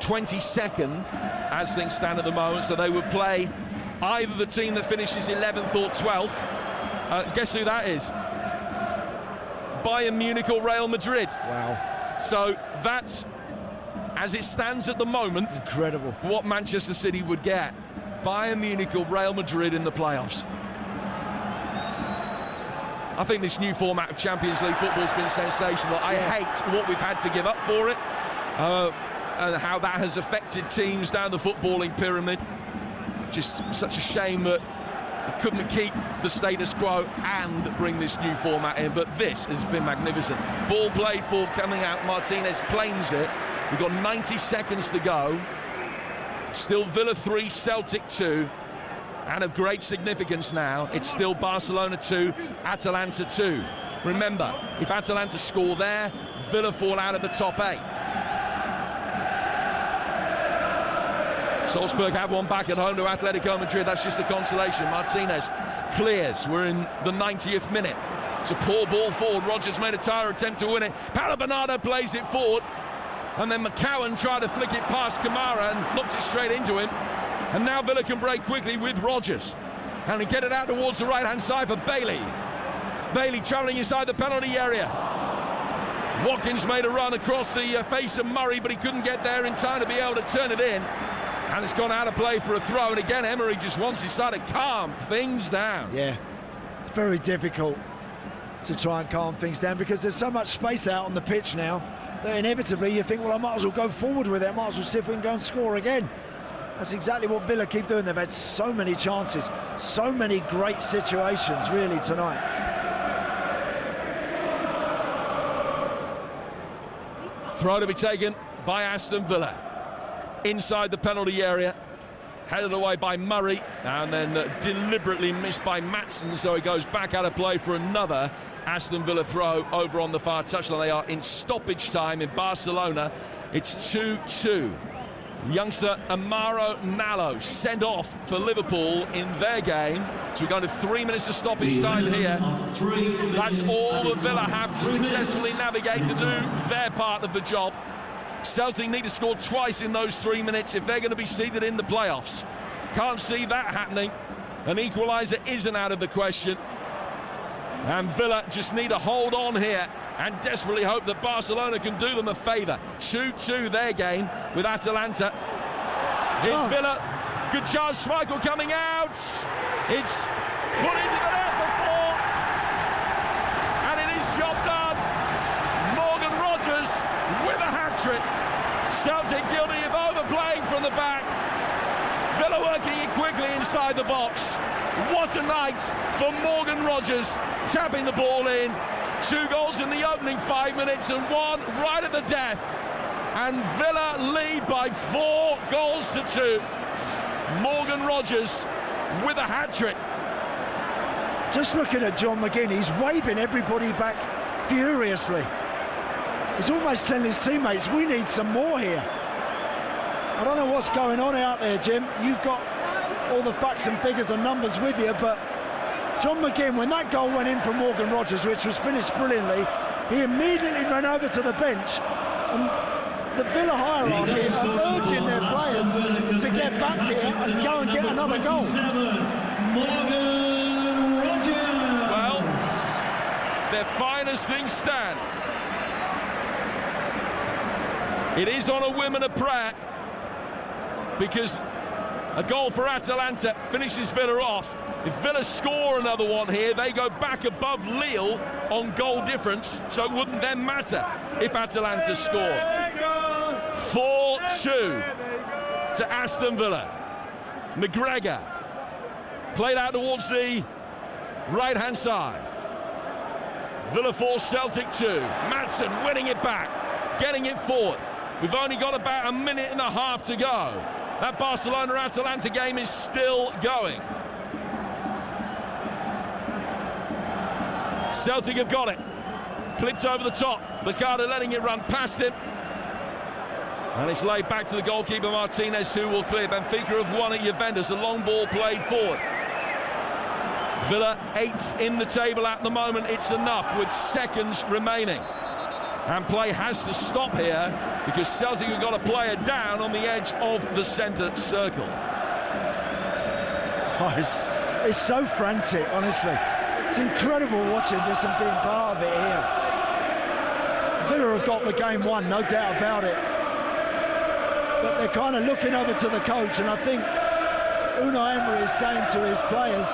22nd as things stand at the moment, so they would play either the team that finishes 11th or 12th. Guess who that is? Bayern Munich or Real Madrid. Wow. So that's, as it stands at the moment, incredible what Manchester City would get. Bayern Munich or Real Madrid in the playoffs. I think this new format of Champions League football has been sensational. I hate what we've had to give up for it, and how that has affected teams down the footballing pyramid. Just such a shame that we couldn't keep the status quo and bring this new format in, but this has been magnificent. Ball played for, coming out, Martinez claims it. We've got 90 seconds to go. Still Villa 3, Celtic 2, and of great significance now, it's still Barcelona 2, Atalanta 2. Remember, if Atalanta score there, Villa fall out of the top 8. Salzburg have one back at home to Atletico Madrid. That's just a consolation. Martinez clears. We're in the 90th minute. It's a poor ball forward. Rodgers made a tire attempt to win it. Paulo Bernardo plays it forward. And then McCowan tried to flick it past Kamara and knocked it straight into him. And now Villa can break quickly with Rodgers. And get it out towards the right-hand side for Bailey. Bailey travelling inside the penalty area. Watkins made a run across the face of Murray, but he couldn't get there in time to be able to turn it in. And it's gone out of play for a throw. And again, Emery just wants his side to calm things down. Yeah, it's very difficult to try and calm things down because there's so much space out on the pitch now that inevitably you think, well, I might as well go forward with it. I might as well see if we can go and score again. That's exactly what Villa keep doing. They've had so many chances, so many great situations really tonight. Throw to be taken by Aston Villa. Inside the penalty area. Headed away by Murray and then deliberately missed by Maatsen, so he goes back out of play for another Aston Villa throw over on the far touchline. They are in stoppage time in Barcelona. It's 2-2. Youngster Amaro Nallo sent off for Liverpool in their game. So we're going to 3 minutes of stoppage time here. That's all that Villa have to successfully navigate to do their part of the job. Celtic need to score twice in those 3 minutes if they're going to be seeded in the playoffs. Can't see that happening. An equaliser isn't out of the question. And Villa just need to hold on here and desperately hope that Barcelona can do them a favour. 2-2 their game with Atalanta. It's Villa. Good chance. Schmeichel coming out. It's put into the net for 4. Celtic guilty of overplaying from the back. Villa working it quickly inside the box. What a night for Morgan Rogers, tapping the ball in. 2 goals in the opening 5 minutes and 1 right at the death. And Villa lead by 4 goals to 2. Morgan Rogers with a hat-trick. Just looking at John McGinn, he's waving everybody back furiously. He's almost telling his teammates, we need some more here. I don't know what's going on out there, Jim. You've got all the facts and figures and numbers with you, but John McGinn, when that goal went in from Morgan Rogers, which was finished brilliantly, he immediately ran over to the bench, and the Villa hierarchy are urging their players to get back here and go and get another goal. Well, they're fine as things stand. It is on a whim and a prayer, because a goal for Atalanta finishes Villa off. If Villa score another one here, they go back above Lille on goal difference, so it wouldn't then matter if Atalanta score. 4-2 to Aston Villa. McGregor played out towards the right-hand side. Villa 4, Celtic 2. Maatsen winning it back, getting it forward. We've only got about a minute and a half to go. That Barcelona-Atalanta game is still going. Celtic have got it. Clipped over the top. Baccardo letting it run past him. And it's laid back to the goalkeeper Martinez, who will clear. Benfica have won at Juventus. A long ball played forward. Villa 8th in the table at the moment. It's enough with seconds remaining. And play has to stop here because Celtic have got a player down on the edge of the centre circle. Oh, it's so frantic, honestly. It's incredible watching this and being part of it here. Villa have got the game won, no doubt about it. But they're kind of looking over to the coach, and I think Unai Emery is saying to his players,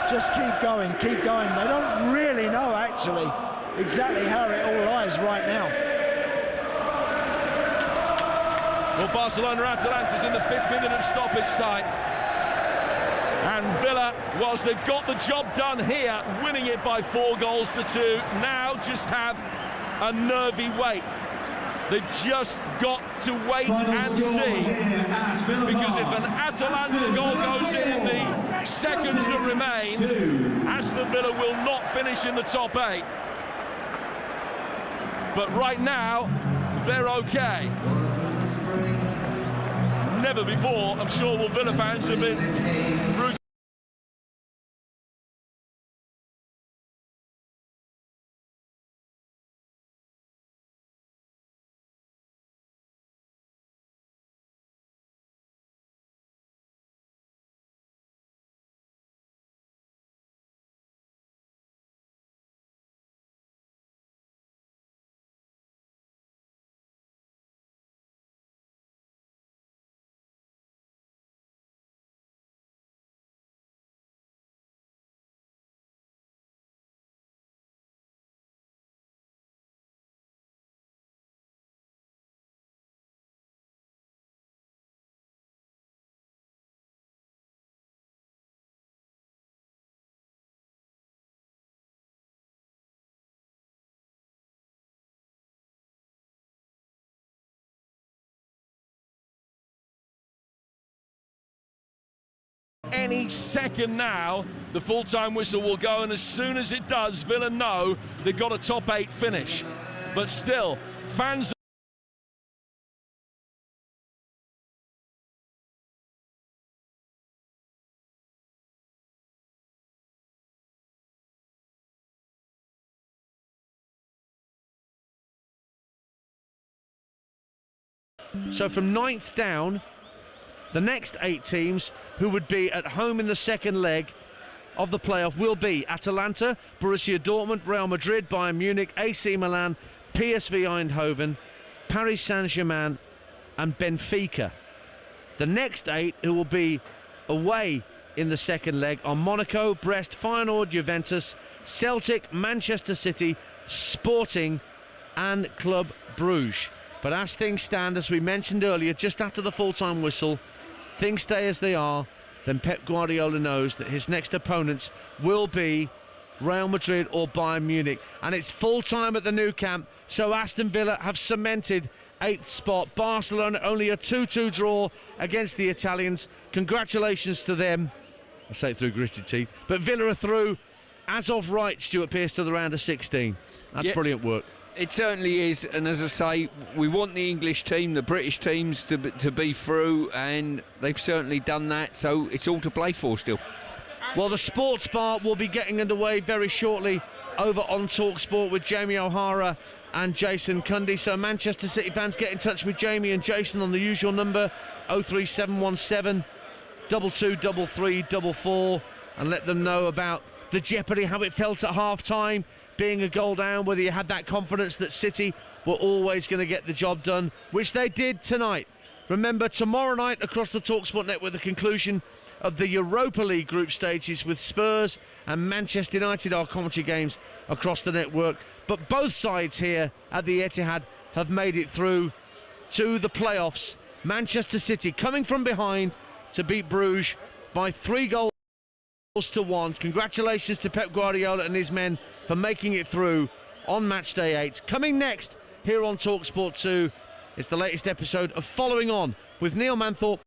just keep going, keep going. They don't really know, actually, exactly how it all lies right now. Well, Barcelona-Atalanta's in the 5th minute of stoppage time. And Villa, whilst they've got the job done here, winning it by 4 goals to 2, now just have a nervy wait. They've just got to wait and see, because if an Atalanta goal goes in the seconds that remain, Aston Villa will not finish in the top 8. But right now, they're okay. Never before, I'm sure, will Villa fans have been rooting. Any second now, the full-time whistle will go, and as soon as it does, Villa know they've got a top 8 finish. But still, fans... So from 9th down, the next 8 teams who would be at home in the second leg of the playoff will be Atalanta, Borussia Dortmund, Real Madrid, Bayern Munich, AC Milan, PSV Eindhoven, Paris Saint-Germain and Benfica. The next 8 who will be away in the second leg are Monaco, Brest, Feyenoord, Juventus, Celtic, Manchester City, Sporting and Club Brugge. But as things stand, as we mentioned earlier, just after the full-time whistle, things stay as they are, then Pep Guardiola knows that his next opponents will be Real Madrid or Bayern Munich. And it's full-time at the Nou Camp, so Aston Villa have cemented 8th spot. Barcelona only a 2-2 draw against the Italians. Congratulations to them. I say it through gritted teeth. But Villa are through as of right, Stuart Pearce, to the round of 16. That's brilliant work. It certainly is, and as I say, we want the English team, the British teams to be through, and they've certainly done that, so it's all to play for still. Well, the sports bar will be getting underway very shortly over on TalkSport with Jamie O'Hara and Jason Cundy. So Manchester City fans, get in touch with Jamie and Jason on the usual number 03717 223344 and let them know about the jeopardy, how it felt at half-time, being a goal down, whether you had that confidence that City were always going to get the job done, which they did tonight. Remember, tomorrow night across the TalkSport network, the conclusion of the Europa League group stages with Spurs and Manchester United, our commentary games across the network. But both sides here at the Etihad have made it through to the playoffs. Manchester City coming from behind to beat Bruges by 3-1. Congratulations to Pep Guardiola and his men for making it through on match day 8. Coming next here on TalkSport 2 is the latest episode of Following On with Neil Manthorpe